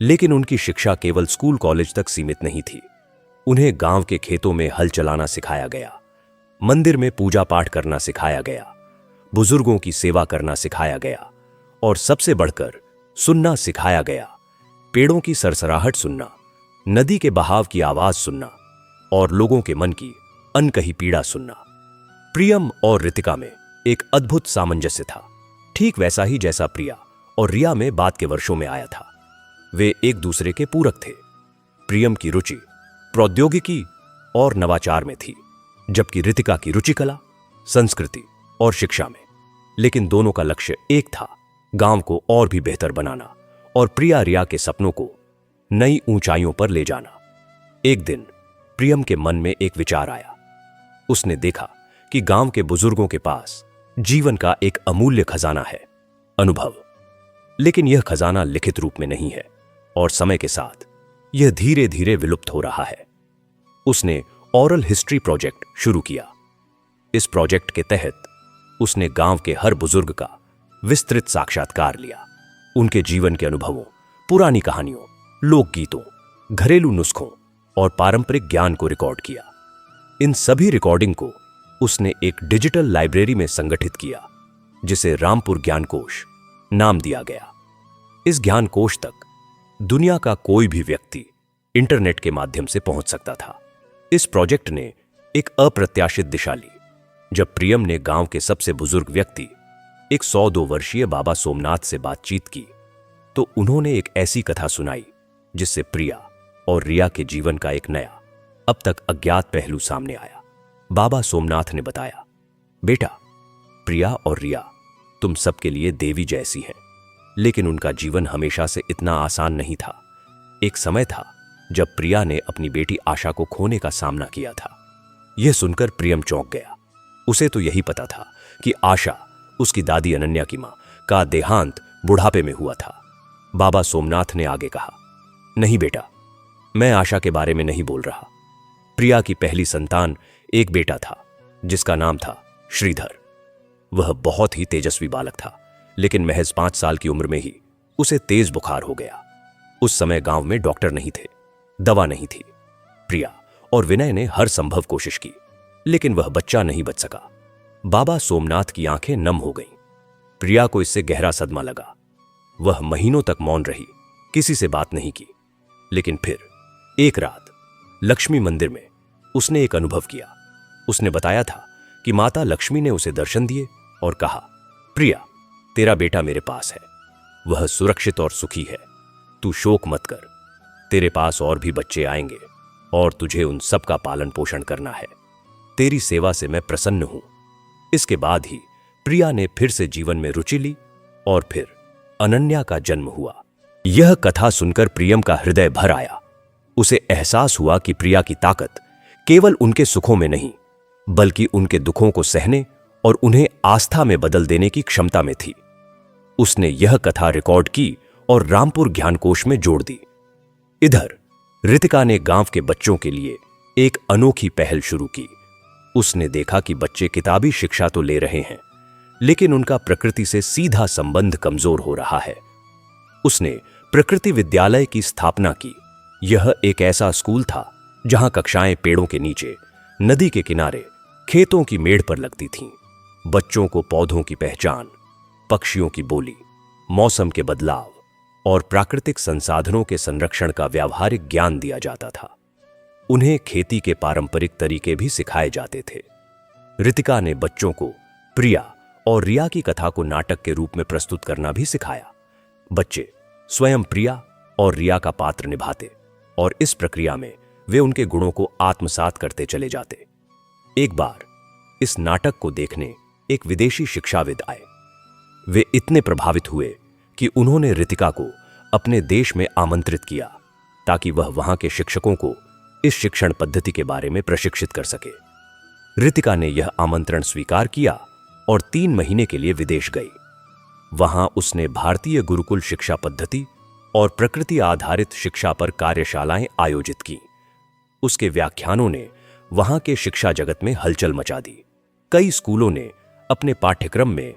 लेकिन उनकी शिक्षा केवल स्कूल कॉलेज तक सीमित नहीं थी। उन्हें गांव के खेतों में हल चलाना सिखाया गया, मंदिर में पूजा पाठ करना सिखाया गया, बुजुर्गों की सेवा करना सिखाया गया और सबसे बढ़कर सुनना सिखाया गया। पेड़ों की सरसराहट सुनना, नदी के बहाव की आवाज सुनना और लोगों के मन की अनकही पीड़ा सुनना। प्रियम और रितिका में एक अद्भुत सामंजस्य था, ठीक वैसा ही जैसा प्रिया और रिया में बाद के वर्षों में आया था। वे एक दूसरे के पूरक थे। प्रियम की रुचि प्रौद्योगिकी और नवाचार में थी, जबकि रितिका की रुचि कला, संस्कृति और शिक्षा में। लेकिन दोनों का लक्ष्य एक था, गांव को और भी बेहतर बनाना और प्रिया रिया के सपनों को नई ऊंचाइयों पर ले जाना। एक दिन प्रियम के मन में एक विचार आया। उसने देखा कि गांव के बुजुर्गों के पास जीवन का एक अमूल्य खजाना है, अनुभव। लेकिन यह खजाना लिखित रूप में नहीं है और समय के साथ यह धीरे धीरे विलुप्त हो रहा है। उसने ओरल हिस्ट्री प्रोजेक्ट शुरू किया। इस प्रोजेक्ट के तहत उसने गांव के हर बुजुर्ग का विस्तृत साक्षात्कार लिया, उनके जीवन के अनुभवों, पुरानी कहानियों, लोकगीतों, घरेलू नुस्खों और पारंपरिक ज्ञान को रिकॉर्ड किया। इन सभी रिकॉर्डिंग को उसने एक डिजिटल लाइब्रेरी में संगठित किया, जिसे रामपुर ज्ञानकोश नाम दिया गया। इस ज्ञानकोश तक दुनिया का कोई भी व्यक्ति इंटरनेट के माध्यम से पहुंच सकता था। इस प्रोजेक्ट ने एक अप्रत्याशित दिशा ली। जब प्रियम ने गांव के सबसे बुजुर्ग व्यक्ति, एक 102 वर्षीय बाबा सोमनाथ से बातचीत की, तो उन्होंने एक ऐसी कथा सुनाई जिससे प्रिया और रिया के जीवन का एक नया, अब तक अज्ञात पहलू सामने आया। बाबा सोमनाथ ने बताया, बेटा, प्रिया और रिया तुम सबके लिए देवी जैसी हैं, लेकिन उनका जीवन हमेशा से इतना आसान नहीं था। एक समय था जब प्रिया ने अपनी बेटी आशा को खोने का सामना किया था। यह सुनकर प्रियम चौंक गया। उसे तो यही पता था कि आशा, उसकी दादी अनन्या की मां, का देहांत बुढ़ापे में हुआ था। बाबा सोमनाथ ने आगे कहा, नहीं बेटा, मैं आशा के बारे में नहीं बोल रहा। प्रिया की पहली संतान एक बेटा था जिसका नाम था श्रीधर। वह बहुत ही तेजस्वी बालक था, लेकिन महज 5 साल की उम्र में ही उसे तेज बुखार हो गया। उस समय गांव में डॉक्टर नहीं थे, दवा नहीं थी। प्रिया और विनय ने हर संभव कोशिश की, लेकिन वह बच्चा नहीं बच सका। बाबा सोमनाथ की आंखें नम हो गईं। प्रिया को इससे गहरा सदमा लगा। वह महीनों तक मौन रही, किसी से बात नहीं की। लेकिन फिर एक रात लक्ष्मी मंदिर में उसने एक अनुभव किया। उसने बताया था कि माता लक्ष्मी ने उसे दर्शन दिए और कहा, प्रिया, तेरा बेटा मेरे पास है। वह सुरक्षित और सुखी है। तू शोक मत कर। तेरे पास और भी बच्चे आएंगे और तुझे उन सब का पालन पोषण करना है। तेरी सेवा से मैं प्रसन्न हूं। इसके बाद ही प्रिया ने फिर से जीवन में रुचि ली और फिर अनन्या का जन्म हुआ। यह कथा सुनकर प्रियम का हृदय भर आया। उसे एहसास हुआ कि प्रिया की ताकत केवल उनके सुखों में नहीं, बल्कि उनके दुखों को सहने और उन्हें आस्था में बदल देने की क्षमता में थी। उसने यह कथा रिकॉर्ड की और रामपुर ज्ञानकोश में जोड़ दी। इधर रितिका ने गांव के बच्चों के लिए एक अनोखी पहल शुरू की। उसने देखा कि बच्चे किताबी शिक्षा तो ले रहे हैं, लेकिन उनका प्रकृति से सीधा संबंध कमजोर हो रहा है। उसने प्रकृति विद्यालय की स्थापना की। यह एक ऐसा स्कूल था जहां कक्षाएं पेड़ों के नीचे, नदी के किनारे, खेतों की मेड़ पर लगती थीं। बच्चों को पौधों की पहचान, पक्षियों की बोली, मौसम के बदलाव और प्राकृतिक संसाधनों के संरक्षण का व्यावहारिक ज्ञान दिया जाता था। उन्हें खेती के पारंपरिक तरीके भी सिखाए जाते थे। रितिका ने बच्चों को प्रिया और रिया की कथा को नाटक के रूप में प्रस्तुत करना भी सिखाया। बच्चे स्वयं प्रिया और रिया का पात्र निभाते और इस प्रक्रिया में वे उनके गुणों को आत्मसात करते चले जाते। एक बार इस नाटक को देखने एक विदेशी शिक्षाविद आए। वे इतने प्रभावित हुए कि उन्होंने रितिका को अपने देश में आमंत्रित किया ताकि वह वहां के शिक्षकों को इस शिक्षण पद्धति के बारे में प्रशिक्षित कर सके। रितिका ने यह आमंत्रण स्वीकार किया और 3 महीने के लिए विदेश गई। वहां उसने भारतीय गुरुकुल शिक्षा पद्धति और प्रकृति आधारित शिक्षा पर कार्यशालाएं आयोजित की। उसके व्याख्यानों ने वहां के शिक्षा जगत में हलचल मचा दी। कई स्कूलों ने अपने पाठ्यक्रम में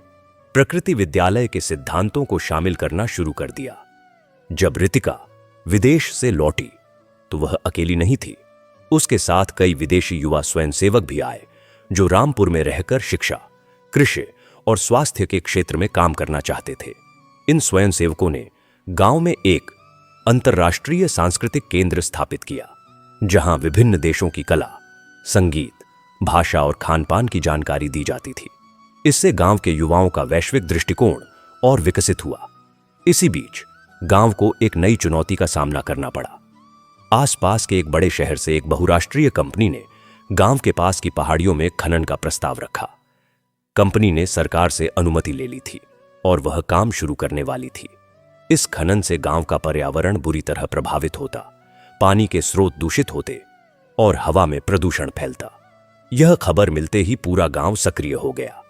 प्रकृति विद्यालय के सिद्धांतों को शामिल करना शुरू कर दिया। जब रितिका विदेश से लौटी तो वह अकेली नहीं थी। उसके साथ कई विदेशी युवा स्वयंसेवक भी आए जो रामपुर में रहकर शिक्षा, कृषि और स्वास्थ्य के क्षेत्र में काम करना चाहते थे। इन स्वयंसेवकों ने गांव में एक अंतर्राष्ट्रीय सांस्कृतिक केंद्र स्थापित किया जहां विभिन्न देशों की कला, संगीत, भाषा और खानपान की जानकारी दी जाती थी। इससे गांव के युवाओं का वैश्विक दृष्टिकोण और विकसित हुआ। इसी बीच गांव को एक नई चुनौती का सामना करना पड़ा। आसपास के एक बड़े शहर से एक बहुराष्ट्रीय कंपनी ने गांव के पास की पहाड़ियों में खनन का प्रस्ताव रखा। कंपनी ने सरकार से अनुमति ले ली थी और वह काम शुरू करने वाली थी। इस खनन से गांव का पर्यावरण बुरी तरह प्रभावित होता, पानी के स्रोत दूषित होते और हवा में प्रदूषण फैलता। यह खबर मिलते ही पूरा गांव सक्रिय हो गया।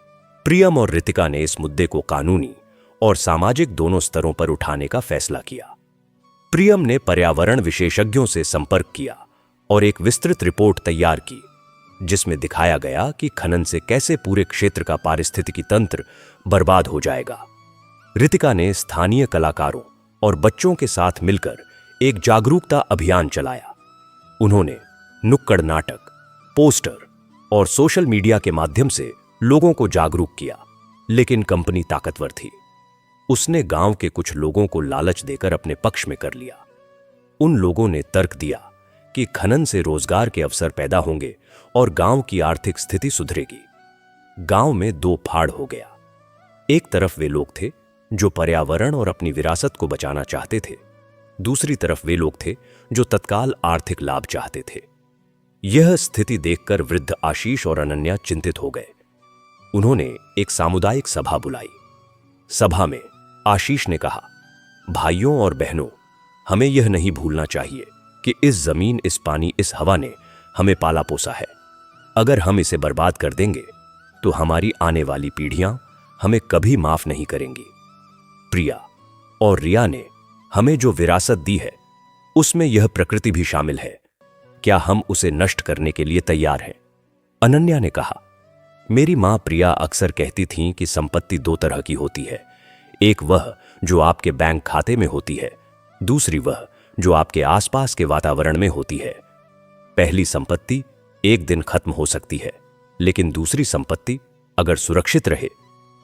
प्रियम और रितिका ने इस मुद्दे को कानूनी और सामाजिक दोनों स्तरों पर उठाने का फैसला किया। प्रियम ने पर्यावरण विशेषज्ञों से संपर्क किया और एक विस्तृत रिपोर्ट तैयार की जिसमें दिखाया गया कि खनन से कैसे पूरे क्षेत्र का पारिस्थितिकी तंत्र बर्बाद हो जाएगा। रितिका ने स्थानीय कलाकारों और बच्चों के साथ मिलकर एक जागरूकता अभियान चलाया। उन्होंने नुक्कड़ नाटक, पोस्टर और सोशल मीडिया के माध्यम से लोगों को जागरूक किया, लेकिन कंपनी ताकतवर थी। उसने गांव के कुछ लोगों को लालच देकर अपने पक्ष में कर लिया। उन लोगों ने तर्क दिया कि खनन से रोजगार के अवसर पैदा होंगे और गांव की आर्थिक स्थिति सुधरेगी। गांव में दो फाड़ हो गया। एक तरफ वे लोग थे जो पर्यावरण और अपनी विरासत को बचाना चाहते थे, दूसरी तरफ वे लोग थे जो तत्काल आर्थिक लाभ चाहते थे। यह स्थिति देखकर वृद्ध आशीष और अनन्या चिंतित हो गए। उन्होंने एक सामुदायिक सभा बुलाई। सभा में आशीष ने कहा, भाइयों और बहनों, हमें यह नहीं भूलना चाहिए कि इस जमीन, इस पानी, इस हवा ने हमें पाला पोसा है। अगर हम इसे बर्बाद कर देंगे तो हमारी आने वाली पीढ़ियां हमें कभी माफ नहीं करेंगी। प्रिया और रिया ने हमें जो विरासत दी है उसमें यह प्रकृति भी शामिल है। क्या हम उसे नष्ट करने के लिए तैयार हैं? अनन्या ने कहा, मेरी मां प्रिया अक्सर कहती थीं कि संपत्ति दो तरह की होती है, एक वह जो आपके बैंक खाते में होती है, दूसरी वह जो आपके आसपास के वातावरण में होती है। पहली संपत्ति एक दिन खत्म हो सकती है, लेकिन दूसरी संपत्ति अगर सुरक्षित रहे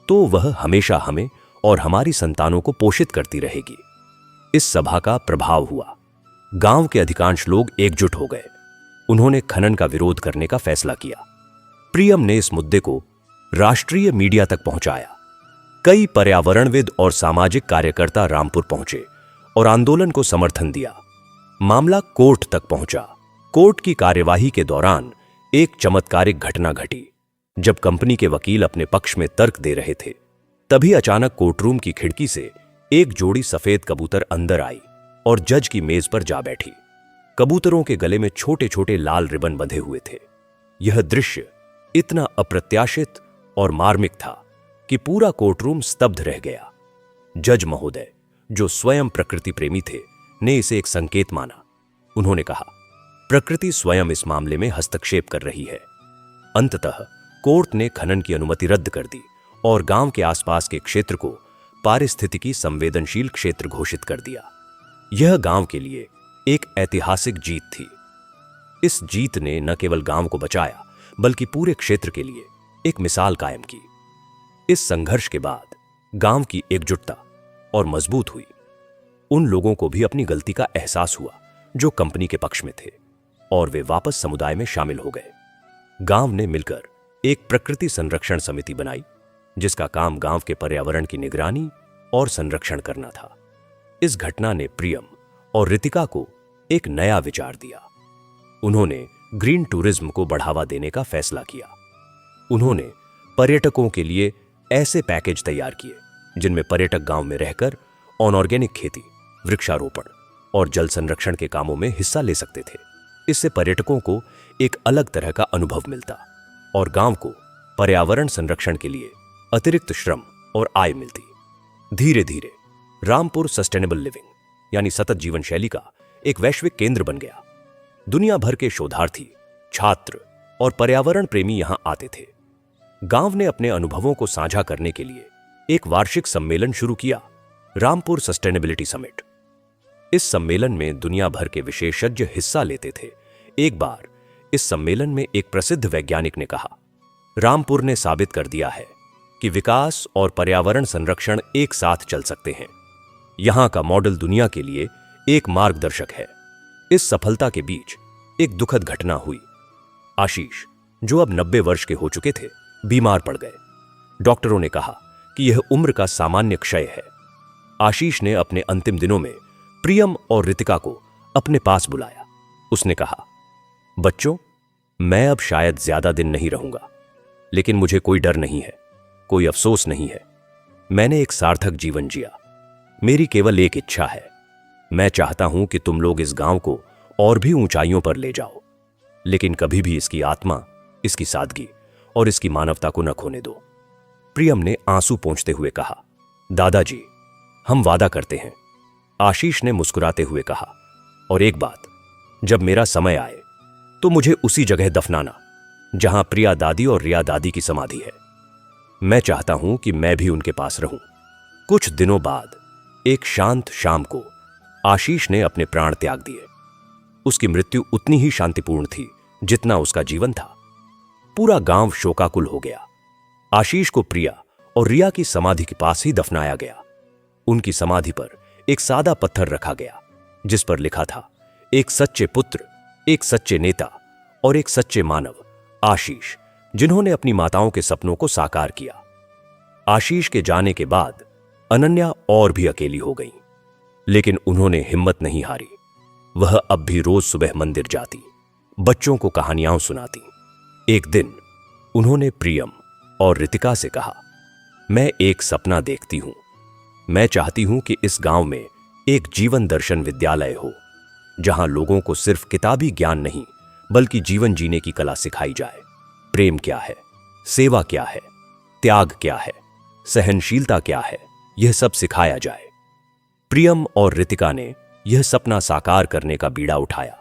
तो वह हमेशा हमें और हमारी संतानों को पोषित करती रहेगी। इस सभा का प्रभाव हुआ। गांव के अधिकांश लोग एकजुट हो गए। उन्होंने खनन का विरोध करने का फैसला किया। प्रियम ने इस मुद्दे को राष्ट्रीय मीडिया तक पहुंचाया। कई पर्यावरणविद और सामाजिक कार्यकर्ता रामपुर पहुंचे और आंदोलन को समर्थन दिया। मामला कोर्ट तक पहुंचा। कोर्ट की कार्यवाही के दौरान एक चमत्कारिक घटना घटी। जब कंपनी के वकील अपने पक्ष में तर्क दे रहे थे, तभी अचानक कोर्टरूम की खिड़की से एक जोड़ी सफेद कबूतर अंदर आई और जज की मेज पर जा बैठी। कबूतरों के गले में छोटे छोटे लाल रिबन बंधे हुए थे। यह दृश्य इतना अप्रत्याशित और मार्मिक था कि पूरा कोर्टरूम स्तब्ध रह गया। जज महोदय, जो स्वयं प्रकृति प्रेमी थे, ने इसे एक संकेत माना। उन्होंने कहा, प्रकृति स्वयं इस मामले में हस्तक्षेप कर रही है। अंततः कोर्ट ने खनन की अनुमति रद्द कर दी और गांव के आसपास के क्षेत्र को पारिस्थितिकी संवेदनशील क्षेत्र घोषित कर दिया। यह गांव के लिए एक ऐतिहासिक जीत थी। इस जीत ने न केवल गांव को बचाया, बल्कि पूरे क्षेत्र के लिए एक मिसाल कायम की। इस संघर्ष के बाद गांव की एकजुटता और मजबूत हुई। उन लोगों को भी अपनी गलती का एहसास हुआ जो कंपनी के पक्ष में थे, और वे वापस समुदाय में शामिल हो गए। गांव ने मिलकर एक प्रकृति संरक्षण समिति बनाई, जिसका काम गांव के पर्यावरण की निगरानी और संरक्षण करना था। इस घटना ने प्रियम और रितिका को एक नया विचार दिया। उन्होंने ग्रीन टूरिज्म को बढ़ावा देने का फैसला किया। उन्होंने पर्यटकों के लिए ऐसे पैकेज तैयार किए जिनमें पर्यटक गांव में रहकर ऑर्गेनिक खेती, वृक्षारोपण और जल संरक्षण के कामों में हिस्सा ले सकते थे। इससे पर्यटकों को एक अलग तरह का अनुभव मिलता और गांव को पर्यावरण संरक्षण के लिए अतिरिक्त श्रम और आय मिलती। धीरे धीरे रामपुर सस्टेनेबल लिविंग यानी सतत जीवन शैली का एक वैश्विक केंद्र बन गया। दुनिया भर के शोधार्थी, छात्र और पर्यावरण प्रेमी यहां आते थे। गांव ने अपने अनुभवों को साझा करने के लिए एक वार्षिक सम्मेलन शुरू किया, रामपुर सस्टेनेबिलिटी समिट। इस सम्मेलन में दुनिया भर के विशेषज्ञ हिस्सा लेते थे। एक बार इस सम्मेलन में एक प्रसिद्ध वैज्ञानिक ने कहा, रामपुर ने साबित कर दिया है कि विकास और पर्यावरण संरक्षण एक साथ चल सकते हैं। यहां का मॉडल दुनिया के लिए एक मार्गदर्शक है। इस सफलता के बीच एक दुखद घटना हुई। आशीष, जो अब 90 वर्ष के हो चुके थे, बीमार पड़ गए। डॉक्टरों ने कहा कि यह उम्र का सामान्य क्षय है। आशीष ने अपने अंतिम दिनों में प्रियम और रितिका को अपने पास बुलाया। उसने कहा, बच्चों, मैं अब शायद ज्यादा दिन नहीं रहूंगा, लेकिन मुझे कोई डर नहीं है, कोई अफसोस नहीं है। मैंने एक सार्थक जीवन जिया। मेरी केवल एक इच्छा है। मैं चाहता हूं कि तुम लोग इस गांव को और भी ऊंचाइयों पर ले जाओ, लेकिन कभी भी इसकी आत्मा, इसकी सादगी और इसकी मानवता को न खोने दो। प्रियम ने आंसू पोंछते हुए कहा, दादाजी, हम वादा करते हैं। आशीष ने मुस्कुराते हुए कहा, और एक बात, जब मेरा समय आए तो मुझे उसी जगह दफनाना जहां प्रिया दादी और रिया दादी की समाधि है। मैं चाहता हूं कि मैं भी उनके पास रहूं। कुछ दिनों बाद एक शांत शाम को आशीष ने अपने प्राण त्याग दिए। उसकी मृत्यु उतनी ही शांतिपूर्ण थी जितना उसका जीवन था। पूरा गांव शोकाकुल हो गया। आशीष को प्रिया और रिया की समाधि के पास ही दफनाया गया। उनकी समाधि पर एक सादा पत्थर रखा गया, जिस पर लिखा था, एक सच्चे पुत्र, एक सच्चे नेता और एक सच्चे मानव, आशीष, जिन्होंने अपनी माताओं के सपनों को साकार किया। आशीष के जाने के बाद अनन्या और भी अकेली हो गई, लेकिन उन्होंने हिम्मत नहीं हारी। वह अब भी रोज सुबह मंदिर जाती, बच्चों को कहानियां सुनाती। एक दिन उन्होंने प्रियम और रितिका से कहा, मैं एक सपना देखती हूं। मैं चाहती हूं कि इस गांव में एक जीवन दर्शन विद्यालय हो, जहां लोगों को सिर्फ किताबी ज्ञान नहीं, बल्कि जीवन जीने की कला सिखाई जाए। प्रेम क्या है, सेवा क्या है, त्याग क्या है, सहनशीलता क्या है, यह सब सिखाया जाए। प्रियम और रितिका ने यह सपना साकार करने का बीड़ा उठाया।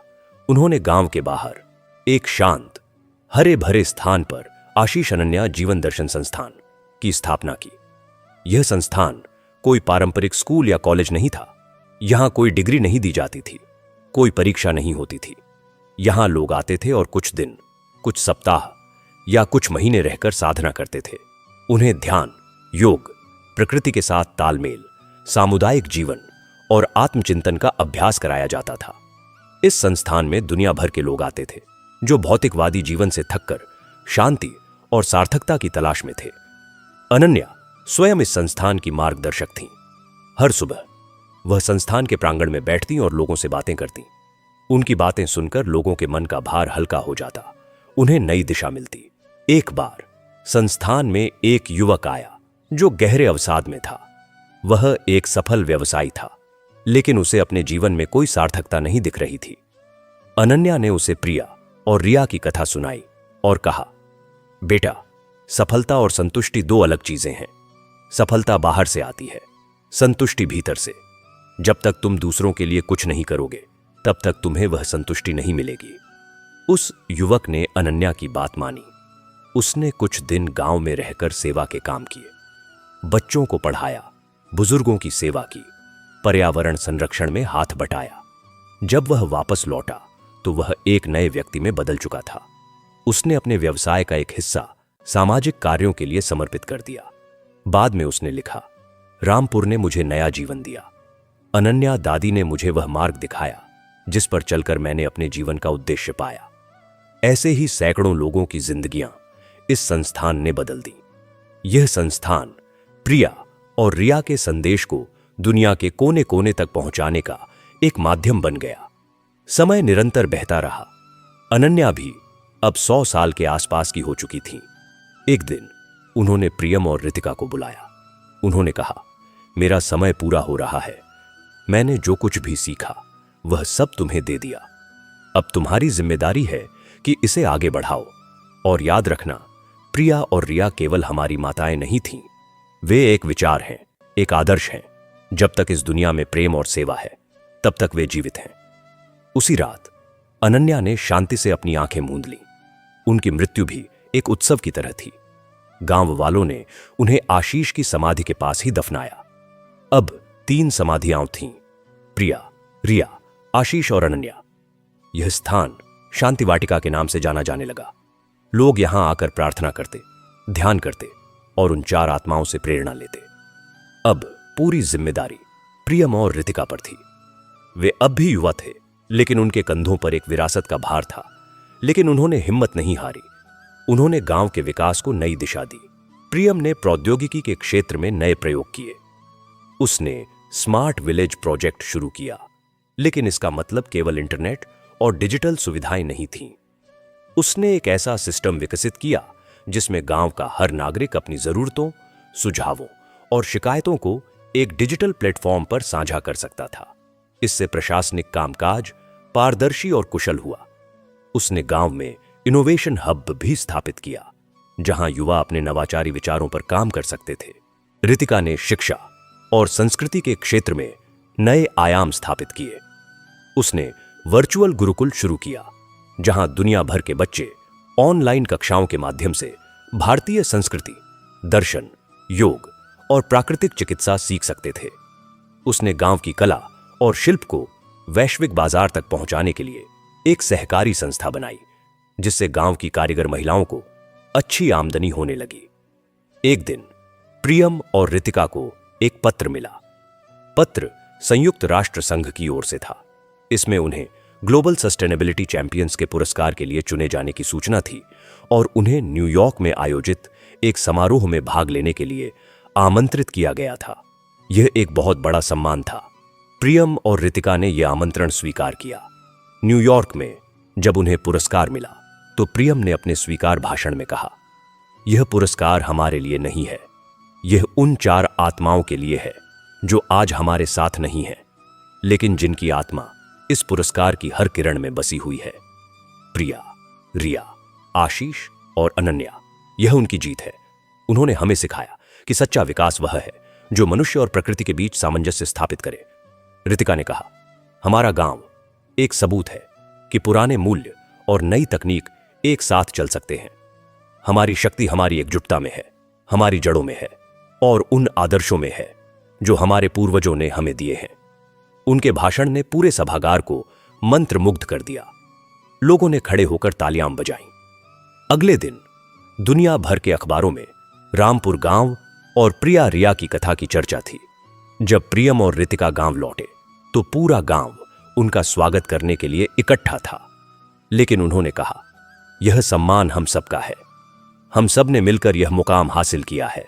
उन्होंने गांव के बाहर एक शांत, हरे भरे स्थान पर आशीष अनन्या जीवन दर्शन संस्थान की स्थापना की। यह संस्थान कोई पारंपरिक स्कूल या कॉलेज नहीं था। यहां कोई डिग्री नहीं दी जाती थी, कोई परीक्षा नहीं होती थी। यहां लोग आते थे और कुछ दिन, कुछ सप्ताह या कुछ महीने रहकर साधना करते थे। उन्हें ध्यान, योग, प्रकृति के साथ तालमेल, सामुदायिक जीवन और आत्मचिंतन का अभ्यास कराया जाता था। इस संस्थान में दुनिया भर के लोग आते थे जो भौतिकवादी जीवन से थककर शांति और सार्थकता की तलाश में थे। अनन्या स्वयं इस संस्थान की मार्गदर्शक थीं। हर सुबह वह संस्थान के प्रांगण में बैठती और लोगों से बातें करती। उनकी बातें सुनकर लोगों के मन का भार हल्का हो जाता, उन्हें नई दिशा मिलती। एक बार संस्थान में एक युवक आया जो गहरे अवसाद में था। वह एक सफल व्यवसायी था, लेकिन उसे अपने जीवन में कोई सार्थकता नहीं दिख रही थी। अनन्या ने उसे प्रिया और रिया की कथा सुनाई और कहा, बेटा, सफलता और संतुष्टि दो अलग चीजें हैं। सफलता बाहर से आती है, संतुष्टि भीतर से। जब तक तुम दूसरों के लिए कुछ नहीं करोगे, तब तक तुम्हें वह संतुष्टि नहीं मिलेगी। उस युवक ने अनन्या की बात मानी। उसने कुछ दिन गांव में रहकर सेवा के काम किए, बच्चों को पढ़ाया, बुजुर्गों की सेवा की, पर्यावरण संरक्षण में हाथ बटाया। जब वह वापस लौटा तो वह एक नए व्यक्ति में बदल चुका था। उसने अपने व्यवसाय का एक हिस्सा सामाजिक कार्यों के लिए समर्पित कर दिया। बाद में उसने लिखा, रामपुर ने मुझे नया जीवन दिया। अनन्या दादी ने मुझे वह मार्ग दिखाया जिस पर चलकर मैंने अपने जीवन का उद्देश्य पाया। ऐसे ही सैकड़ों लोगों की जिंदगियां इस संस्थान ने बदल दी। यह संस्थान प्रिया और रिया के संदेश को दुनिया के कोने कोने तक पहुंचाने का एक माध्यम बन गया। समय निरंतर बहता रहा। अनन्या भी अब 100 साल के आसपास की हो चुकी थी। एक दिन उन्होंने प्रियम और रितिका को बुलाया। उन्होंने कहा, मेरा समय पूरा हो रहा है। मैंने जो कुछ भी सीखा वह सब तुम्हें दे दिया। अब तुम्हारी जिम्मेदारी है कि इसे आगे बढ़ाओ। और याद रखना, प्रिया और रिया केवल हमारी माताएं नहीं थीं, वे एक विचार हैं, एक आदर्श हैं। जब तक इस दुनिया में प्रेम और सेवा है, तब तक वे जीवित हैं। उसी रात अनन्या ने शांति से अपनी आंखें मूंद लीं। उनकी मृत्यु भी एक उत्सव की तरह थी। गांव वालों ने उन्हें आशीष की समाधि के पास ही दफनाया। अब 3 समाधियां थीं, प्रिया, रिया, आशीष और अनन्या। यह स्थान शांति वाटिका के नाम से जाना जाने लगा। लोग यहां आकर प्रार्थना करते, ध्यान करते और उन 4 आत्माओं से प्रेरणा लेते। अब पूरी जिम्मेदारी प्रियम और रितिका पर थी। वे अब भी युवा थे, लेकिन उनके कंधों पर एक विरासत का भार था। लेकिन उन्होंने हिम्मत नहीं हारी। उन्होंने गांव के विकास को नई दिशा दी। प्रियम ने प्रौद्योगिकी के क्षेत्र में नए प्रयोग किए। उसने स्मार्ट विलेज प्रोजेक्ट शुरू किया, लेकिन इसका मतलब केवल इंटरनेट और डिजिटल सुविधाएं नहीं थीं। उसने एक ऐसा सिस्टम विकसित किया जिसमें गांव का हर नागरिक अपनी जरूरतों, सुझावों और शिकायतों को एक डिजिटल प्लेटफॉर्म पर साझा कर सकता था। इससे प्रशासनिक कामकाज पारदर्शी और कुशल हुआ। उसने गांव में इनोवेशन हब भी स्थापित किया, जहां युवा अपने नवाचारी विचारों पर काम कर सकते थे। रितिका ने शिक्षा और संस्कृति के क्षेत्र में नए आयाम स्थापित किए। उसने वर्चुअल गुरुकुल शुरू किया, जहां दुनिया भर के बच्चे ऑनलाइन कक्षाओं के माध्यम से भारतीय संस्कृति, दर्शन, योग और प्राकृतिक चिकित्सा सीख सकते थे। उसने गांव की कला और शिल्प को वैश्विक बाजार तक पहुंचाने के लिए एक सहकारी संस्था बनाई, जिससे गांव की कारीगर महिलाओं को अच्छी आमदनी होने लगी। एक दिन प्रियम और रितिका को एक पत्र मिला। पत्र संयुक्त राष्ट्र संघ की ओर से था। इसमें उन्हें ग्लोबल सस्टेनेबिलिटी चैंपियंस के पुरस्कार के लिए चुने जाने की सूचना थी और उन्हें न्यूयॉर्क में आयोजित एक समारोह में भाग लेने के लिए आमंत्रित किया गया था। यह एक बहुत बड़ा सम्मान था। प्रियम और रितिका ने यह आमंत्रण स्वीकार किया। न्यूयॉर्क में जब उन्हें पुरस्कार मिला तो प्रियम ने अपने स्वीकार भाषण में कहा, यह पुरस्कार हमारे लिए नहीं है, यह उन 4 आत्माओं के लिए है जो आज हमारे साथ नहीं है, लेकिन जिनकी आत्मा इस पुरस्कार की हर किरण में बसी हुई है। प्रिया, रिया, आशीष और अनन्या, यह उनकी जीत है। उन्होंने हमें सिखाया कि सच्चा विकास वह है जो मनुष्य और प्रकृति के बीच सामंजस्य स्थापित करे। रितिका ने कहा, हमारा गांव एक सबूत है कि पुराने मूल्य और नई तकनीक एक साथ चल सकते हैं। हमारी शक्ति हमारी एकजुटता में है, हमारी जड़ों में है और उन आदर्शों में है जो हमारे पूर्वजों ने हमें दिए हैं। उनके भाषण ने पूरे सभागार को मंत्रमुग्ध कर दिया। लोगों ने खड़े होकर तालियां बजाईं। अगले दिन दुनिया भर के अखबारों में रामपुर गांव और प्रिया रिया की कथा की चर्चा थी। जब प्रियम और रितिका गांव लौटे तो पूरा गांव उनका स्वागत करने के लिए इकट्ठा था। लेकिन उन्होंने कहा, यह सम्मान हम सबका है, हम सब ने मिलकर यह मुकाम हासिल किया है।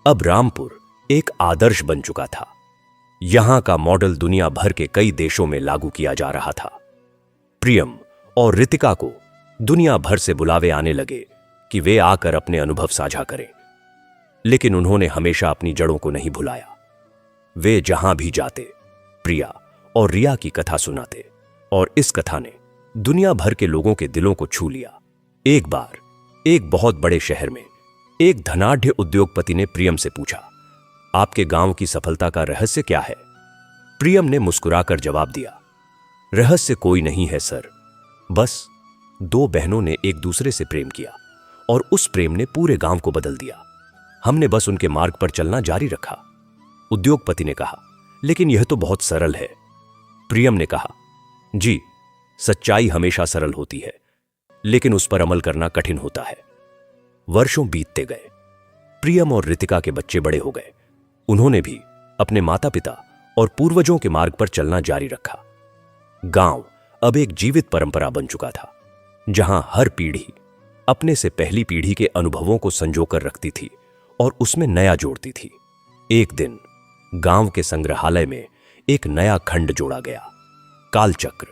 अब रामपुर एक आदर्श बन चुका था। यहां का मॉडल दुनिया भर के कई देशों में लागू किया जा रहा था। प्रियम और रितिका को दुनिया भर से बुलावे आने लगे कि वे आकर अपने अनुभव साझा करें। लेकिन उन्होंने हमेशा अपनी जड़ों को नहीं भुलाया। वे जहां भी जाते प्रिया और रिया की कथा सुनाते और इस कथा ने दुनिया भर के लोगों के दिलों को छू लिया। एक बार एक बहुत बड़े शहर में एक धनाढ्य उद्योगपति ने प्रियम से पूछा, आपके गांव की सफलता का रहस्य क्या है? प्रियम ने मुस्कुराकर जवाब दिया, रहस्य कोई नहीं है सर, बस दो बहनों ने एक दूसरे से प्रेम किया और उस प्रेम ने पूरे गांव को बदल दिया। हमने बस उनके मार्ग पर चलना जारी रखा। उद्योगपति ने कहा, लेकिन यह तो बहुत सरल है। प्रियम ने कहा, जी, सच्चाई हमेशा सरल होती है, लेकिन उस पर अमल करना कठिन होता है। वर्षों बीतते गए। प्रियम और रितिका के बच्चे बड़े हो गए। उन्होंने भी अपने माता पिता और पूर्वजों के मार्ग पर चलना जारी रखा। गांव अब एक जीवित परंपरा बन चुका था, जहां हर पीढ़ी अपने से पहली पीढ़ी के अनुभवों को संजोकर रखती थी और उसमें नया जोड़ती थी। एक दिन गांव के संग्रहालय में एक नया खंड जोड़ा गया, कालचक्र।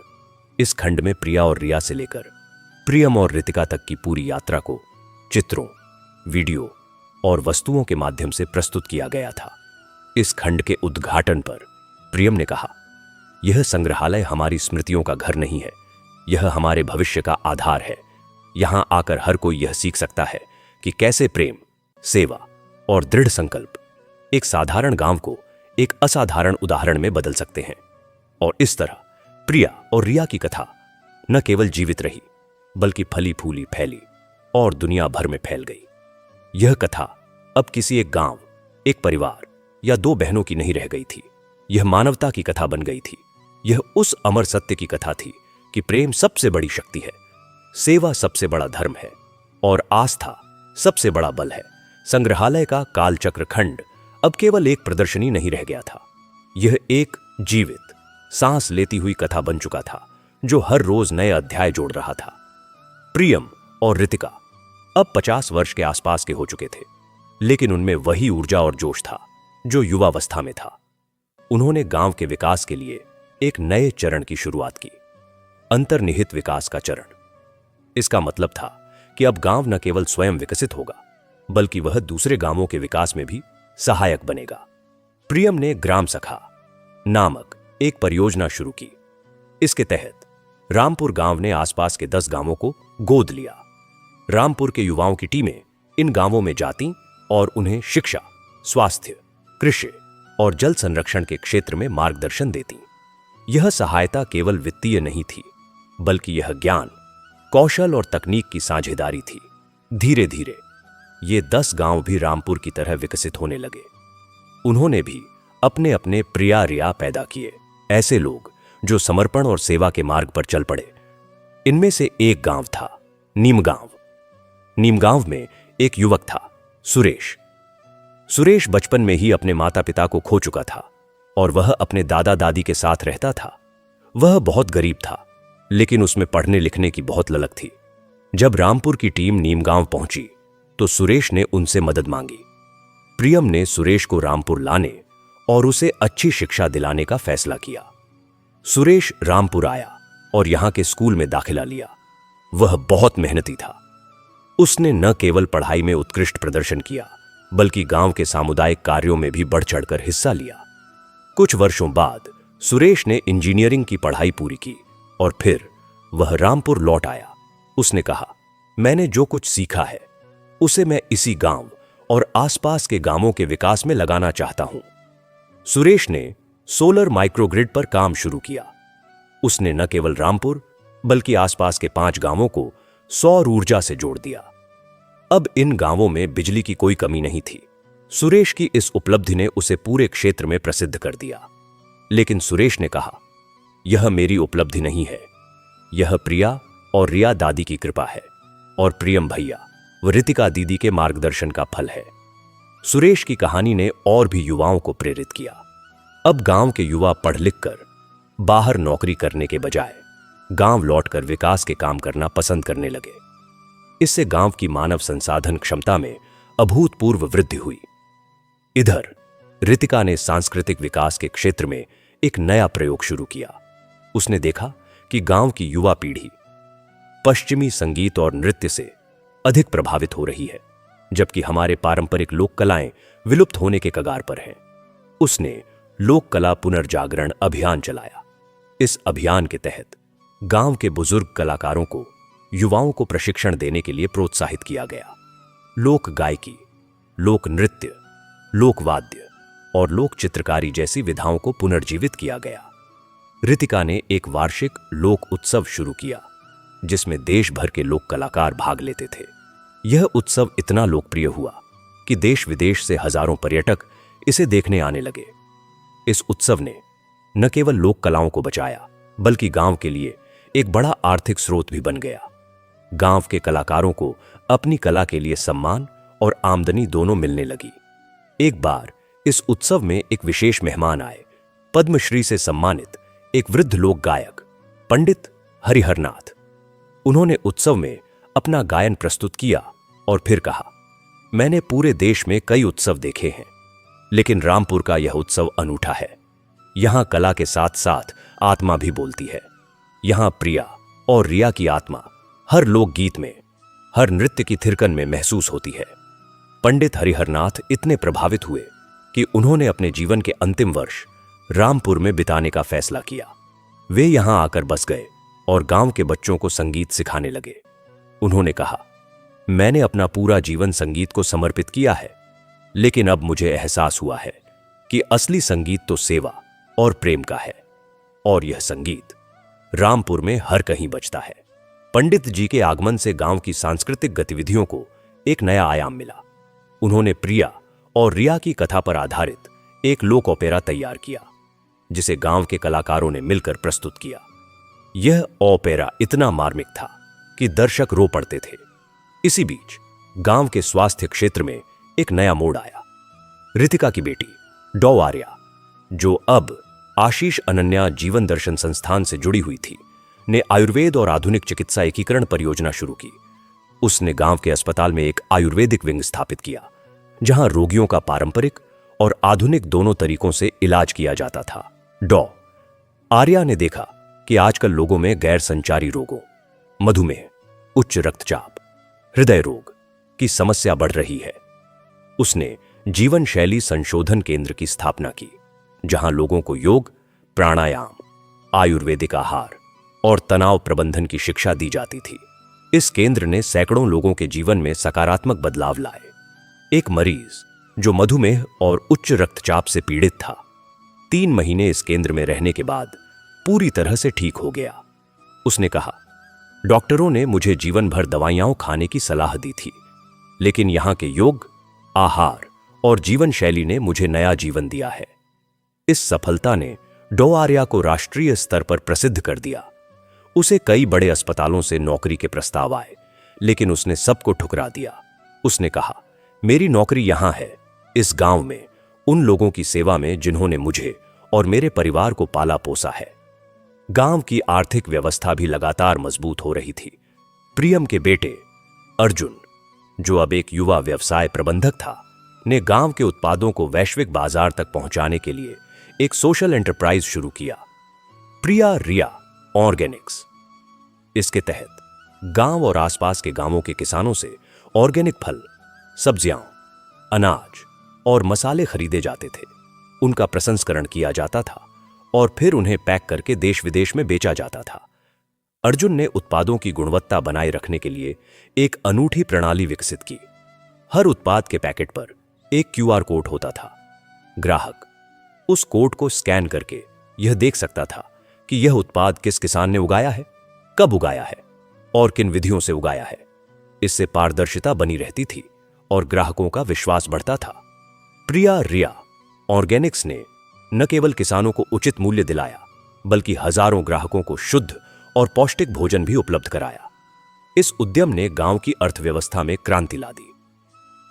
इस खंड में प्रिया और रिया से लेकर प्रियम और रितिका तक की पूरी यात्रा को चित्रों, वीडियो और वस्तुओं के माध्यम से प्रस्तुत किया गया था। इस खंड के उद्घाटन पर प्रियम ने कहा, यह संग्रहालय हमारी स्मृतियों का घर नहीं है, यह हमारे भविष्य का आधार है। यहां आकर हर कोई यह सीख सकता है कि कैसे प्रेम, सेवा और दृढ़ संकल्प एक साधारण गांव को एक असाधारण उदाहरण में बदल सकते हैं। और इस तरह प्रिया और रिया की कथा न केवल जीवित रही, बल्कि फली फूली फैली और दुनिया भर में फैल गई। यह कथा अब किसी एक गांव, एक परिवार या दो बहनों की नहीं रह गई थी। यह मानवता की कथा बन गई थी। यह उस अमर सत्य की कथा थी कि प्रेम सबसे बड़ी शक्ति है, सेवा सबसे बड़ा धर्म है और आस्था सबसे बड़ा बल है। संग्रहालय का कालचक्र खंड अब केवल एक प्रदर्शनी नहीं रह गया था। यह एक जीवित, सांस लेती हुई कथा बन चुका था, जो हर रोज नए अध्याय जोड़ रहा था। प्रियम और रितिका अब 50 वर्ष के आसपास के हो चुके थे, लेकिन उनमें वही ऊर्जा और जोश था जो युवावस्था में था। उन्होंने गांव के विकास के लिए एक नए चरण की शुरुआत की, अंतर्निहित विकास का चरण। इसका मतलब था कि अब गांव न केवल स्वयं विकसित होगा, बल्कि वह दूसरे गांवों के विकास में भी सहायक बनेगा। प्रियम ने ग्राम सखा नामक एक परियोजना शुरू की। इसके तहत रामपुर गांव ने आसपास के 10 गांवों को गोद लिया। रामपुर के युवाओं की टीमें इन गांवों में जाती और उन्हें शिक्षा, स्वास्थ्य, कृषि और जल संरक्षण के क्षेत्र में मार्गदर्शन देती। यह सहायता केवल वित्तीय नहीं थी, बल्कि यह ज्ञान, कौशल और तकनीक की साझेदारी थी। धीरे धीरे ये 10 गांव भी रामपुर की तरह विकसित होने लगे। उन्होंने भी अपने अपने प्रिया रिया पैदा किए, ऐसे लोग जो समर्पण और सेवा के मार्ग पर चल पड़े। इनमें से एक गांव था नीमगांव। नीमगांव में एक युवक था, सुरेश। सुरेश बचपन में ही अपने माता पिता को खो चुका था और वह अपने दादा दादी के साथ रहता था। वह बहुत गरीब था, लेकिन उसमें पढ़ने लिखने की बहुत ललक थी। जब रामपुर की टीम नीमगांव पहुंची तो सुरेश ने उनसे मदद मांगी। प्रियम ने सुरेश को रामपुर लाने और उसे अच्छी शिक्षा दिलाने का फैसला किया। सुरेश रामपुर आया और यहां के स्कूल में दाखिला लिया। वह बहुत मेहनती था। उसने न केवल पढ़ाई में उत्कृष्ट प्रदर्शन किया, बल्कि गांव के सामुदायिक कार्यों में भी बढ़ चढ़कर हिस्सा लिया। कुछ वर्षों बाद सुरेश ने इंजीनियरिंग की पढ़ाई पूरी की और फिर वह रामपुर लौट आया। उसने कहा, मैंने जो कुछ सीखा है उसे मैं इसी गांव और आसपास के गांवों के विकास में लगाना चाहता हूं। सुरेश ने सोलर माइक्रोग्रिड पर काम शुरू किया। उसने न केवल रामपुर बल्कि आसपास के 5 गांवों को सौर ऊर्जा से जोड़ दिया। अब इन गांवों में बिजली की कोई कमी नहीं थी। सुरेश की इस उपलब्धि ने उसे पूरे क्षेत्र में प्रसिद्ध कर दिया। लेकिन सुरेश ने कहा, यह मेरी उपलब्धि नहीं है, यह प्रिया और रिया दादी की कृपा है और प्रियम भैया व रितिका दीदी के मार्गदर्शन का फल है। सुरेश की कहानी ने और भी युवाओं को प्रेरित किया। अब गांव के युवा पढ़ लिख कर बाहर नौकरी करने के बजाय गांव लौटकर विकास के काम करना पसंद करने लगे। इससे गांव की मानव संसाधन क्षमता में अभूतपूर्व वृद्धि हुई। इधर रितिका ने सांस्कृतिक विकास के क्षेत्र में एक नया प्रयोग शुरू किया। उसने देखा कि गांव की युवा पीढ़ी पश्चिमी संगीत और नृत्य से अधिक प्रभावित हो रही है, जबकि हमारे पारंपरिक लोक कलाएं विलुप्त होने के कगार पर हैं। उसने लोक कला पुनर्जागरण अभियान चलाया। इस अभियान के तहत गांव के बुजुर्ग कलाकारों को युवाओं को प्रशिक्षण देने के लिए प्रोत्साहित किया गया। लोक गायकी, लोक नृत्य, लोक वाद्य और लोक चित्रकारी जैसी विधाओं को पुनर्जीवित किया गया। रितिका ने एक वार्षिक लोक उत्सव शुरू किया, जिसमें देश भर के लोक कलाकार भाग लेते थे। यह उत्सव इतना लोकप्रिय हुआ कि देश विदेश से हजारों पर्यटक इसे देखने आने लगे। इस उत्सव ने न केवल लोक कलाओं को बचाया, बल्कि गांव के लिए एक बड़ा आर्थिक स्रोत भी बन गया। गांव के कलाकारों को अपनी कला के लिए सम्मान और आमदनी दोनों मिलने लगी। एक बार इस उत्सव में एक विशेष मेहमान आए। पद्मश्री से सम्मानित एक वृद्ध लोक गायक पंडित हरिहरनाथ। उन्होंने उत्सव में अपना गायन प्रस्तुत किया और फिर कहा, मैंने पूरे देश में कई उत्सव देखे हैं, लेकिन रामपुर का यह उत्सव अनूठा है। यहां कला के साथ साथ आत्मा भी बोलती है। यहां प्रिया और रिया की आत्मा हर लोकगीत में, हर नृत्य की थिरकन में महसूस होती है। पंडित हरिहरनाथ इतने प्रभावित हुए कि उन्होंने अपने जीवन के अंतिम वर्ष रामपुर में बिताने का फैसला किया। वे यहां आकर बस गए और गांव के बच्चों को संगीत सिखाने लगे। उन्होंने कहा, मैंने अपना पूरा जीवन संगीत को समर्पित किया है, लेकिन अब मुझे एहसास हुआ है कि असली संगीत तो सेवा और प्रेम का है, और यह संगीत रामपुर में हर कहीं बजता है। पंडित जी के आगमन से गांव की सांस्कृतिक गतिविधियों को एक नया आयाम मिला। उन्होंने प्रिया और रिया की कथा पर आधारित एक लोक ओपेरा तैयार किया, जिसे गांव के कलाकारों ने मिलकर प्रस्तुत किया। यह ओपेरा इतना मार्मिक था कि दर्शक रो पड़ते थे। इसी बीच गांव के स्वास्थ्य क्षेत्र में एक नया मोड़ आया। रितिका की बेटी डॉ आर्या, जो अब आशीष अनन्या जीवन दर्शन संस्थान से जुड़ी हुई थी, ने आयुर्वेद और आधुनिक चिकित्सा एकीकरण परियोजना शुरू की। उसने गांव के अस्पताल में एक आयुर्वेदिक विंग स्थापित किया, जहां रोगियों का पारंपरिक और आधुनिक दोनों तरीकों से इलाज किया जाता था। डॉ आर्या ने देखा कि आजकल लोगों में गैर संचारी रोगों, मधुमेह, उच्च रक्तचाप, हृदय रोग की समस्या बढ़ रही है। उसने जीवन शैली संशोधन केंद्र की स्थापना की, जहां लोगों को योग, प्राणायाम, आयुर्वेदिक आहार और तनाव प्रबंधन की शिक्षा दी जाती थी। इस केंद्र ने सैकड़ों लोगों के जीवन में सकारात्मक बदलाव लाए। एक मरीज जो मधुमेह और उच्च रक्तचाप से पीड़ित था, 3 महीने इस केंद्र में रहने के बाद पूरी तरह से ठीक हो गया। उसने कहा, डॉक्टरों ने मुझे जीवन भर दवाइयां खाने की सलाह दी थी, लेकिन यहां के योग, आहार और जीवन शैली ने मुझे नया जीवन दिया है। इस सफलता ने डॉ आर्या को राष्ट्रीय स्तर पर प्रसिद्ध कर दिया। उसे कई बड़े अस्पतालों से नौकरी के प्रस्ताव आए, लेकिन उसने सबको ठुकरा दिया। उसने कहा, मेरी नौकरी यहां है, इस गांव में, उन लोगों की सेवा में जिन्होंने मुझे और मेरे परिवार को पाला पोसा है। गांव की आर्थिक व्यवस्था भी लगातार मजबूत हो रही थी। प्रियम के बेटे अर्जुन, जो अब एक युवा व्यवसाय प्रबंधक था, ने गांव के उत्पादों को वैश्विक बाजार तक पहुंचाने के लिए एक सोशल एंटरप्राइज शुरू किया, प्रिया रिया ऑर्गेनिक्स। इसके तहत गांव और आसपास के गांवों के किसानों से ऑर्गेनिक फल, सब्जियां, अनाज और मसाले खरीदे जाते थे। उनका प्रसंस्करण किया जाता था और फिर उन्हें पैक करके देश विदेश में बेचा जाता था। अर्जुन ने उत्पादों की गुणवत्ता बनाए रखने के लिए एक अनूठी प्रणाली विकसित की। हर उत्पाद के पैकेट पर एक क्यूआर कोड होता था। ग्राहक उस कोड को स्कैन करके यह देख सकता था कि यह उत्पाद किस किसान ने उगाया है, कब उगाया है और किन विधियों से उगाया है। इससे पारदर्शिता बनी रहती थी और ग्राहकों का विश्वास बढ़ता था। प्रिया रिया ऑर्गेनिक्स ने न केवल किसानों को उचित मूल्य दिलाया, बल्कि हजारों ग्राहकों को शुद्ध और पौष्टिक भोजन भी उपलब्ध कराया। इस उद्यम ने गांव की अर्थव्यवस्था में क्रांति ला दी।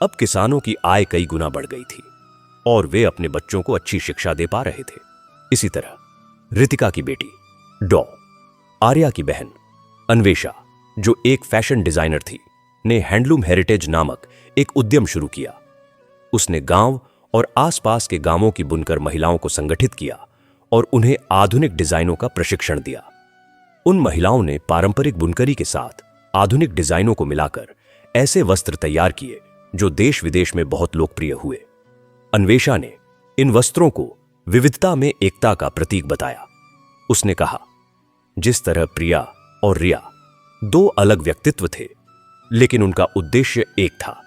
अब किसानों की आय कई गुना बढ़ गई थी और वे अपने बच्चों को अच्छी शिक्षा दे पा रहे थे। इसी तरह रितिका की बेटी डॉ आर्या की बहन अन्वेषा, जो एक फैशन डिजाइनर थी, ने हैंडलूम हेरिटेज नामक एक उद्यम शुरू किया। उसने गांव और आसपास के गांवों की बुनकर महिलाओं को संगठित किया और उन्हें आधुनिक डिजाइनों का प्रशिक्षण दिया। उन महिलाओं ने पारंपरिक बुनकरी के साथ आधुनिक डिजाइनों को मिलाकर ऐसे वस्त्र तैयार किए जो देश विदेश में बहुत लोकप्रिय हुए। अन्वेषा ने इन वस्त्रों को विविधता में एकता का प्रतीक बताया। उसने कहा, जिस तरह प्रिया और रिया दो अलग व्यक्तित्व थे, लेकिन उनका उद्देश्य एक था,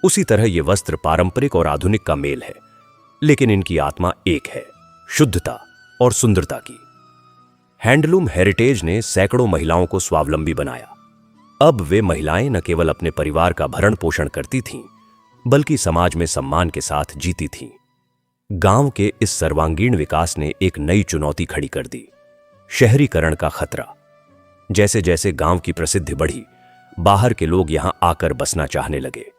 उसी तरह ये वस्त्र पारंपरिक और आधुनिक का मेल है, लेकिन इनकी आत्मा एक है, शुद्धता और सुंदरता की। हैंडलूम हेरिटेज ने सैकड़ों महिलाओं को स्वावलंबी बनाया। अब वे महिलाएं न केवल अपने परिवार का भरण पोषण करती थीं, बल्कि समाज में सम्मान के साथ जीती थीं। गांव के इस सर्वांगीण विकास ने एक नई चुनौती खड़ी कर दी, शहरीकरण का खतरा। जैसे जैसे गांव की प्रसिद्धि बढ़ी, बाहर के लोग यहां आकर बसना चाहने लगे।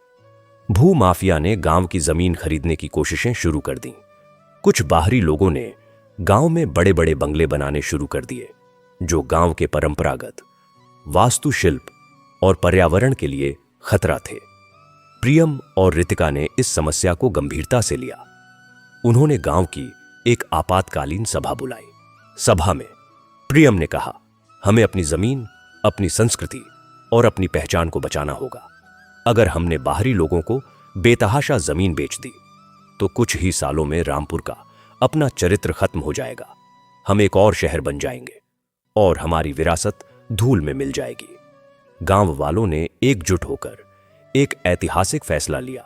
भू माफिया ने गांव की जमीन खरीदने की कोशिशें शुरू कर दी। कुछ बाहरी लोगों ने गांव में बड़े बड़े बंगले बनाने शुरू कर दिए, जो गांव के परंपरागत वास्तुशिल्प और पर्यावरण के लिए खतरा थे। प्रियम और रितिका ने इस समस्या को गंभीरता से लिया। उन्होंने गांव की एक आपातकालीन सभा बुलाई। सभा में प्रियम ने कहा, हमें अपनी जमीन, अपनी संस्कृति और अपनी पहचान को बचाना होगा। अगर हमने बाहरी लोगों को बेतहाशा जमीन बेच दी, तो कुछ ही सालों में रामपुर का अपना चरित्र खत्म हो जाएगा। हम एक और शहर बन जाएंगे और हमारी विरासत धूल में मिल जाएगी। गांव वालों ने एकजुट होकर एक ऐतिहासिक फैसला लिया।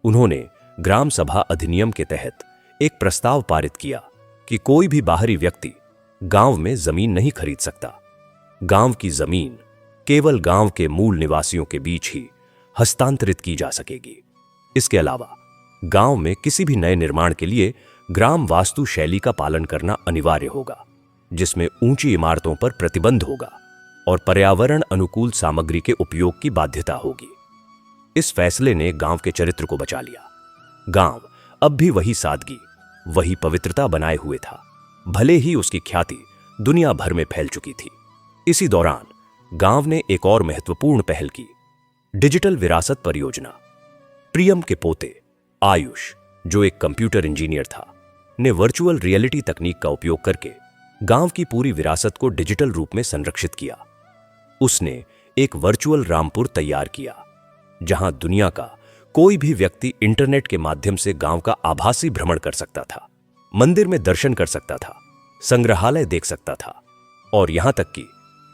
उन्होंने ग्राम सभा अधिनियम के तहत एक प्रस्ताव पारित किया कि कोई भी बाहरी व्यक्ति गांव में जमीन नहीं खरीद सकता। गांव की जमीन केवल गांव के मूल निवासियों के बीच ही हस्तांतरित की जा सकेगी। इसके अलावा गांव में किसी भी नए निर्माण के लिए ग्राम वास्तु शैली का पालन करना अनिवार्य होगा, जिसमें ऊंची इमारतों पर प्रतिबंध होगा और पर्यावरण अनुकूल सामग्री के उपयोग की बाध्यता होगी। इस फैसले ने गांव के चरित्र को बचा लिया। गांव अब भी वही सादगी, वही पवित्रता बनाए हुए था, भले ही उसकी ख्याति दुनिया भर में फैल चुकी थी। इसी दौरान गांव ने एक और महत्वपूर्ण पहल की, डिजिटल विरासत परियोजना। प्रियम के पोते आयुष, जो एक कंप्यूटर इंजीनियर था, ने वर्चुअल रियलिटी तकनीक का उपयोग करके गांव की पूरी विरासत को डिजिटल रूप में संरक्षित किया। उसने एक वर्चुअल रामपुर तैयार किया, जहां दुनिया का कोई भी व्यक्ति इंटरनेट के माध्यम से गांव का आभासी भ्रमण कर सकता था, मंदिर में दर्शन कर सकता था, संग्रहालय देख सकता था और यहां तक कि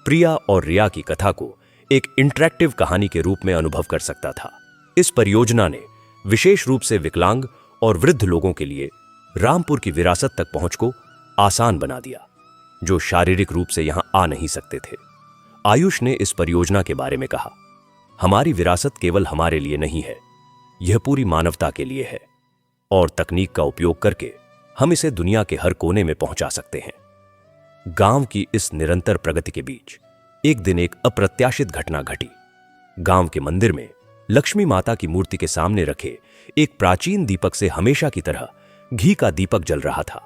प्रिया और रिया की कथा को एक इंटरैक्टिव कहानी के रूप में अनुभव कर सकता था। इस परियोजना ने विशेष रूप से विकलांग और वृद्ध लोगों के लिए रामपुर की विरासत तक पहुंच को आसान बना दिया, जो शारीरिक रूप से यहां आ नहीं सकते थे। आयुष ने इस परियोजना के बारे में कहा, हमारी विरासत केवल हमारे लिए नहीं है, यह पूरी मानवता के लिए है और तकनीक का उपयोग करके हम इसे दुनिया के हर कोने में पहुंचा सकते हैं। गांव की इस निरंतर प्रगति के बीच एक दिन एक अप्रत्याशित घटना घटी। गांव के मंदिर में लक्ष्मी माता की मूर्ति के सामने रखे एक प्राचीन दीपक से हमेशा की तरह घी का दीपक जल रहा था।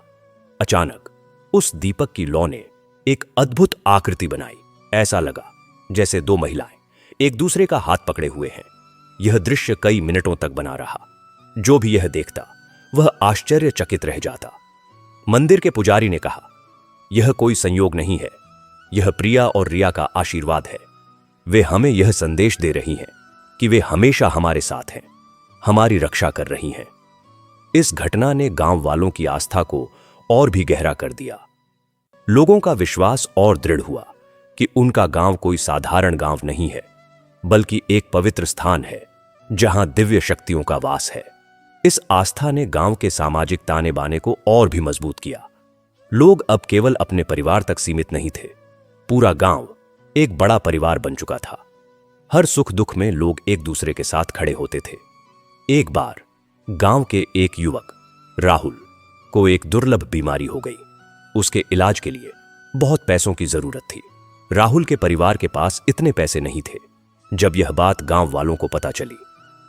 अचानक उस दीपक की लौ ने एक अद्भुत आकृति बनाई। ऐसा लगा जैसे दो महिलाएं एक दूसरे का हाथ पकड़े हुए हैं। यह दृश्य कई मिनटों तक बना रहा। जो भी यह देखता वह आश्चर्यचकित रह जाता। मंदिर के पुजारी ने कहा, यह कोई संयोग नहीं है, यह प्रिया और रिया का आशीर्वाद है। वे हमें यह संदेश दे रही हैं कि वे हमेशा हमारे साथ हैं, हमारी रक्षा कर रही हैं। इस घटना ने गांव वालों की आस्था को और भी गहरा कर दिया। लोगों का विश्वास और दृढ़ हुआ कि उनका गांव कोई साधारण गांव नहीं है, बल्कि एक पवित्र स्थान है जहां दिव्य शक्तियों का वास है। इस आस्था ने गांव के सामाजिक ताने बाने को और भी मजबूत किया। लोग अब केवल अपने परिवार तक सीमित नहीं थे, पूरा गांव एक बड़ा परिवार बन चुका था। हर सुख दुख में लोग एक दूसरे के साथ खड़े होते थे। एक बार गांव के एक युवक राहुल को एक दुर्लभ बीमारी हो गई। उसके इलाज के लिए बहुत पैसों की जरूरत थी। राहुल के परिवार के पास इतने पैसे नहीं थे। जब यह बात गांव वालों को पता चली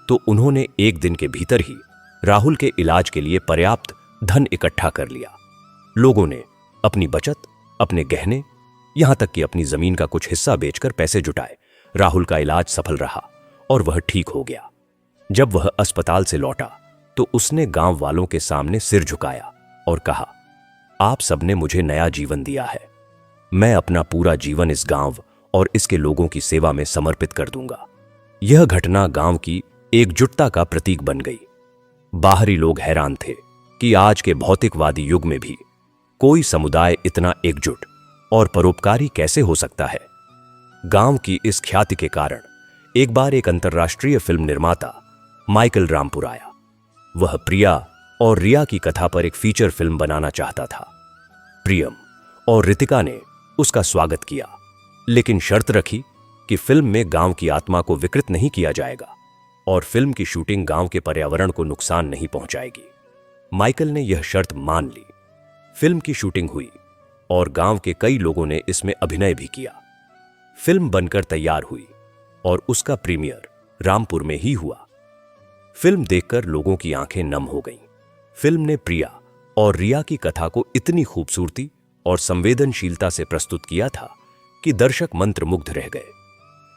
तो उन्होंने एक दिन के भीतर ही राहुल के इलाज के लिए पर्याप्त धन इकट्ठा कर लिया। लोगों ने अपनी बचत, अपने गहने, यहां तक कि अपनी जमीन का कुछ हिस्सा बेचकर पैसे जुटाए। राहुल का इलाज सफल रहा और वह ठीक हो गया। जब वह अस्पताल से लौटा तो उसने गांव वालों के सामने सिर झुकाया और कहा, आप सबने मुझे नया जीवन दिया है। मैं अपना पूरा जीवन इस गांव और इसके लोगों की सेवा में समर्पित कर दूंगा। यह घटना गांव की एकजुटता का प्रतीक बन गई। बाहरी लोग हैरान थे कि आज के भौतिकवादी युग में भी कोई समुदाय इतना एकजुट और परोपकारी कैसे हो सकता है। गांव की इस ख्याति के कारण एक बार एक अंतर्राष्ट्रीय फिल्म निर्माता माइकल रामपुर आया। वह प्रिया और रिया की कथा पर एक फीचर फिल्म बनाना चाहता था। प्रियम और रितिका ने उसका स्वागत किया, लेकिन शर्त रखी कि फिल्म में गांव की आत्मा को विकृत नहीं किया जाएगा और फिल्म की शूटिंग गांव के पर्यावरण को नुकसान नहीं पहुंचाएगी। माइकल ने यह शर्त मान ली। फिल्म की शूटिंग हुई और गांव के कई लोगों ने इसमें अभिनय भी किया। फिल्म बनकर तैयार हुई और उसका प्रीमियर रामपुर में ही हुआ। फिल्म देखकर लोगों की आंखें नम हो गईं। फिल्म ने प्रिया और रिया की कथा को इतनी खूबसूरती और संवेदनशीलता से प्रस्तुत किया था कि दर्शक मंत्रमुग्ध रह गए।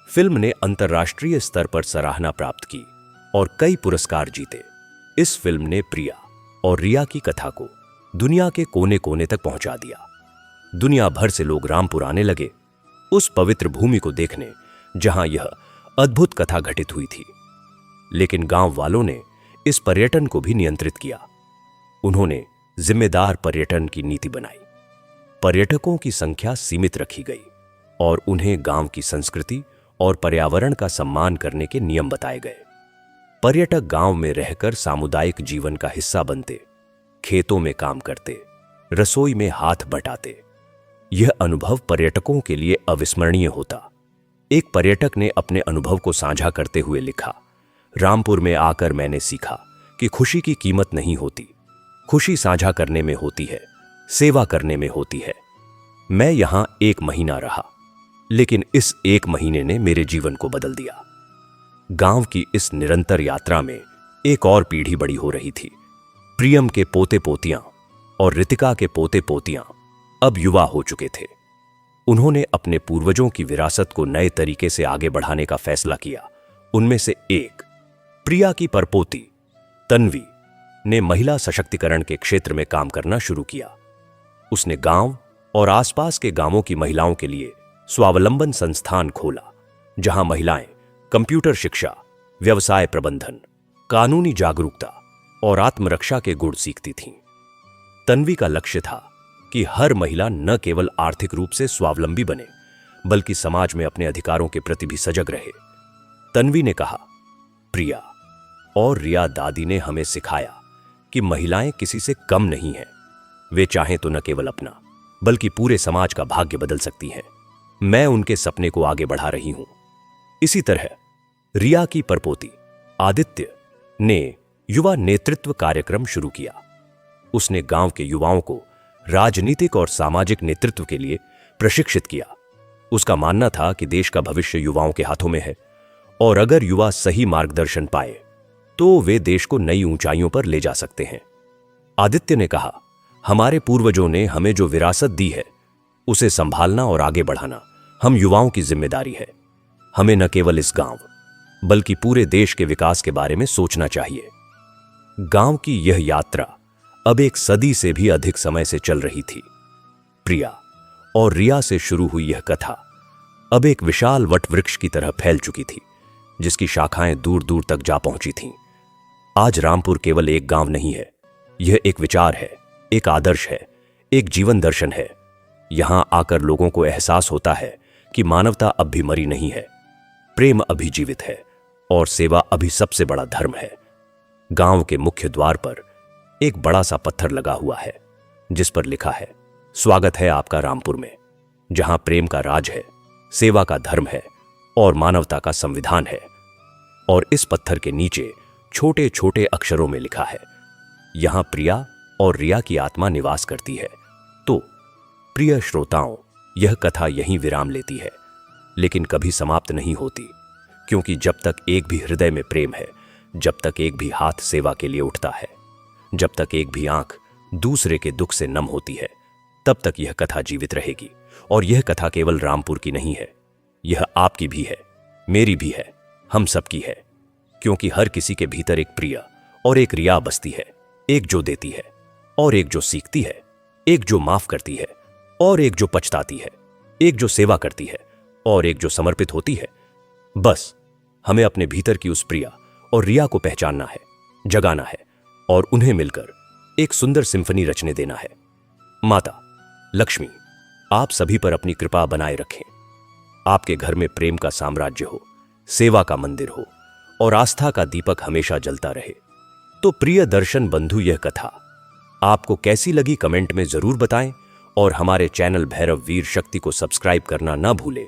फिल्म ने अंतर्राष्ट्रीय स्तर पर सराहना प्राप्त की और कई पुरस्कार जीते। इस फिल्म ने प्रिया और रिया की कथा को दुनिया के कोने कोने तक पहुंचा दिया। दुनिया भर से लोग रामपुर आने लगे, उस पवित्र भूमि को देखने जहां यह अद्भुत कथा घटित हुई थी। लेकिन गांव वालों ने इस पर्यटन को भी नियंत्रित किया। उन्होंने जिम्मेदार पर्यटन की नीति बनाई। पर्यटकों की संख्या सीमित रखी गई और उन्हें गांव की संस्कृति और पर्यावरण का सम्मान करने के नियम बताए गए। पर्यटक गांव में रहकर सामुदायिक जीवन का हिस्सा बनते, खेतों में काम करते, रसोई में हाथ बटाते। यह अनुभव पर्यटकों के लिए अविस्मरणीय होता। एक पर्यटक ने अपने अनुभव को साझा करते हुए लिखा, रामपुर में आकर मैंने सीखा कि खुशी की कीमत नहीं होती। खुशी साझा करने में होती है, सेवा करने में होती है। मैं यहां 1 महीना रहा, लेकिन इस 1 महीने ने मेरे जीवन को बदल दिया। गांव की इस निरंतर यात्रा में एक और पीढ़ी बड़ी हो रही थी। प्रियम के पोते पोतियां और रितिका के पोते पोतियां अब युवा हो चुके थे। उन्होंने अपने पूर्वजों की विरासत को नए तरीके से आगे बढ़ाने का फैसला किया। उनमें से एक, प्रिया की परपोती तन्वी, ने महिला सशक्तिकरण के क्षेत्र में काम करना शुरू किया। उसने गांव और आसपास के गांवों की महिलाओं के लिए स्वावलंबन संस्थान खोला, जहां महिलाएं कंप्यूटर शिक्षा, व्यवसाय प्रबंधन, कानूनी जागरूकता और आत्मरक्षा के गुण सीखती थीं। तन्वी का लक्ष्य था कि हर महिला न केवल आर्थिक रूप से स्वावलंबी बने, बल्कि समाज में अपने अधिकारों के प्रति भी सजग रहे। तन्वी ने कहा, प्रिया और रिया दादी ने हमें सिखाया कि महिलाएं किसी से कम नहीं हैं। वे चाहें तो न केवल अपना, बल्कि पूरे समाज का भाग्य बदल सकती हैं। मैं उनके सपने को आगे बढ़ा रही हूं। इसी तरह रिया की परपोती आदित्य ने युवा नेतृत्व कार्यक्रम शुरू किया। उसने गांव के युवाओं को राजनीतिक और सामाजिक नेतृत्व के लिए प्रशिक्षित किया। उसका मानना था कि देश का भविष्य युवाओं के हाथों में है और अगर युवा सही मार्गदर्शन पाए तो वे देश को नई ऊंचाइयों पर ले जा सकते हैं। आदित्य ने कहा, हमारे पूर्वजों ने हमें जो विरासत दी है उसे संभालना और आगे बढ़ाना हम युवाओं की जिम्मेदारी है। हमें न केवल इस गांव बल्कि पूरे देश के विकास के बारे में सोचना चाहिए। गांव की यह यात्रा अब 1 सदी से भी अधिक समय से चल रही थी। प्रिया और रिया से शुरू हुई यह कथा अब एक विशाल वटवृक्ष की तरह फैल चुकी थी, जिसकी शाखाएं दूर दूर तक जा पहुंची थीं। आज रामपुर केवल एक गांव नहीं है, यह एक विचार है, एक आदर्श है, एक जीवन दर्शन है। यहां आकर लोगों को एहसास होता है कि मानवता अब भी मरी नहीं है, प्रेम अभी जीवित है और सेवा अभी सबसे बड़ा धर्म है। गांव के मुख्य द्वार पर एक बड़ा सा पत्थर लगा हुआ है, जिस पर लिखा है, स्वागत है आपका रामपुर में, जहां प्रेम का राज है, सेवा का धर्म है और मानवता का संविधान है। और इस पत्थर के नीचे छोटे छोटे अक्षरों में लिखा है, यहां प्रिया और रिया की आत्मा निवास करती है। तो प्रिय श्रोताओं, यह कथा यहीं विराम लेती है, लेकिन कभी समाप्त नहीं होती, क्योंकि जब तक एक भी हृदय में प्रेम है, जब तक एक भी हाथ सेवा के लिए उठता है, जब तक एक भी आंख दूसरे के दुख से नम होती है, तब तक यह कथा जीवित रहेगी। और यह कथा केवल रामपुर की नहीं है, यह आपकी भी है, मेरी भी है, हम सबकी है, क्योंकि हर किसी के भीतर एक प्रिया और एक रिया बसती है, एक जो देती है और एक जो सीखती है, एक जो माफ करती है और एक जो पछताती है, एक जो सेवा करती है और एक जो समर्पित होती है। बस हमें अपने भीतर की उस प्रिया और रिया को पहचानना है, जगाना है और उन्हें मिलकर एक सुंदर सिम्फनी रचने देना है। माता लक्ष्मी आप सभी पर अपनी कृपा बनाए रखें। आपके घर में प्रेम का साम्राज्य हो, सेवा का मंदिर हो और आस्था का दीपक हमेशा जलता रहे। तो प्रिय दर्शन बंधु, यह कथा आपको कैसी लगी कमेंट में जरूर बताएं और हमारे चैनल भैरव वीर शक्ति को सब्सक्राइब करना ना भूलें,